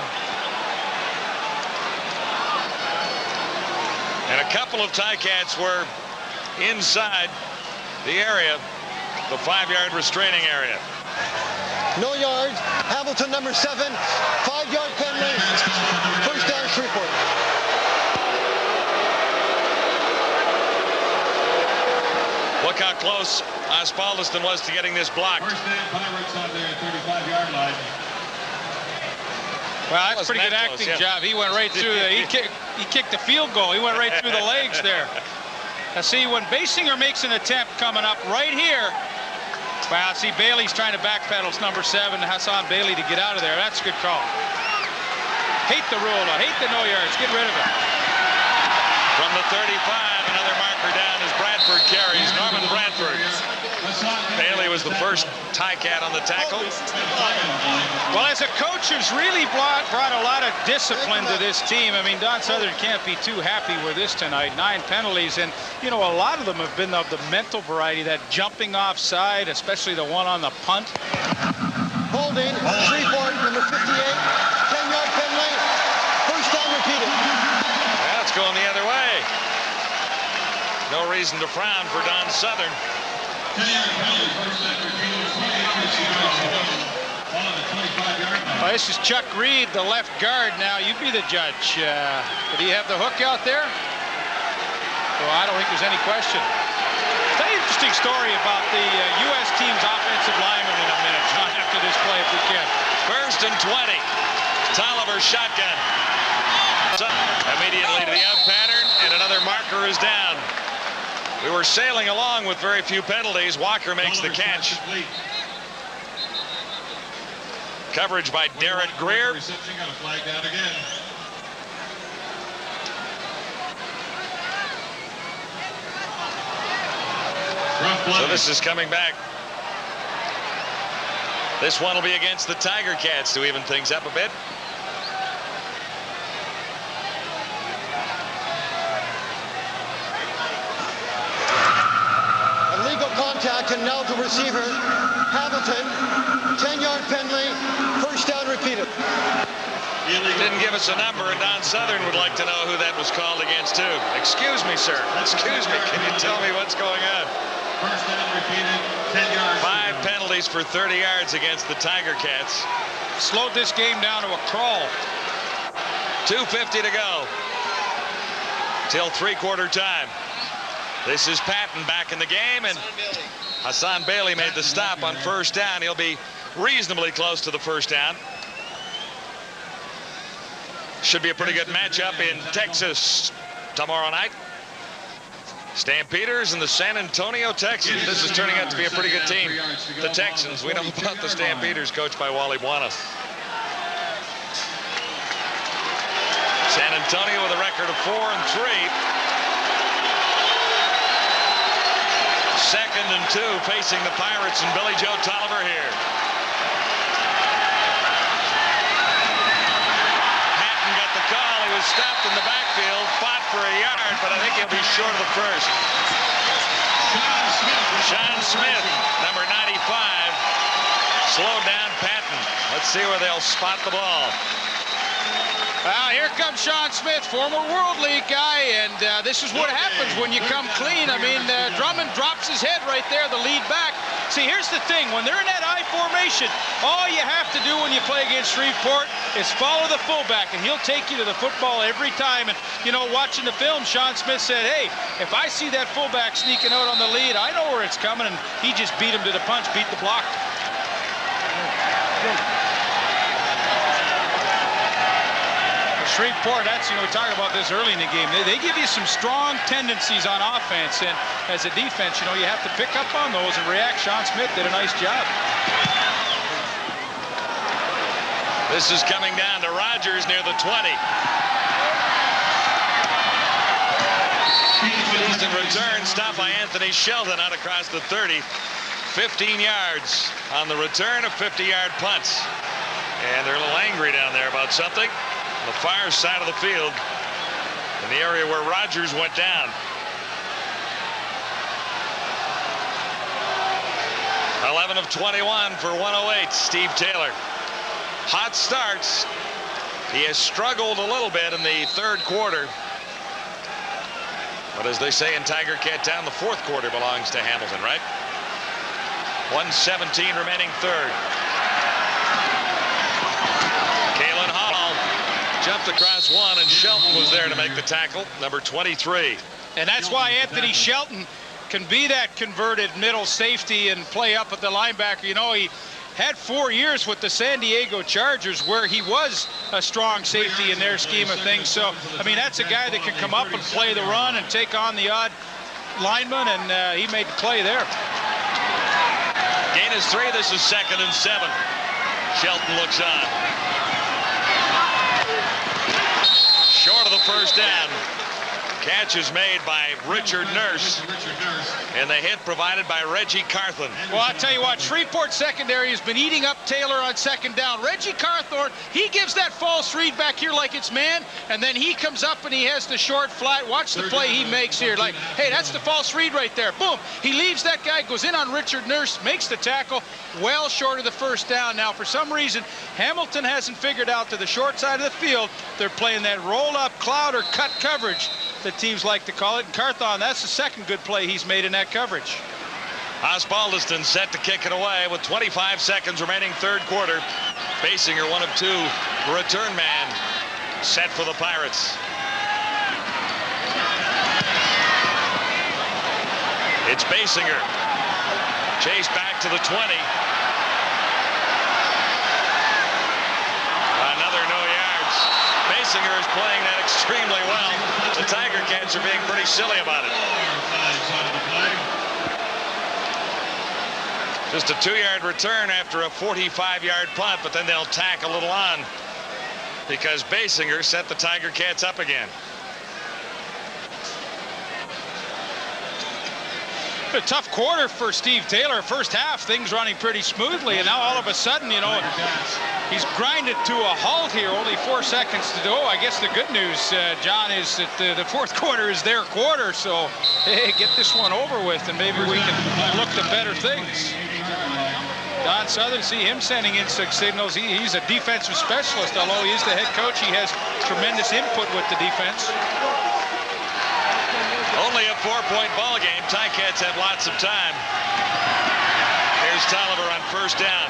And a couple of Ticats were inside the area, the 5-yard restraining area. No yards. Hamilton, number 7. 5-yard penalty. First down, Shreveport. Look how close Osbaldiston was to getting this blocked. First down, Pirates on their 35-yard line. Well, that's a pretty good acting job. He went right through the, he kicked the field goal. He went right through the legs there. Now see, when Basinger makes an attempt coming up right here, well, see, Bailey's trying to backpedal. It's number 7, Hassan Bailey, to get out of there. That's a good call. Hate the rule, hate the no yards. Get rid of it. From the 35, another marker down as Bradford carries. Norman Bradford. Bailey was the first Tie-Cat on the tackle. Well, as a coach who's really brought a lot of discipline to this team, I mean, Don Southern can't be too happy with this tonight. 9 penalties, and, you know, a lot of them have been of the mental variety, that jumping offside, especially the one on the punt. Holding, Shreveport, number 58, 10-yard penalty, first down repeated. Yeah, it's going the other way. No reason to frown for Don Southern. Oh, this is Chuck Reed, the left guard. Now, you be the judge. Did he have the hook out there? Well, I don't think there's any question. It's an interesting story about the U.S. team's offensive lineman in a minute, John, after this play, if we can. First and 20. Tolliver shotgun. Immediately to the out pattern, and another marker is down. We were sailing along with very few penalties. Walker makes the catch. Coverage by Derek Greer. So this is coming back. This one will be against the Tiger Cats to even things up a bit. Illegal contact, and now to receiver Hamilton, 10-yard penalty, first down repeated. Didn't give us a number, and Don Southern would like to know who that was called against too. Excuse me, sir. Excuse me. Can you tell me what's going on? First down repeated, 10 yards. 5 penalties for 30 yards against the Tiger Cats. Slowed this game down to a crawl. 2:50 to go till three-quarter time. This is Patton back in the game, and Hassan Bailey made the stop on first down. He'll be reasonably close to the first down. Should be a pretty good matchup in Texas tomorrow night. Stampeders and the San Antonio Texans. This is turning out to be a pretty good team. The Texans, we know about the Stampeders, coached by Wally Buono. San Antonio with a record of 4-3. 2nd and 2 facing the Pirates and Billy Joe Tolliver here. Patton got the call. He was stopped in the backfield, fought for a yard, but I think he'll be short of the first. Sean Smith, number 95, slowed down Patton. Let's see where they'll spot the ball. Here comes Sean Smith, former World League guy, and this is what happens when you come clean. I mean, Drummond drops his head right there, the lead back. See, here's the thing. When they're in that I formation, all you have to do when you play against Shreveport is follow the fullback, and he'll take you to the football every time. And, you know, watching the film, Sean Smith said, hey, if I see that fullback sneaking out on the lead, I know where it's coming, and he just beat him to the punch, beat the block. Shreveport, that's, you know, we talked about this early in the game. They give you some strong tendencies on offense, and as a defense, you know, you have to pick up on those and react. Sean Smith did a nice job. This is coming down to Rogers near the 20. Decent return, stopped by Anthony Shelton out across the 30. 15 yards on the return of 50-yard punts. And they're a little angry down there about something. The far side of the field in the area where Rogers went down. 11 of 21 for 108, Steve Taylor. Hot starts. He has struggled a little bit in the third quarter. But as they say in Tiger Cat Town, the fourth quarter belongs to Hamilton, right? 1:17 remaining third. Jumped across one, and Shelton was there to make the tackle, number 23. And that's why Anthony Shelton can be that converted middle safety and play up at the linebacker. You know, he had 4 years with the San Diego Chargers where he was a strong safety in their scheme of things. So, I mean, that's a guy that can come up and play the run and take on the odd lineman, and he made the play there. Gain is 3. This is 2nd and 7. Shelton looks on. Short of the first down. Catch is made by Richard Nurse, and the hit provided by Reggie Carthon. Well, I'll tell you what, Shreveport secondary has been eating up Taylor on second down. Reggie Carthon, he gives that false read back here like it's man, and then he comes up and he has the short flat. Watch the play he makes here. Like, hey, that's the false read right there. Boom. He leaves that guy, goes in on Richard Nurse, makes the tackle, well short of the first down. Now, for some reason, Hamilton hasn't figured out to the short side of the field, they're playing that roll-up cloud or cut coverage that teams like to call it. And Carthon, that's the second good play he's made in that coverage. Osbaldiston set to kick it away with 25 seconds remaining third quarter. Basinger, one of two, return man, set for the Pirates. It's Basinger. Chase back to the 20. Another no yards. Basinger is playing that extremely well. The Tiger Cats are being pretty silly about it. Just a 2-yard return after a 45-yard punt, but then they'll tack a little on because Basinger set the Tiger Cats up again. A tough quarter for Steve Taylor. First half, things running pretty smoothly, and now all of a sudden, you know, he's grinded to a halt here. Only 4 seconds to go. I guess the good news, John, is that the fourth quarter is their quarter, so hey, get this one over with, and maybe we can look to better things. Don Southern, see him sending in 6 signals. He's a defensive specialist, although he is the head coach. He has tremendous input with the defense. Only a 4-point ball game. Ticats have lots of time. Here's Tolliver on first down.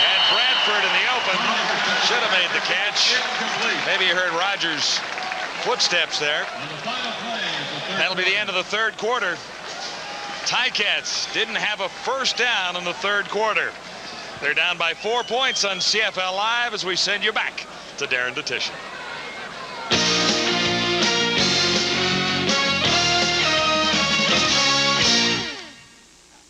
And Bradford in the open. Should have made the catch. Maybe you heard Rogers' footsteps there. That'll be the end of the third quarter. Ticats didn't have a first down in the third quarter. They're down by 4 points on CFL Live as we send you back to Darren Detition.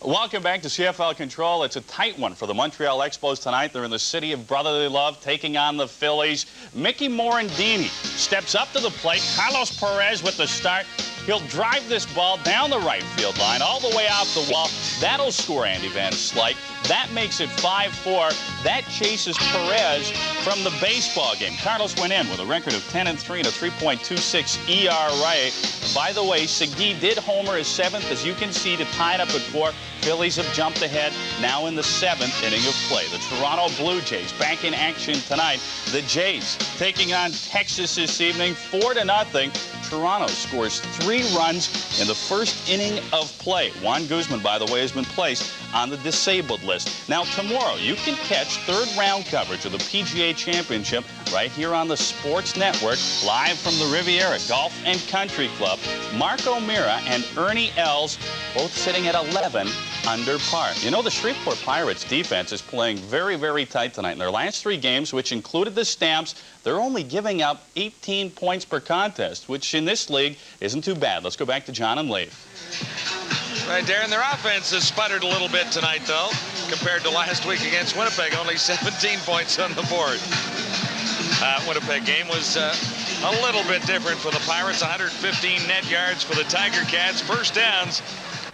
Welcome back to CFL Control. It's a tight one for the Montreal Expos tonight. They're in the city of brotherly love, taking on the Phillies. Mickey Morandini steps up to the plate. Carlos Perez with the start. He'll drive this ball down the right field line, all the way out the wall. That'll score Andy Van Slyke. That makes it 5-4. That chases Perez from the baseball game. Carlos went in with a record of 10-3 and a 3.26 ERA. By the way, Segui did homer his 7th, as you can see, to tie it up at 4. Phillies have jumped ahead now in the 7th inning of play. The Toronto Blue Jays back in action tonight. The Jays taking on Texas this evening, 4-0. Toronto scores 3 runs in the first inning of play. Juan Guzman, by the way, has been placed on the disabled list. Now, tomorrow, you can catch third-round coverage of the PGA Championship right here on the Sports Network, live from the Riviera Golf and Country Club. Mark O'Meara and Ernie Els both sitting at 11 under par. You know, the Shreveport Pirates defense is playing very, very tight tonight. In their last 3 games, which included the Stamps, they're only giving up 18 points per contest, which in this league isn't too bad. Let's go back to John and Leif. Right, Darren, their offense has sputtered a little bit tonight, though, compared to last week against Winnipeg. Only 17 points on the board. Winnipeg game was a little bit different for the Pirates. 115 net yards for the Tiger Cats. First downs,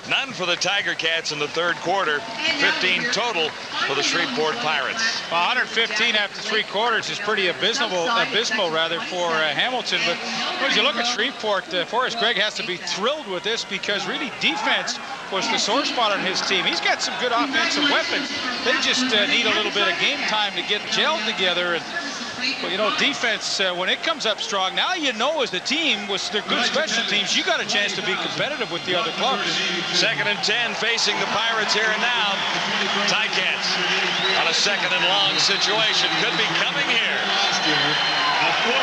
none for the Tiger Cats in the third quarter. 15 total for the Shreveport Pirates. Well, 115 after 3 quarters is pretty abysmal for Hamilton. But as you look at Shreveport, Forrest Gregg has to be thrilled with this, because really defense was the sore spot on his team. He's got some good offensive weapons. They just need a little bit of game time to get gelled together. And well, you know, defense, when it comes up strong, now you know as the team, with their good special teams, you got a chance to be competitive with the other clubs. 2nd and 10 facing the Pirates here and now. Ticats on a 2nd and long situation. Could be coming here. A 40.7%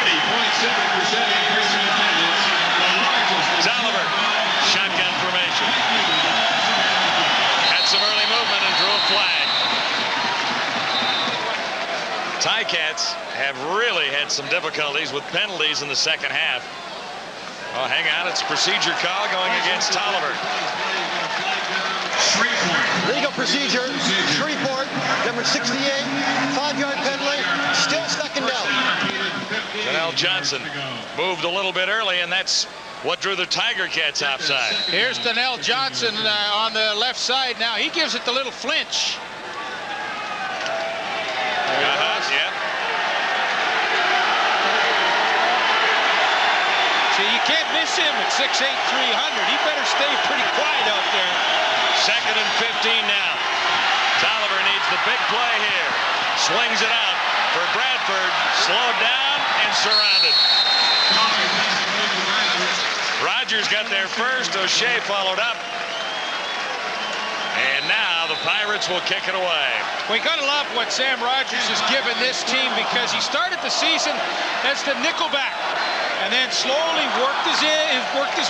increase in attendance. Tolliver, shotgun formation. Had some early movement and drew a flag. Ticats have really had some difficulties with penalties in the second half. Oh, hang on, it's procedure call going against Tolliver. Legal procedure, Shreveport, number 68, 5-yard penalty, still 2nd down. Donnell Johnson moved a little bit early, and that's what drew the Tiger Cats offside. Here's Donnell Johnson on the left side now. He gives it the little flinch. Yeah. See, you can't miss him at 6'8", 300. He better stay pretty quiet out there. 2nd and 15 now. Tolliver needs the big play here. Swings it out for Bradford. Slowed down and surrounded. Rogers got there first. O'Shea followed up. And now the Pirates will kick it away. We gotta love what Sam Rogers has given this team, because he started the season as the nickelback and then slowly worked his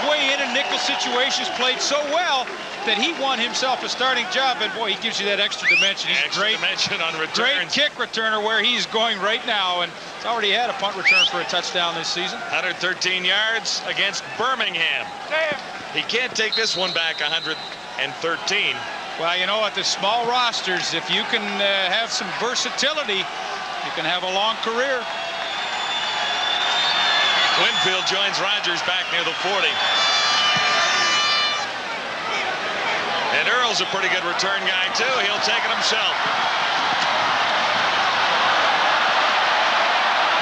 way in nickel situations, played so well that he won himself a starting job. And boy, he gives you that extra dimension. He's extra dimension on returns. Great kick returner where he's going right now, and he's already had a punt return for a touchdown this season. 113 yards against Birmingham. Damn. He can't take this one back 113. Well, you know, at the small rosters, if you can have some versatility, you can have a long career. Winfield joins Rogers back near the 40. And Earl's a pretty good return guy, too. He'll take it himself.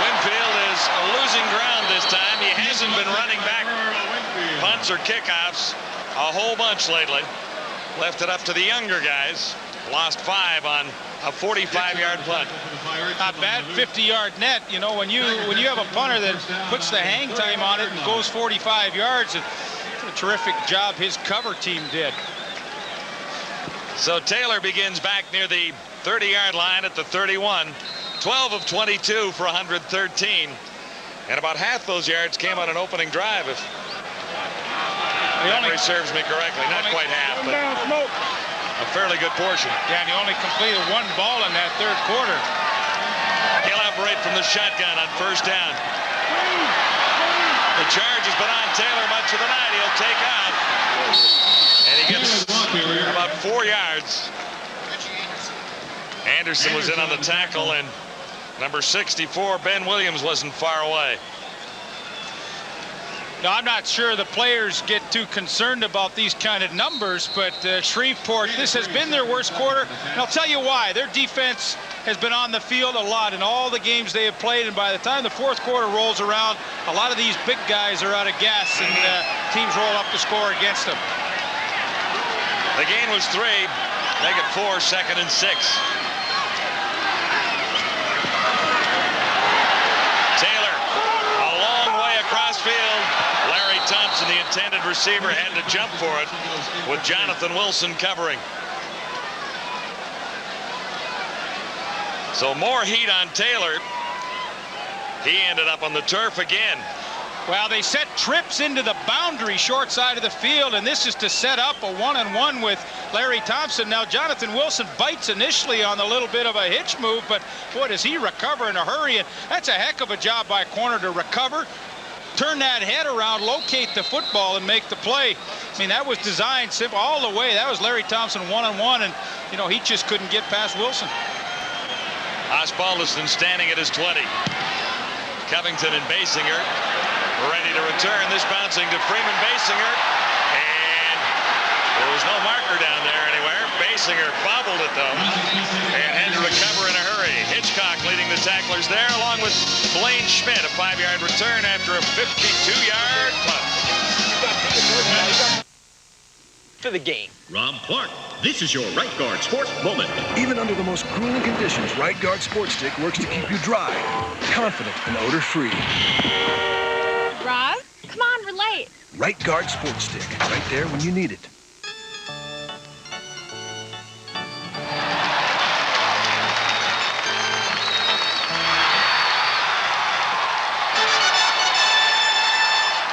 Winfield is losing ground this time. He hasn't been running back punts or kickoffs a whole bunch lately. Left it up to the younger guys. Lost 5 on a 45-yard punt. Not bad, 50-yard net. You know, when you have a punter that puts the hang time on it and goes 45 yards, it's a terrific job his cover team did. So Taylor begins back near the 30-yard line at the 31. 12 of 22 for 113. And about half those yards came on an opening drive, if memory serves me correctly. Not quite half, but a fairly good portion. Yeah, and he only completed 1 ball in that 3rd quarter. He'll operate from the shotgun on 1st down. The charge has been on Taylor much of the night. He'll take out. And he gets about 4 yards. Anderson was in on the tackle, and number 64, Ben Williams, wasn't far away. Now, I'm not sure the players get too concerned about these kind of numbers, but Shreveport, this has been their worst quarter. And I'll tell you why. Their defense has been on the field a lot in all the games they have played, and by the time the 4th quarter rolls around, a lot of these big guys are out of gas, and teams roll up the score against them. The gain was 3. Make it 4, 2nd and 6. Taylor, a long way across field. Larry Thompson, the intended receiver, had to jump for it with Jonathan Wilson covering. So more heat on Taylor. He ended up on the turf again. Well, they set trips into the boundary short side of the field, and this is to set up a one-on-one with Larry Thompson. Now, Jonathan Wilson bites initially on a little bit of a hitch move, but boy, does he recover in a hurry. And that's a heck of a job by a corner to recover, turn that head around, locate the football, and make the play. I mean, that was designed simple all the way. That was Larry Thompson one-on-one, and, you know, he just couldn't get past Wilson. Osbaldiston standing at his 20. Covington and Basinger ready to return. This bouncing to Freeman Basinger, and there was no marker down there anywhere. Basinger bobbled it, though, and had to recover in a hurry. Hitchcock leading the tacklers there, along with Blaine Schmidt, a 5-yard return after a 52-yard punt. For the game. Rob Clark, this is your Right Guard Sports Moment. Even under the most grueling conditions, Right Guard Sports Stick works to keep you dry, confident, and odor-free. Rob, come on, we're late. Right Guard Sports Stick, right there when you need it.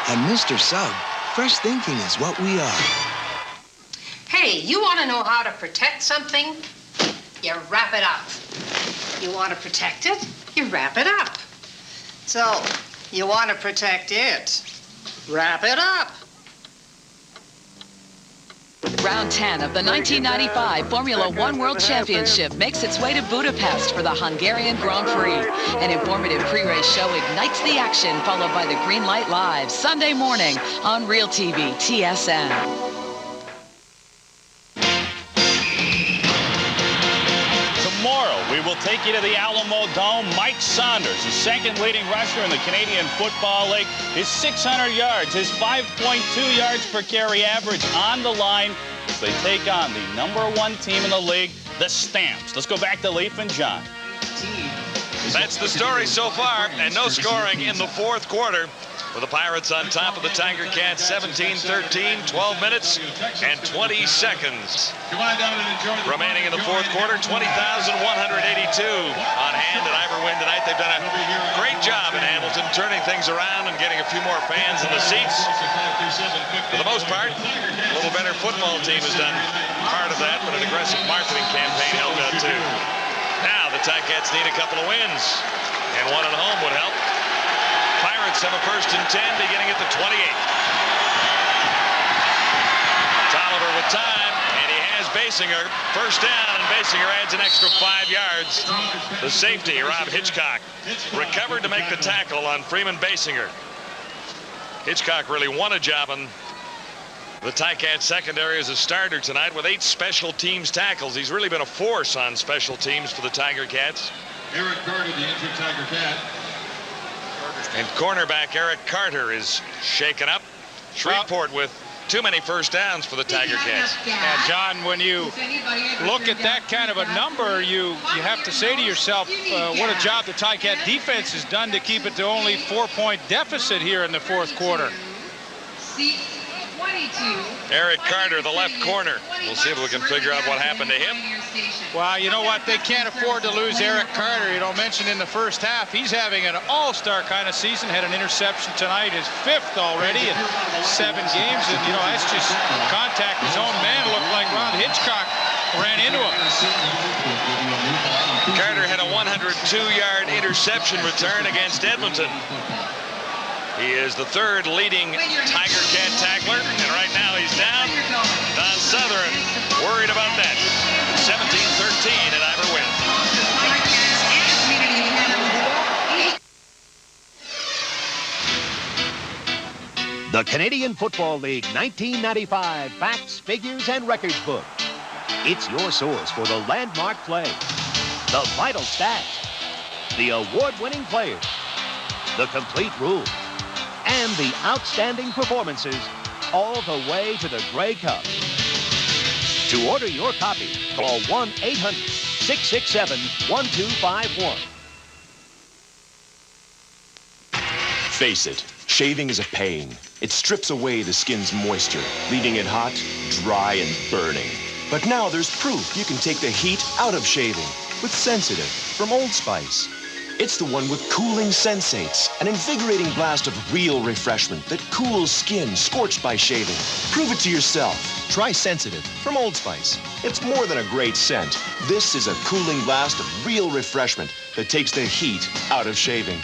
At Mr. Sub, fresh thinking is what we are. Hey, you want to know how to protect something? You wrap it up. You want to protect it? You wrap it up. So, you want to protect it? Wrap it up. Round 10 of the 1995 Formula One World Championship makes its way to Budapest for the Hungarian Grand Prix. An informative pre-race show ignites the action, followed by the Green Light Live, Sunday morning on Real TV TSN. Tomorrow, we will take you to the Alamo Dome. Mike Saunders, the second leading rusher in the Canadian Football League, his 600 yards, his 5.2 yards per carry average on the line as they take on the #1 team in the league, the Stamps. Let's go back to Leaf and John. That's the story so far, and no scoring in the fourth quarter. With the Pirates on top of the Tiger Cats, 17-13, 12 minutes and 20 seconds remaining in the fourth quarter. 20,182 on hand at Iberwin tonight. They've done a great job in Hamilton, turning things around and getting a few more fans in the seats. For the most part, a little better football team has done part of that, but an aggressive marketing campaign helped out too. Now the Ticats need a couple of wins, and one at home would help. Pirates have a 1st and 10 beginning at the 28. Tolliver with time, and he has Basinger. First down, and Basinger adds an extra 5 yards. The safety, Rob Hitchcock, recovered to make the tackle on Freeman Basinger. Hitchcock really won a job on the Ticats secondary as a starter tonight with 8 special teams tackles. He's really been a force on special teams for the Tiger Cats. Eric Carter, the injured Tiger Cat. And cornerback Eric Carter is shaken up. Shreveport with too many first downs for the Tiger Cats. Yeah, John, when you look at that kind of a number, you have to say to yourself, what a job the Ticat defense has done to keep it to only 4-point deficit here in the fourth quarter. Eric Carter, the left corner. We'll see if we can figure out what happened to him. Well, you know what? They can't afford to lose Eric Carter. You know, mentioned in the first half, he's having an all-star kind of season. Had an interception tonight, his 5th already in 7 games. And, you know, that's just contact his own man. Looked like Ron Hitchcock ran into him. Carter had a 102-yard interception return against Edmonton. He is the 3rd leading Tiger Cat tackler, and right now he's down. Don Southern worried about that. 17-13 at Iberwin. The Canadian Football League 1995 Facts, Figures, and Records Book. It's your source for the landmark play, the vital stats, the award-winning players, the complete rules, and the outstanding performances all the way to the Grey Cup. To order your copy, call 1-800-667-1251. Face it, shaving is a pain. It strips away the skin's moisture, leaving it hot, dry, and burning. But now there's proof you can take the heat out of shaving with Sensitive from Old Spice. It's the one with cooling sensates, an invigorating blast of real refreshment that cools skin scorched by shaving. Prove it to yourself. Try Sensitive from Old Spice. It's more than a great scent. This is a cooling blast of real refreshment that takes the heat out of shaving.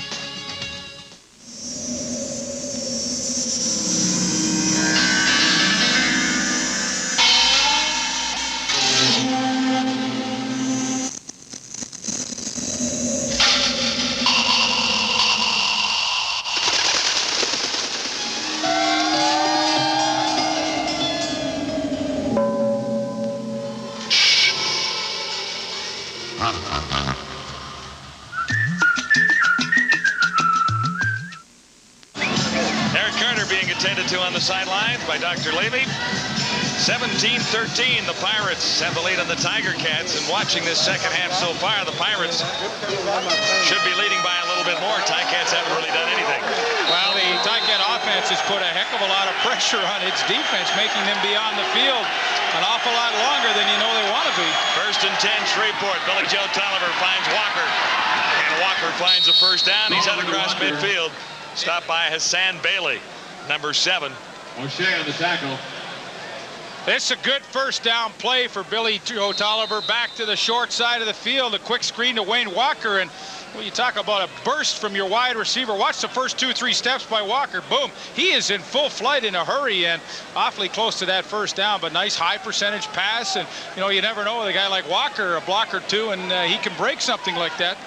Sidelines by Dr. Levy. 17-13, the Pirates have the lead on the Tiger Cats, and watching this second half so far, the Pirates should be leading by a little bit more. Ticats haven't really done anything. Well, the Ticat offense has put a heck of a lot of pressure on its defense, making them be on the field an awful lot longer than you know they want to be. 1st and 10, Shreveport. Billy Joe Tolliver finds Walker, and Walker finds a first down. He's out across midfield, stopped by Hassan Bailey, number 7. O'Shea on the tackle. It's a good first down play for Billy Joe Tolliver. Back to the short side of the field. A quick screen to Wayne Walker. And well, you talk about a burst from your wide receiver. Watch the first 2-3 steps by Walker. Boom. He is in full flight in a hurry and awfully close to that first down. But nice high percentage pass. And, you know, you never know with a guy like Walker, a block or two, and he can break something like that.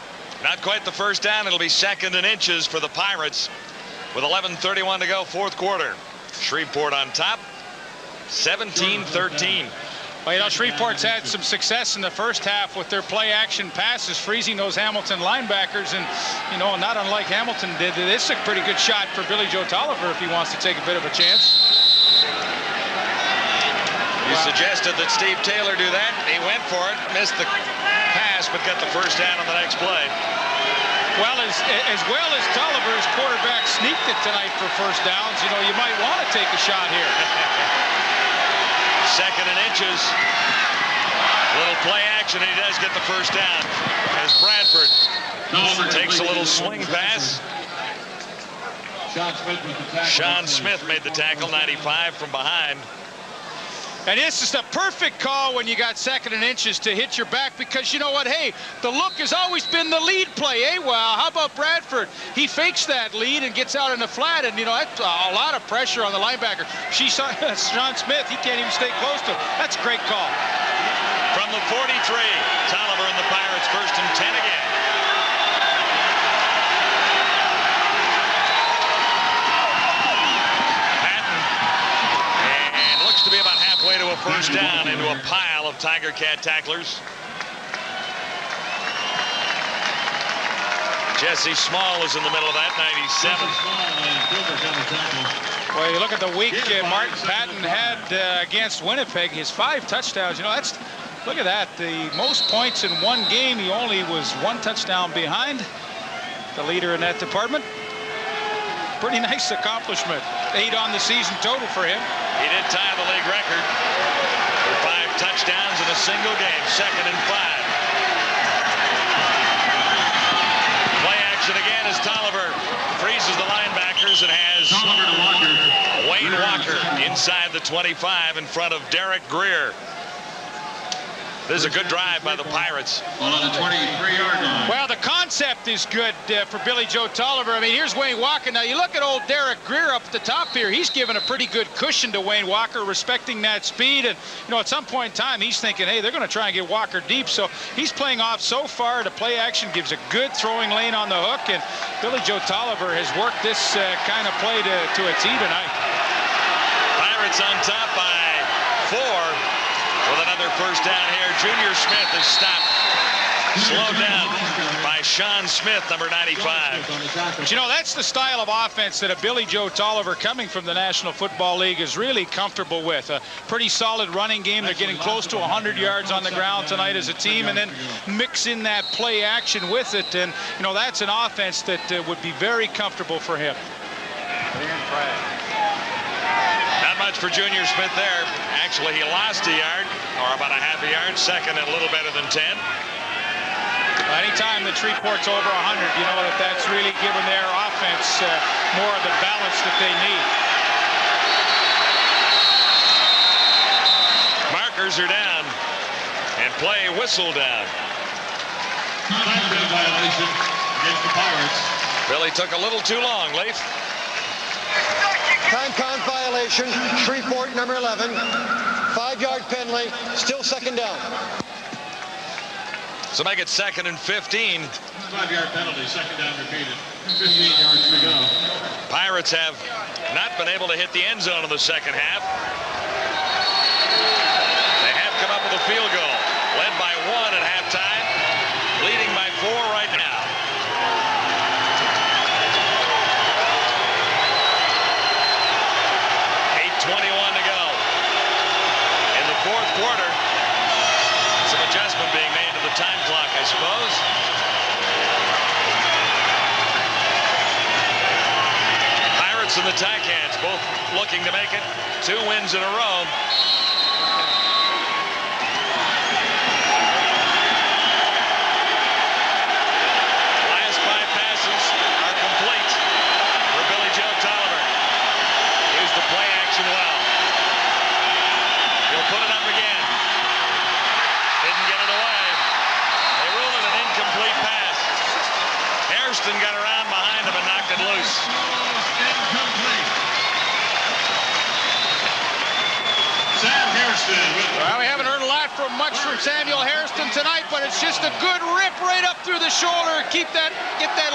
Not quite the first down. It'll be 2nd and inches for the Pirates with 11:31 to go, 4th quarter. Shreveport on top. 17-13. Well, you know, Shreveport's had some success in the first half with their play-action passes, freezing those Hamilton linebackers, and, you know, not unlike Hamilton did. It's a pretty good shot for Billy Joe Tolliver if he wants to take a bit of a chance. You suggested that Steve Taylor do that. He went for it, missed the pass, but got the first down on the next play. Well as Tolliver's quarterback sneaked it tonight for first downs, you know, you might want to take a shot here. 2nd and inches. Little play action, and he does get the first down as Bradford takes a little swing pass. Sean Smith made the tackle, 95 from behind. And this is the perfect call when you got 2nd and inches to hit your back, because you know what? Hey, the look has always been the lead play. Hey, well, how about Bradford? He fakes that lead and gets out in the flat, and, you know, that's a lot of pressure on the linebacker. Sean Smith, he can't even stay close to him. That's a great call. From the 43, Tolliver and the Pirates 1st and 10 again. To be about halfway to a first down into a pile of Tiger Cat tacklers. Jesse Small is in the middle of that, 97. Well, you look at the week Martin Patton had against Winnipeg, his 5 touchdowns. You know, look at that. The most points in one game. He only was 1 touchdown behind the leader in that department. Pretty nice accomplishment. 8 on the season total for him. He did tie the league record for 5 touchdowns in a single game. 2nd and 5. Play action again as Tolliver freezes the linebackers and has Wayne Walker inside the 25 in front of Derek Greer. This is a good drive by the Pirates. On the 23-yard line. Well, the concept is good for Billy Joe Tolliver. I mean, here's Wayne Walker. Now, you look at old Derek Greer up at the top here. He's given a pretty good cushion to Wayne Walker, respecting that speed. And, you know, at some point in time, he's thinking, hey, they're going to try and get Walker deep. So he's playing off so far. The play action gives a good throwing lane on the hook. And Billy Joe Tolliver has worked this kind of play to a tee tonight. Pirates on top by 4. With another first down here. Junior Smith is stopped. Slowed down by Sean Smith, number 95. But you know, that's the style of offense that a Billy Joe Tolliver coming from the National Football League is really comfortable with. A pretty solid running game. They're getting close to 100 yards on the ground tonight as a team, and then mix in that play action with it. And, you know, that's an offense that would be very comfortable for him. Not much for Junior Smith there. Actually, he lost a yard, or about a half a yard. 2nd and a little better than 10. Anytime that Shreveport's over 100, you know that's really given their offense more of the balance that they need. Markers are down, and play whistle down. Violation against the Pirates. Billy took a little too long, Leif. Time count violation, Shreveport, number 11. 5-yard penalty, still 2nd down. So make it 2nd and 15. 5-yard penalty, 2nd down repeated. 15 yards to go. Pirates have not been able to hit the end zone in the second half. They have come up with a field goal. Led by 1 at halftime. Leading by 4 right now. Quarter. Some adjustment being made to the time clock, I suppose. Pirates and the Ticats both looking to make it 2 wins in a row. Last 5 passes are complete for Billy Joe Tolliver. Used the play action well. much from Samuel Hairston tonight, but it's just a good rip right up through the shoulder. Get that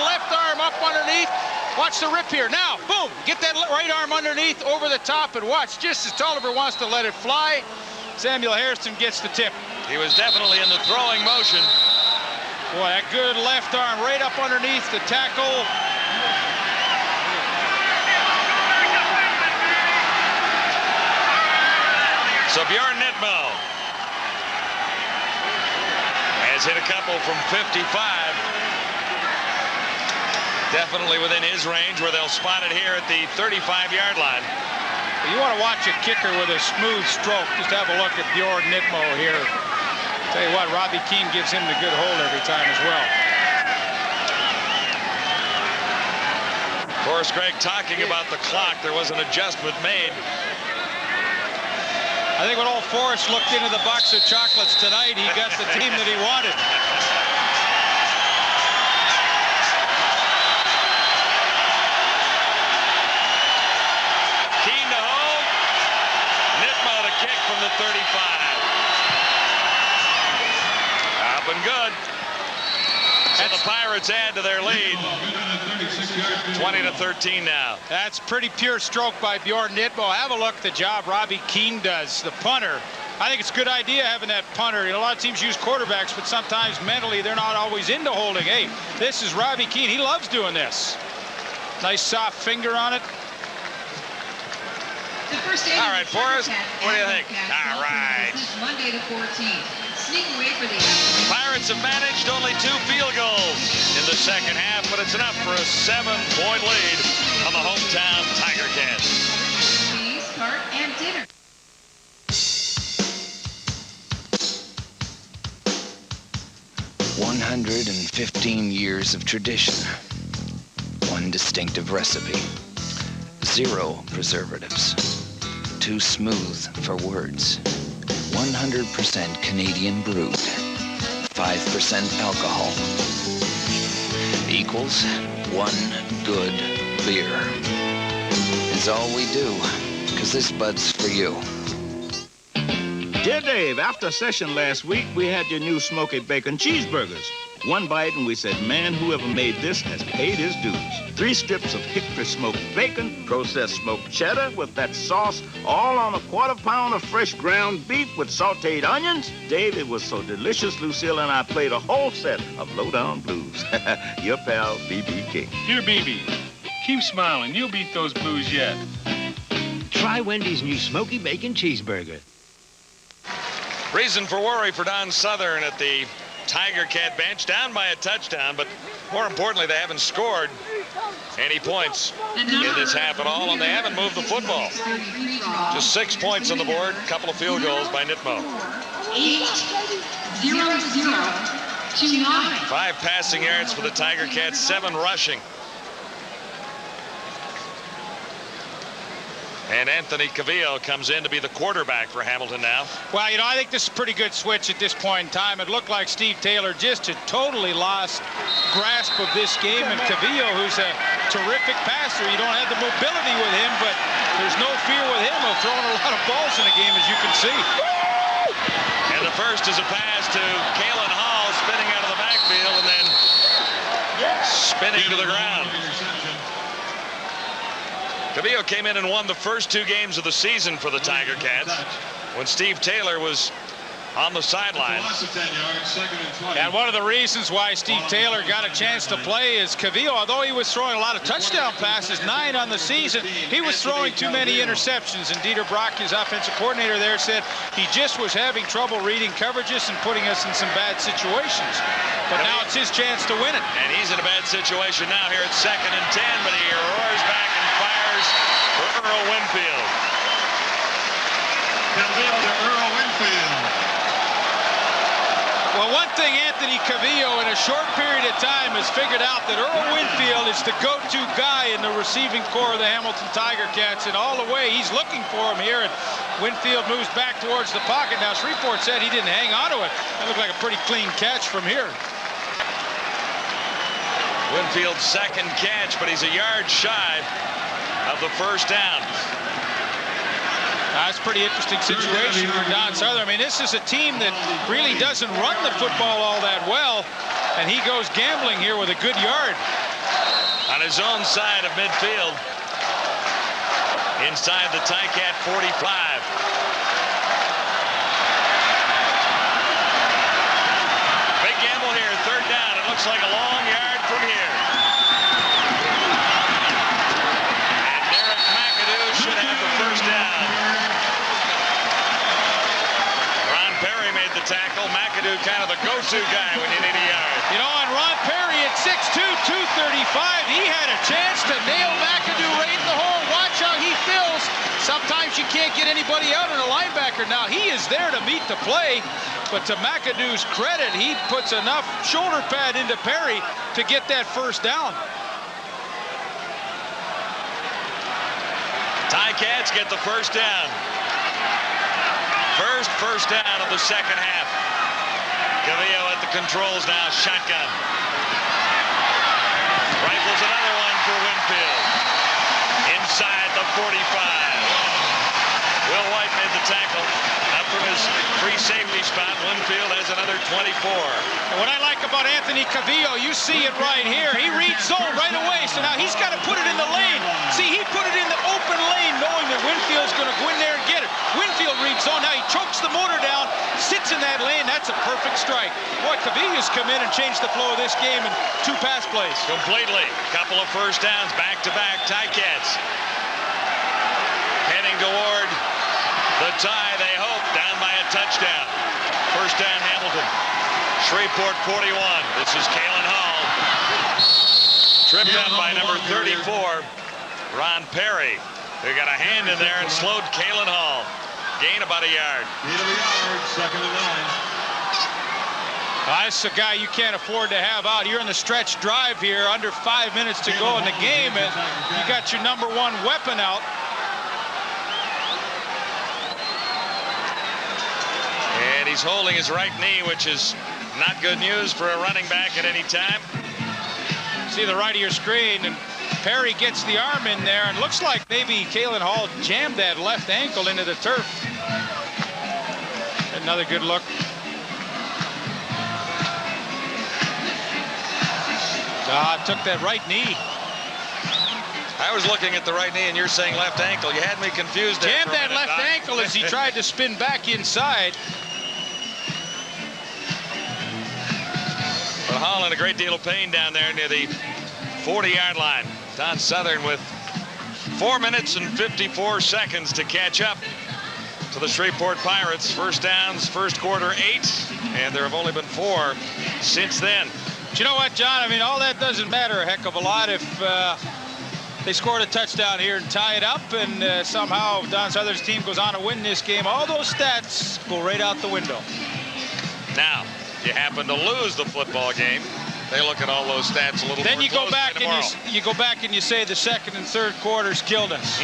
left arm up underneath. Watch the rip here. Now, boom, get that right arm underneath over the top and watch. Just as Tolliver wants to let it fly, Samuel Hairston gets the tip. He was definitely in the throwing motion. Boy, that good left arm right up underneath the tackle. So Bjorn Nitmo has hit a couple from 55. Definitely within his range where they'll spot it here at the 35-yard line. You want to watch a kicker with a smooth stroke. Just have a look at Bjorn Nitmo here. Tell you what, Robbie Keane gives him the good hold every time as well. Forrest Gregg talking about the clock. There was an adjustment made. I think when old Forrest looked into the box of chocolates tonight, he got the team that he wanted. Keane to hold. Nitmo to kick from the 35. Up and good. So the Pirates add to their lead. 20-13 now. That's pretty pure stroke by Bjorn Nitmo. Have a look at the job Robbie Keane does, the punter. I think it's a good idea having that punter. You know, a lot of teams use quarterbacks, but sometimes mentally they're not always into holding. Hey, this is Robbie Keane. He loves doing this. Nice soft finger on it. All right, Forrest, what do you think? All right. Monday the 14th. Sneak away for the Pirates have managed only 2 field goals in the second half, but it's enough for a 7-point lead on the hometown Tiger Cats. Cheese, tart, and dinner. "115 years of tradition. One distinctive recipe. 0 preservatives. Too smooth for words. 100% Canadian brewed. 5% alcohol. Equals 1 good beer. Is all we do, 'cause this bud's for you." Dear Dave, after session last week, we had your new smoky bacon cheeseburgers. One bite and we said, man, whoever made this has paid his dues. 3 strips of hickory smoked bacon, processed smoked cheddar with that sauce, all on a 1/4 pound of fresh ground beef with sauteed onions. Dave, it was so delicious, Lucille and I played a whole set of Lowdown Blues. Your pal, B.B. King. Dear BB, keep smiling. You'll beat those blues yet. Try Wendy's new smoky bacon cheeseburger. Reason for worry for Don Southern at the Tiger Cat bench, down by a touchdown, but more importantly, they haven't scored any points in this half at all, and they haven't moved the football. Just 6 points on the board, a couple of field goals by Nitmo. 8-0-0-2-9. 5 passing yards for the Tiger Cats, 7 rushing. And Anthony Cavillo comes in to be the quarterback for Hamilton now. Well, you know, I think this is a pretty good switch at this point in time. It looked like Steve Taylor just had totally lost grasp of this game. And Cavillo, who's a terrific passer, you don't have the mobility with him, but there's no fear with him of throwing a lot of balls in a game, as you can see. And the first is a pass to Kalen Hall, spinning out of the backfield and then spinning to the ground. Cavillo came in and won the first 2 games of the season for the Tiger Cats when Steve Taylor was on the sideline. And one of the reasons why Steve Taylor got a chance to play is Cavillo, although he was throwing a lot of touchdown passes, 9 on the season, he was throwing too many interceptions. And Dieter Brock, his offensive coordinator there, said he just was having trouble reading coverages and putting us in some bad situations. But now it's his chance to win it. And he's in a bad situation now here at 2nd and 10, but he roars back and fires for Earl Winfield. Cavillo to Earl Winfield. Well, one thing Anthony Cavillo in a short period of time has figured out that Earl Winfield is the go-to guy in the receiving core of the Hamilton Tiger Cats, and all the way he's looking for him here, and Winfield moves back towards the pocket. Now, Shreveport said he didn't hang on to it. That looked like a pretty clean catch from here. Winfield's 2nd catch, but he's a yard shy of the first down. That's a pretty interesting situation for Don Southern. I mean, this is a team that really doesn't run the football all that well, and he goes gambling here with a good yard. On his own side of midfield, inside the Ticat 45. Big gamble here, third down. It looks like a long yard from here. And Derek McAdoo should have the first down. Ron Perry made the tackle. McAdoo kind of the go-to guy when you need a yard. You know, and Ron Perry at 6'2", 235, he had a chance to nail McAdoo right in the hole. Watch how he fills. Sometimes you can't get anybody out on a linebacker. Now, he is there to meet the play, but to McAdoo's credit, he puts enough shoulder pad into Perry to get that first down. Ticats get the first down. First down of the second half. Gavillo at the controls now, shotgun. Rifles another one for Winfield. Inside the 45. Will White made the tackle. Up from his free safety spot, Winfield has another 24. And what I like about Anthony Cavillo, you see it right here. He reads zone right away, so now he's got to put it in the lane. See, he put it in the open lane knowing that Winfield's going to go in there and get it. Winfield reads zone. Now he chokes the motor down, sits in that lane. That's a perfect strike. Boy, Cavillo's come in and changed the flow of this game in 2 pass plays. Completely. Couple of first downs back-to-back. Ticats heading toward the tie, they hope, down by a touchdown. First down, Hamilton. Shreveport 41. This is Kalen Hall. Tripped up by number 34, Ron Perry, who got a hand in there and slowed Kalen Hall. Gain about a yard. Gain of a yard, second and 9. That's a guy you can't afford to have out. You're in the stretch drive here, under 5 minutes to go in the game, and you got your #1 weapon out. And he's holding his right knee, which is not good news for a running back at any time. See the right of your screen, and Perry gets the arm in there, and looks like maybe Kalen Hall jammed that left ankle into the turf. Another good look. Took that right knee. I was looking at the right knee, and you're saying left ankle. You had me confused there. Jammed that left ankle as he tried to spin back inside. But Hall in a great deal of pain down there near the 40-yard line. Don Southern with 4 minutes and 54 seconds to catch up to the Shreveport Pirates. First downs, first quarter 8, and there have only been 4 since then. But you know what, John? I mean, all that doesn't matter a heck of a lot if they scored a touchdown here and tie it up, and somehow Don Southern's team goes on to win this game. All those stats go right out the window. Now, you happen to lose the football game, they look at all those stats a little then more you go back tomorrow. and you go back and you say the second and third quarters killed us.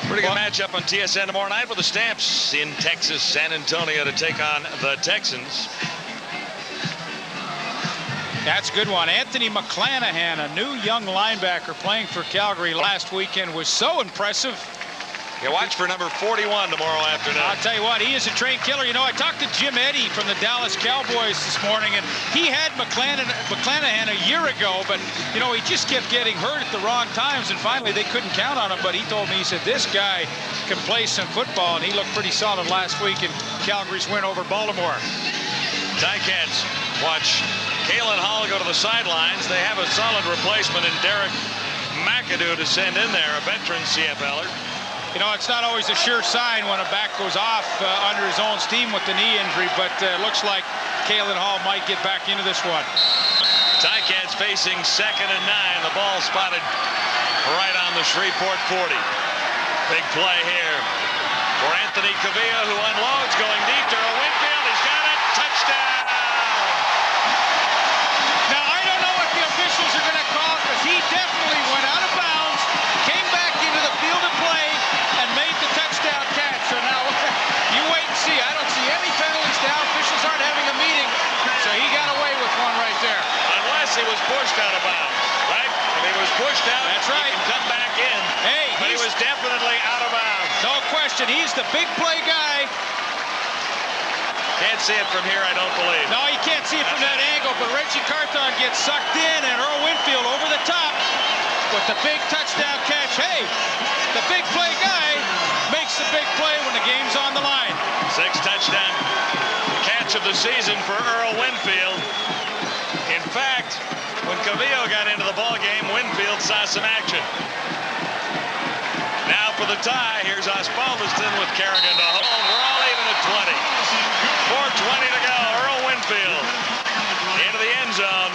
Pretty good matchup on TSN tomorrow night with the Stamps in Texas, San Antonio to take on the Texans. That's a good one. Anthony McClanahan, a new young linebacker playing for Calgary last weekend, was so impressive. You watch for number 41 tomorrow afternoon. I'll tell you what, he is a trained killer. You know, I talked to Jim Eddy from the Dallas Cowboys this morning, and he had McClanahan a year ago, but, you know, he just kept getting hurt at the wrong times, and finally they couldn't count on him. But he told me, he said, this guy can play some football, and he looked pretty solid last week in Calgary's win over Baltimore. Ticats watch Kalen Hall go to the sidelines. They have a solid replacement in Derek McAdoo to send in there, a veteran CFLer. You know, it's not always a sure sign when a back goes off under his own steam with the knee injury, but looks like Kalen Hall might get back into this one. Ticats facing second and 9. The ball spotted right on the Shreveport 40. Big play here for Anthony Cavillo, who unloads, going deep to Winfield. He's got it. Touchdown! Now, I don't know what the officials are going to call it, because he definitely went out of bounds, came back into the field of play, and made the touchdown catch. So now, you wait and see. I don't see any penalties now. Officials aren't having a meeting, so he got away with one right there. Unless he was pushed out of bounds, right? If he was pushed out, that's right. He can come back in. Hey, but he was definitely out of bounds. No question. He's the big play guy. Can't see it from here, I don't believe. No, you can't see it from that angle, but Reggie Carthon gets sucked in, and Earl Winfield over the top with the big touchdown catch. Hey, the big play guy makes the big play when the game's on the line. 6th touchdown catch of the season for Earl Winfield. In fact, when Cavillo got into the ball game, Winfield saw some action. Now for the tie, here's Osbaldiston with Kerrigan to hold. We're all even at 20. 4:20 to go. Earl Winfield into the end zone.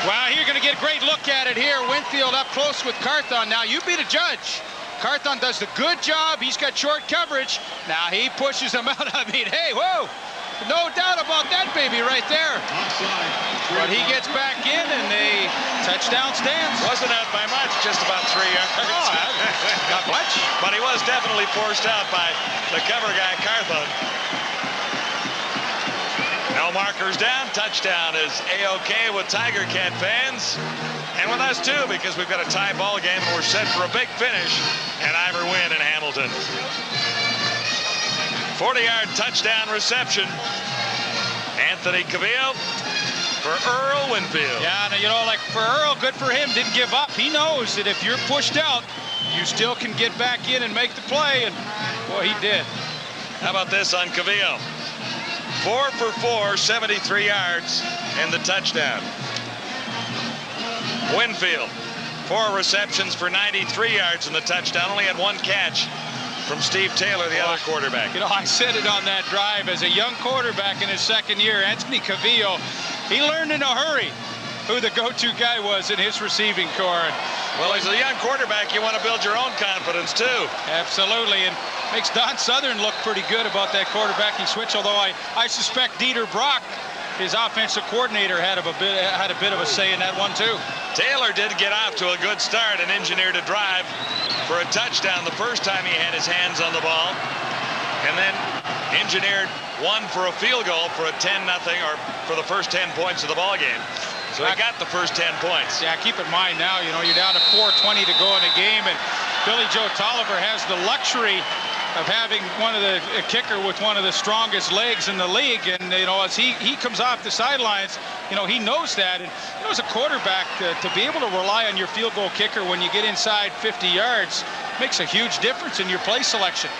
Well, you're going to get a great look at it here. Winfield up close with Carthon. Now, you be the judge. Carthon does the good job. He's got short coverage. Now, he pushes him out. I mean, hey, whoa. No doubt about that baby right there. But he gets back in, and the touchdown stands. Wasn't out by much, just about 3 yards. Oh, not much. But he was definitely forced out by the cover guy, Carthon. No markers down. Touchdown is A-OK with Tiger Cat fans. And with us, too, because we've got a tie ball game, and we're set for a big finish at Ivor Wynn in Hamilton. 40-yard touchdown reception. Anthony Cavillo for Earl Winfield. Yeah, you know, like for Earl, good for him. Didn't give up. He knows that if you're pushed out, you still can get back in and make the play. And, boy, he did. How about this on Cavillo? 4 for 4, 73 yards, and the touchdown. Winfield, 4 receptions for 93 yards and the touchdown. Only had 1 catch from Steve Taylor, the other quarterback. You know, I said it on that drive. As a young quarterback in his 2nd year, Anthony Cavillo, he learned in a hurry who the go-to guy was in his receiving corps. Well, as a young quarterback, you want to build your own confidence, too. Absolutely, and makes Don Southern look pretty good about that quarterbacking switch, although I suspect Dieter Brock, his offensive coordinator, had a bit of a say in that one, too. Taylor did get off to a good start and engineered a drive for a touchdown the first time he had his hands on the ball, and then engineered one for a field goal for a 10-0, or for the first 10 points of the ball game. So he got the first 10 points. Yeah, keep in mind now, you know, you're down to 4:20 to go in the game, and Billy Joe Tolliver has the luxury of having a kicker with one of the strongest legs in the league. And, you know, as he comes off the sidelines, you know, he knows that. And, you know, as a quarterback, to be able to rely on your field goal kicker when you get inside 50 yards makes a huge difference in your play selection.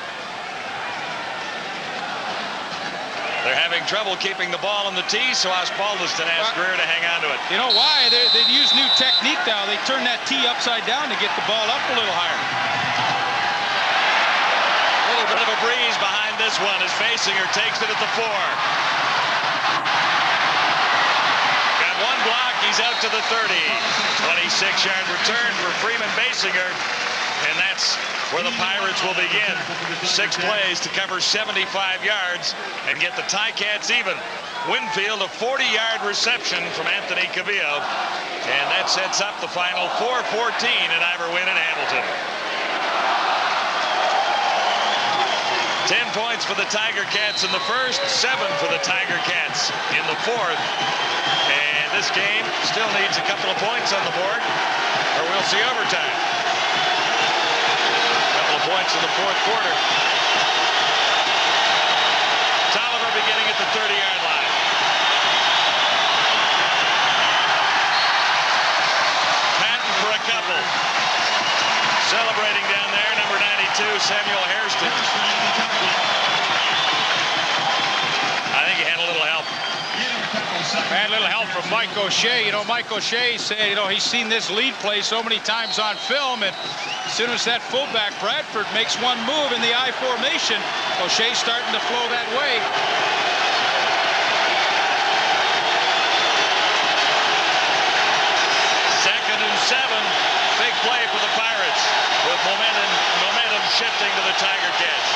They're having trouble keeping the ball on the tee, so Osbaldiston asked Greer to hang on to it. You know why? They use new technique now. They turn that tee upside down to get the ball up a little higher. A little bit of a breeze behind this one as Basinger takes it at the 4. Got 1 block. He's out to the 30. 26-yard return for Freeman Basinger. And that's where the Pirates will begin. 6 plays to cover 75 yards and get the Ticats even. Winfield, a 40-yard reception from Anthony Cavillo. And that sets up the final 4-14 at Ivor Wynn in Hamilton. 10 points for the Tiger Cats in the first, 7 for the Tiger Cats in the fourth. And this game still needs a couple of points on the board, or we'll see overtime. Points in the fourth quarter. Tolliver beginning at the 30-yard line. Patton for a couple. Celebrating down there, number 92, Samuel Hairston. I think he had a little help. Had a little help from Mike O'Shea. You know, Mike O'Shea said, you know, he's seen this lead play so many times on film, and as soon as that fullback, Bradford, makes one move in the I formation, O'Shea's starting to flow that way. Second and 7. Big play for the Pirates with momentum shifting to the Tiger Cats.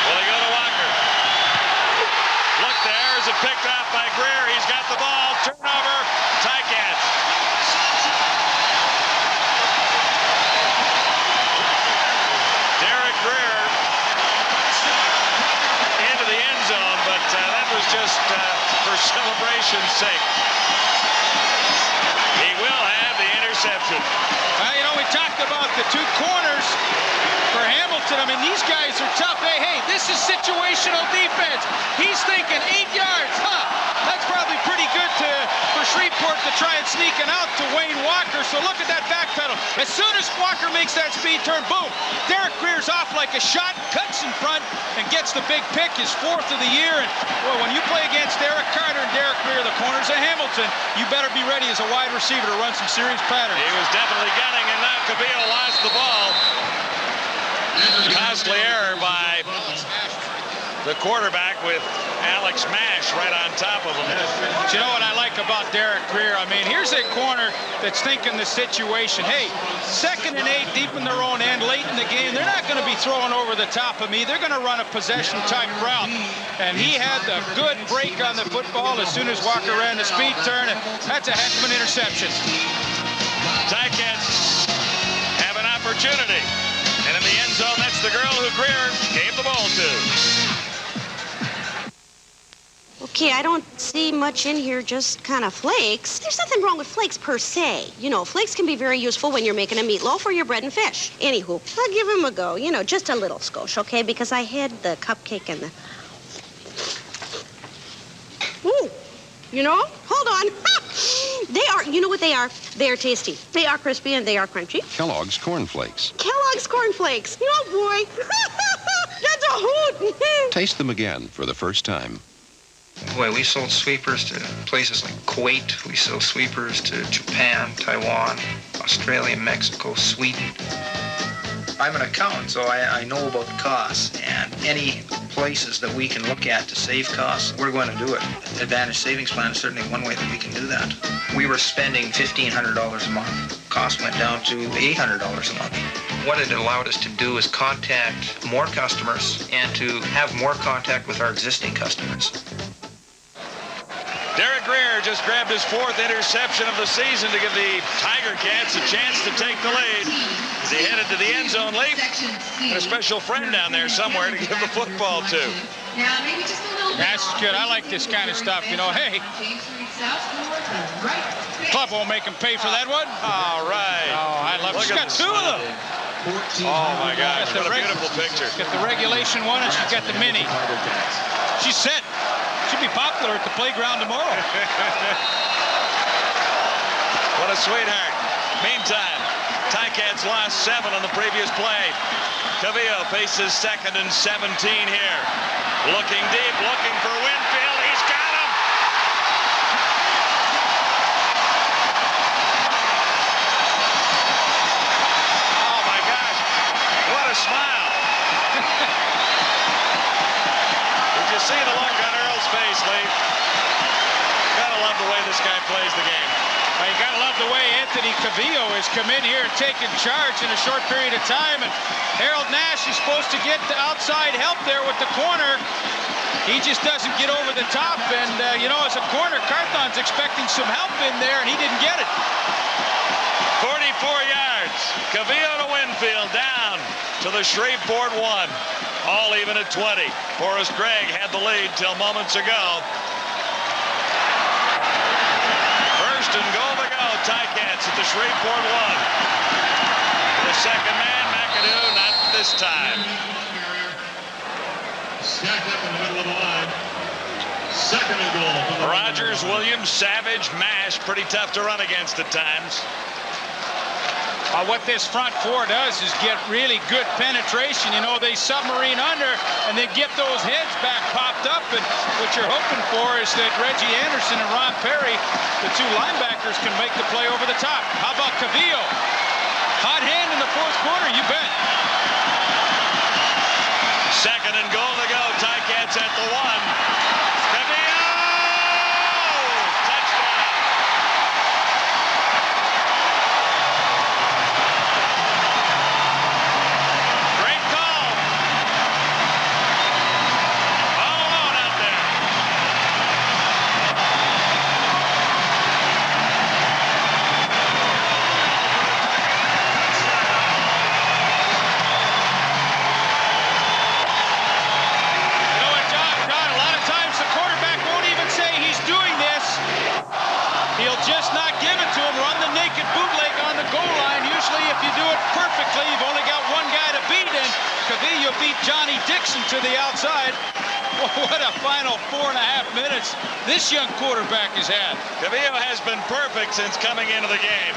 Will he go to Walker? Look there. Is it picked off by Greer? He's got the ball. Turnover. Ticats. Derek Greer into the end zone, but that was just for celebration's sake. He will have the interception. interception. Well, you know, we talked about the two corners for Hamilton. I mean, these guys are tough. Hey, this is situational defense. He's thinking 8 yards. That's probably pretty good for Shreveport to try and sneak it out to Wayne Walker. So look at that back pedal. As soon as Walker makes that speed turn, boom, Derek Greer's off like a shot, cuts in front, and gets the big pick, his 4th of the year. And boy, when you play against Derek Carter and Derek Greer, the corners of Hamilton, you better be ready as a wide receiver to run some serious patterns. He was definitely gunning, and now Cavillo lost the ball. Costly error by the quarterback with Alex Mash right on top of him. But you know what I like about Derek Greer? I mean, here's a corner that's thinking the situation. Hey, 2nd and 8 deep in their own end, late in the game. They're not going to be throwing over the top of me. They're going to run a possession-type route. And he had a good break on the football as soon as Walker ran the speed turn, and that's a heck of an interception. Ticats have an opportunity. And in the end zone, that's the girl who Greer gave the ball to. Okay, I don't see much in here, just kind of flakes. There's nothing wrong with flakes per se. You know, flakes can be very useful when you're making a meatloaf or your bread and fish. Anywho, I'll give him a go. You know, just a little skosh, okay? Because I had the cupcake and the... Ooh, you know, hold on. They are, you know what they are? They are tasty. They are crispy and they are crunchy. Kellogg's Corn Flakes. Kellogg's Corn Flakes. Oh, boy. That's a hoot. Taste them again for the first time. Boy, we sold sweepers to places like Kuwait. We sold sweepers to Japan, Taiwan, Australia, Mexico, Sweden. I'm an accountant, so I know about costs, and any places that we can look at to save costs, we're going to do it. Advantage Savings Plan is certainly one way that we can do that. We were spending $1,500 a month. Cost went down to $800 a month. What it allowed us to do is contact more customers and to have more contact with our existing customers. Derek Greer just grabbed his 4th interception of the season to give the Tiger Cats a chance to take the lead as he headed to the end zone late. And a special friend down there somewhere to give the football to. That's good. I like this kind of stuff. You know, hey, club won't make him pay for that one. All right. Oh, I love it. She's got 2 of them. Oh, my gosh. What a beautiful picture. She's got the regulation one and she's got the mini. She's set. She'll be popular at the playground tomorrow. What a sweetheart. Meantime, Ticats lost 7 on the previous play. Cavillo faces 2nd and 17 here. Looking deep, looking for Winfield. He's got him. Oh, my gosh. What a smile. Did you see the look on Earl's face, Lee? Gotta love the way this guy plays the game. Well, you gotta love the way Anthony Cavillo has come in here and taken charge in a short period of time. And Harold Nash is supposed to get the outside help there with the corner. He just doesn't get over the top. And, you know, as a corner, Carthon's expecting some help in there, and he didn't get it. 44 yards. Cavillo to Winfield, down to the Shreveport 1. All even at 20. Forrest Gregg had the lead till moments ago. First and goal to go. Ticats at the Shreveport 1. The second man, McAdoo, not this time. Stacked up in the middle of the line. 2nd and goal. Rogers, Williams, Savage, Mash, pretty tough to run against at times. What this front 4 does is get really good penetration. You know, they submarine under and then get those heads back popped up. And what you're hoping for is that Reggie Anderson and Ron Perry, the 2 linebackers, can make the play over the top. How about Cavillo? Hot hand in the 4th quarter, you bet. 2nd and goal to go. Ticats at the 1. Cavillo! Touchdown! Great call. All alone out there. You know what, John, a lot of times the He'll just not give it to him. Run the naked bootleg on the goal line. Usually if you do it perfectly, you've only got one guy to beat, and Cavillo beat Johnny Dixon to the outside. What a final 4.5 minutes this young quarterback has had. Cavillo has been perfect since coming into the game.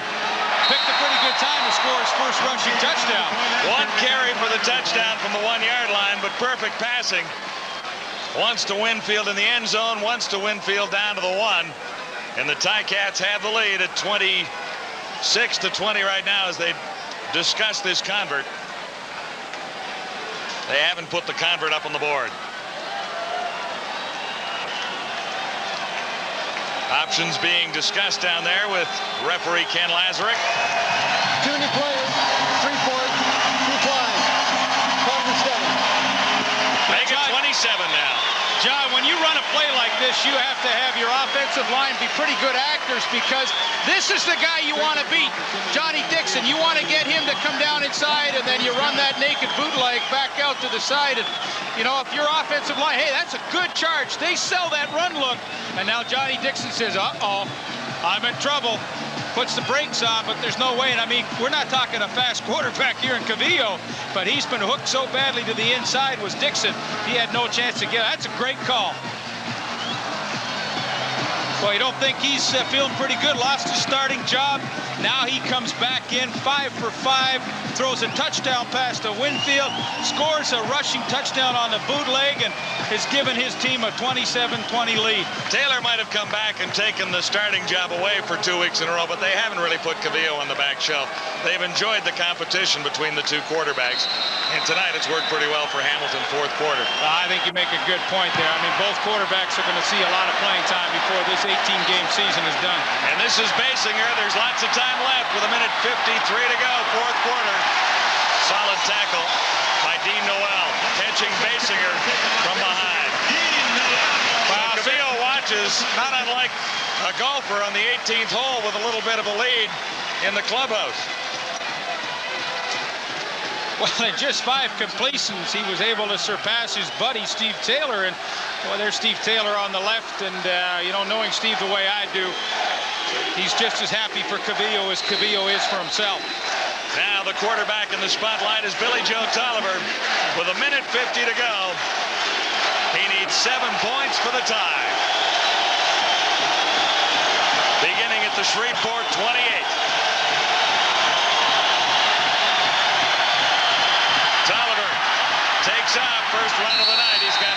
Picked a pretty good time to score his first rushing touchdown. One carry for the touchdown from the 1-yard line, but perfect passing. Once to Winfield in the end zone, once to Winfield down to the 1. And the Ticats have the lead at 26-20 right now as they discuss this convert. They haven't put the convert up on the board. Options being discussed down there with referee Ken Lazarick. 2 new players, Shreveport, 2 flying. Make it 27 now. John, when you run a play like this, you have to have your offensive line be pretty good actors, because this is the guy you want to beat. Johnny Dixon, you want to get him to come down inside, and then you run that naked bootleg back out to the side. And, you know, if your offensive line, hey, that's a good charge. They sell that run look. And now Johnny Dixon says, uh-oh, I'm in trouble. Puts the brakes on, but there's no way. And I mean, we're not talking a fast quarterback here in Cavillo, but he's been hooked so badly to the inside was Dixon. He had no chance to get. That's a great call. Well, you don't think he's feeling pretty good? Lost his starting job. Now he comes back in 5 for 5, throws a touchdown pass to Winfield, scores a rushing touchdown on the bootleg, and has given his team a 27-20 lead. Taylor might have come back and taken the starting job away for 2 weeks in a row, but they haven't really put Cavillo on the back shelf. They've enjoyed the competition between the 2 quarterbacks, and tonight it's worked pretty well for Hamilton, 4th quarter. I think you make a good point there. I mean, both quarterbacks are going to see a lot of playing time before this 18-game season is done. And this is Basinger. There's lots of time left with 1:53 to go, 4th quarter. Solid tackle by Dean Noel, catching Basinger from behind. Well, Cavillo watches, not unlike a golfer on the 18th hole with a little bit of a lead in the clubhouse. Well, in just 5 completions, he was able to surpass his buddy Steve Taylor. And well, there's Steve Taylor on the left, and you know, knowing Steve the way I do, he's just as happy for Cavillo as Cavillo is for himself. Now the quarterback in the spotlight is Billy Joe Tolliver with 1:50 to go. He needs 7 points for the tie. Beginning at the Shreveport 28. Tolliver takes off, first run of the night. He's got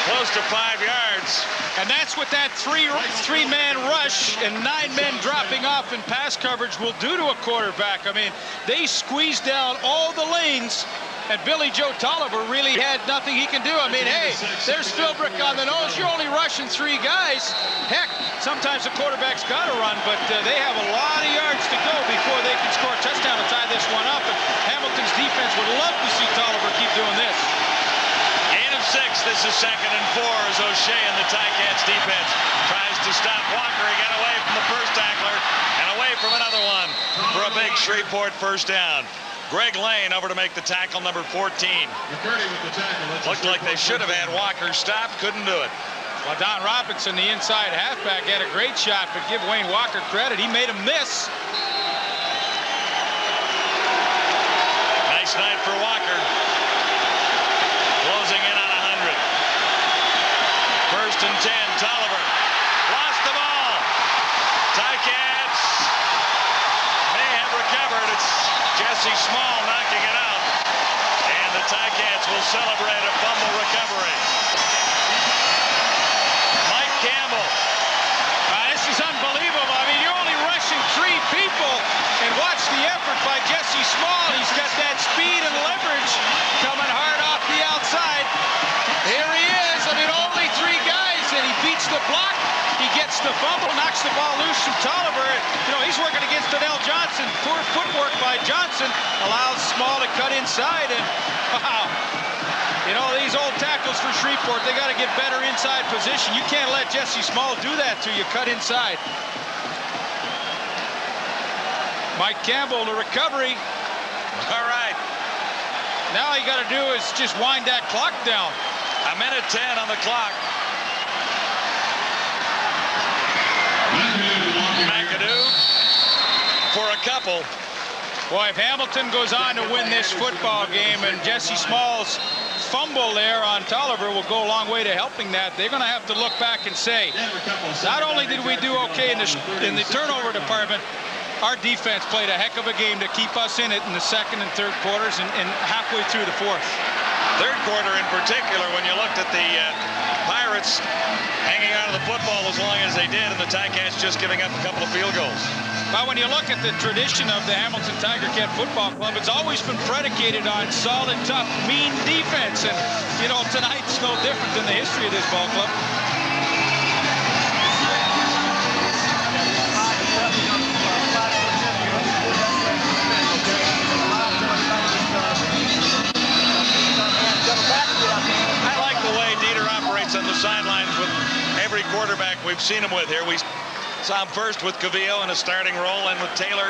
close to 5 yards. And that's what that three-man rush and 9 men dropping off in pass coverage will do to a quarterback. I mean, they squeeze down all the lanes, and Billy Joe Tolliver really had nothing he can do. I mean, hey, there's Philbrick on the nose. You're only rushing 3 guys. Heck, sometimes the quarterback's got to run, but they have a lot of yards to go before they can score a touchdown to tie this one up. And Hamilton's defense would love to see Tolliver keep doing this. Gain of 6. This is 2nd and 4 as O'Shea and the Ticats defense tries to stop Walker. He got away from the first tackler and away from another one for a big Shreveport first down. Greg Lane over to make the tackle, number 14. Looked like they should have had Walker stopped, couldn't do it. Well, Don Robinson, the inside halfback, had a great shot, but give Wayne Walker credit. He made him miss. Nice night for Walker. Closing in on 100. 1st and 10, Tolliver lost the ball. Ticats may have recovered. It's Jesse Small knocking it out. And the Ticats will celebrate a fumble recovery. Mike Campbell. This is unbelievable. I mean, you're only rushing 3 people, and watch the effort by Jesse Small. He's got that speed and leverage coming hard off the outside. Here he is. I mean, only 3 guys, and he beats the block. He gets the fumble, knocks the ball loose from Tolliver. You know, he's working against Donnell Johnson. Poor footwork by Johnson allows Small to cut inside, and wow. You know, these old tackles for Shreveport, they got to get better inside position. You can't let Jesse Small do that to you. Cut inside. Mike Campbell, the recovery. All right. Now all you got to do is just wind that clock down. 1:10 on the clock. couple. Boy, if Hamilton goes on to win this football game and Jesse Small's fumble there on Tolliver will go a long way to helping that, they're going to have to look back and say, not only did we do okay in the turnover department, our defense played a heck of a game to keep us in it in the second and third quarters and halfway through the fourth. Third quarter in particular, when you looked at the Pirates hanging on to the football as long as they did, and the Ticats just giving up a couple of field goals. Well, when you look at the tradition of the Hamilton Tiger Cat Football Club, it's always been predicated on solid, tough, mean defense. And, you know, tonight's no different than the history of this ball club. I like the way Dieter operates on the sidelines with every quarterback we've seen him with here. We saw him first with Cavillo in a starting role and with Taylor.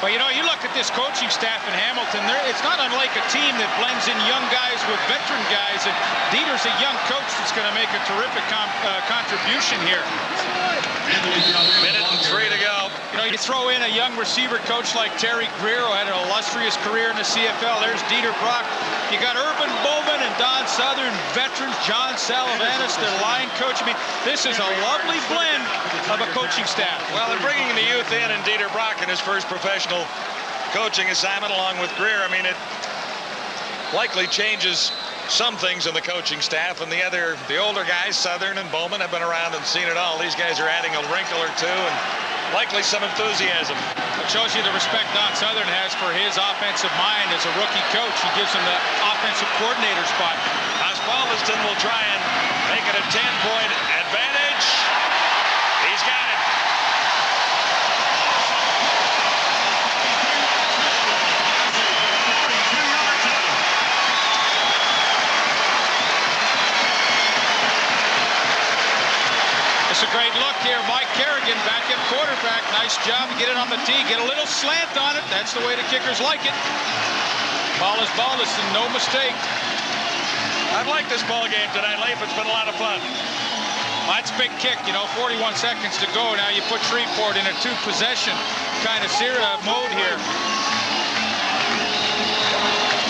Well, you know, you look at this coaching staff in Hamilton, it's not unlike a team that blends in young guys with veteran guys, and Dieter's a young coach that's going to make a terrific contribution here. Minute and 3 to go. You know, you throw in a young receiver coach like Terry Greer, who had an illustrious career in the CFL. There's Dieter Brock. You got Urban Bowman and Don Southern, veterans, John Salavanis, their line coach. I mean, this is a lovely blend of a coaching staff. Well, and bringing the youth in and Dieter Brock in his first professional coaching assignment along with Greer, I mean, it likely changes some things in the coaching staff, and the older guys, Southern and Bowman, have been around and seen it all. These guys are adding a wrinkle or two and likely some enthusiasm. It shows you the respect Don Southern has for his offensive mind as a rookie coach. He gives him the offensive coordinator spot. Osbaldiston will try and make it a 10-point advantage. He's got it. It's a great look here. Mike Kerrigan back at quarterback. Nice job to get it on the tee. Get a little slant on it. That's the way the kickers like it. Ball is Baldiston, no mistake. I've liked this ball game tonight, Leif. It's been a lot of fun. That's a big kick, you know, 41 seconds to go. Now you put Shreveport in a two-possession kind of mode here.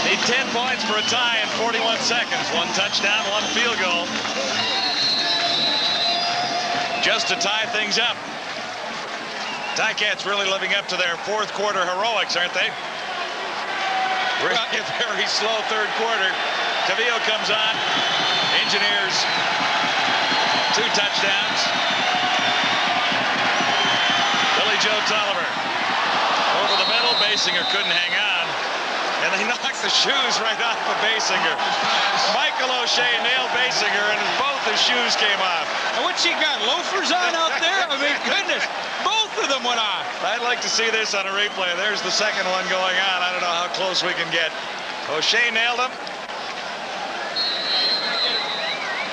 Need 10 points for a tie in 41 seconds. 1 touchdown, 1 field goal. Just to tie things up. Ticats really living up to their fourth quarter heroics, aren't they? Really a very slow third quarter. Cavillo comes on. Engineers 2 touchdowns. Billy Joe Tolliver over the middle. Basinger couldn't hang on. And they knocked the shoes right off of Basinger. Michael O'Shea nailed Basinger, and both his shoes came off. And what she got, loafers on out there? I mean, goodness, both of them went off. I'd like to see this on a replay. There's the second one going on. I don't know how close we can get. O'Shea nailed him.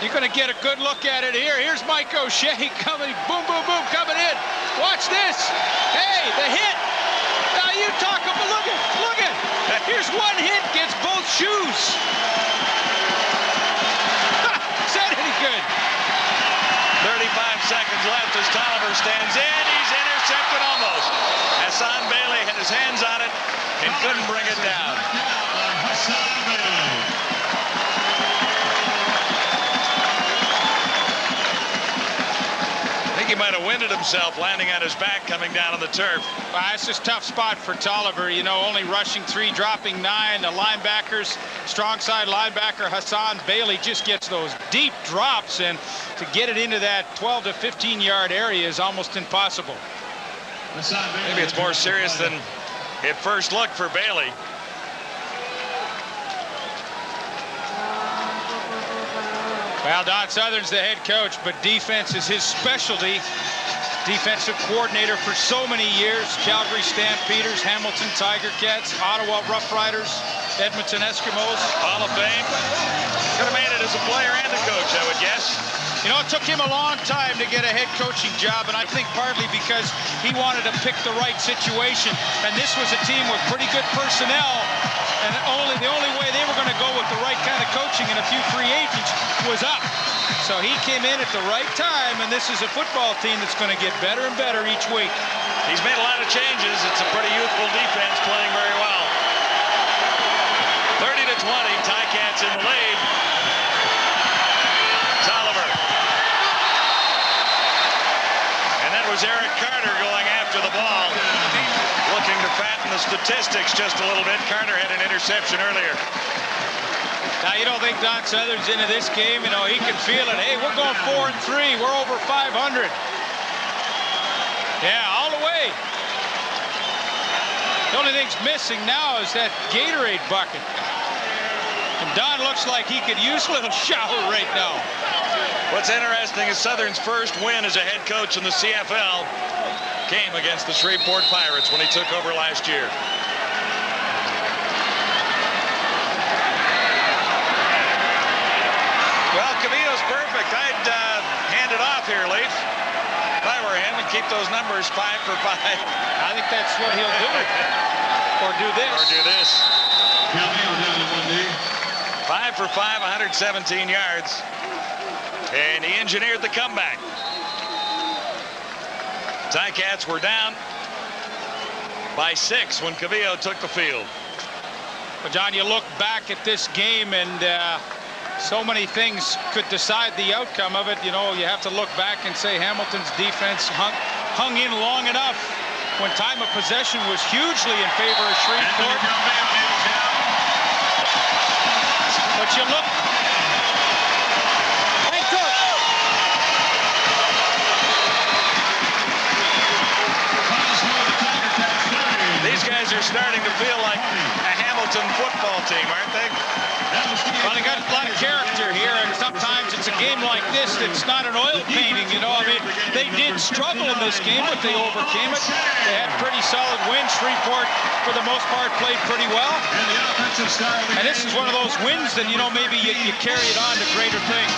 You're going to get a good look at it here. Here's Mike O'Shea coming, boom, boom, boom, coming in. Watch this. Hey, the hit. Now you talk about, look at. Here's one hit, gets both shoes. Is that any good? 35 seconds left as Tolliver stands in. He's intercepted almost. Hassan Bailey had his hands on it and couldn't bring it down. He might have winded himself landing on his back coming down on the turf. Well, that's just a tough spot for Tolliver. You know, only rushing 3, dropping 9. The linebackers, strong side linebacker Hassan Bailey just gets those deep drops, and to get it into that 12 to 15 yard area is almost impossible. Maybe it's more serious than at first look for Bailey. Well, Don Southern's the head coach, but defense is his specialty. Defensive coordinator for so many years. Calgary Stampeders, Hamilton Tiger Cats, Ottawa Rough Riders, Edmonton Eskimos. Hall of Fame. Could have made it as a player and a coach, I would guess. You know, it took him a long time to get a head coaching job, and I think partly because he wanted to pick the right situation. And this was a team with pretty good personnel, and the only way they were going to go with the right kind of coaching and a few free agents was up. So he came in at the right time, and this is a football team that's going to get better and better each week. He's made a lot of changes. It's a pretty youthful defense playing very well. 30-20, Ticats in the lead. Tolliver. And that was Eric Carter going after the ball. Looking to fatten the statistics just a little bit. Carter had an interception earlier. Now, you don't think Don Southern's into this game? You know, he can feel it. Hey, we're going 4-3. We're over 500. Yeah, all the way. The only thing's missing now is that Gatorade bucket. And Don looks like he could use a little shower right now. What's interesting is Southern's first win as a head coach in the CFL came against the Shreveport Pirates when he took over last year. Well, Cavillo's perfect. I'd hand it off here, Leaf, if I were him, and keep those numbers 5 for 5. I think that's what he'll do. Or do this. Or do this. Cavillo down in 1D. 5 for 5, 117 yards. And he engineered the comeback. Ticats were down by 6 when Cavillo took the field. Well, John, you look back at this game, and so many things could decide the outcome of it. You know, you have to look back and say Hamilton's defense hung in long enough when time of possession was hugely in favor of Shreveport. But you look. These guys are starting to feel like a Hamilton football team, aren't they? Well, they got a lot of character here, and sometimes it's a game like this that's not an oil painting, you know. I mean, they did struggle in this game, but they overcame it. They had pretty solid wins. Shreveport, for the most part, played pretty well. And this is one of those wins that, you know, maybe you carry it on to greater things.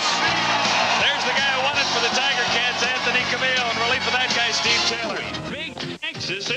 There's the guy who won it for the Tiger Cats, Anthony Cavillo, in relief of that guy, Steve Taylor. Big Texas.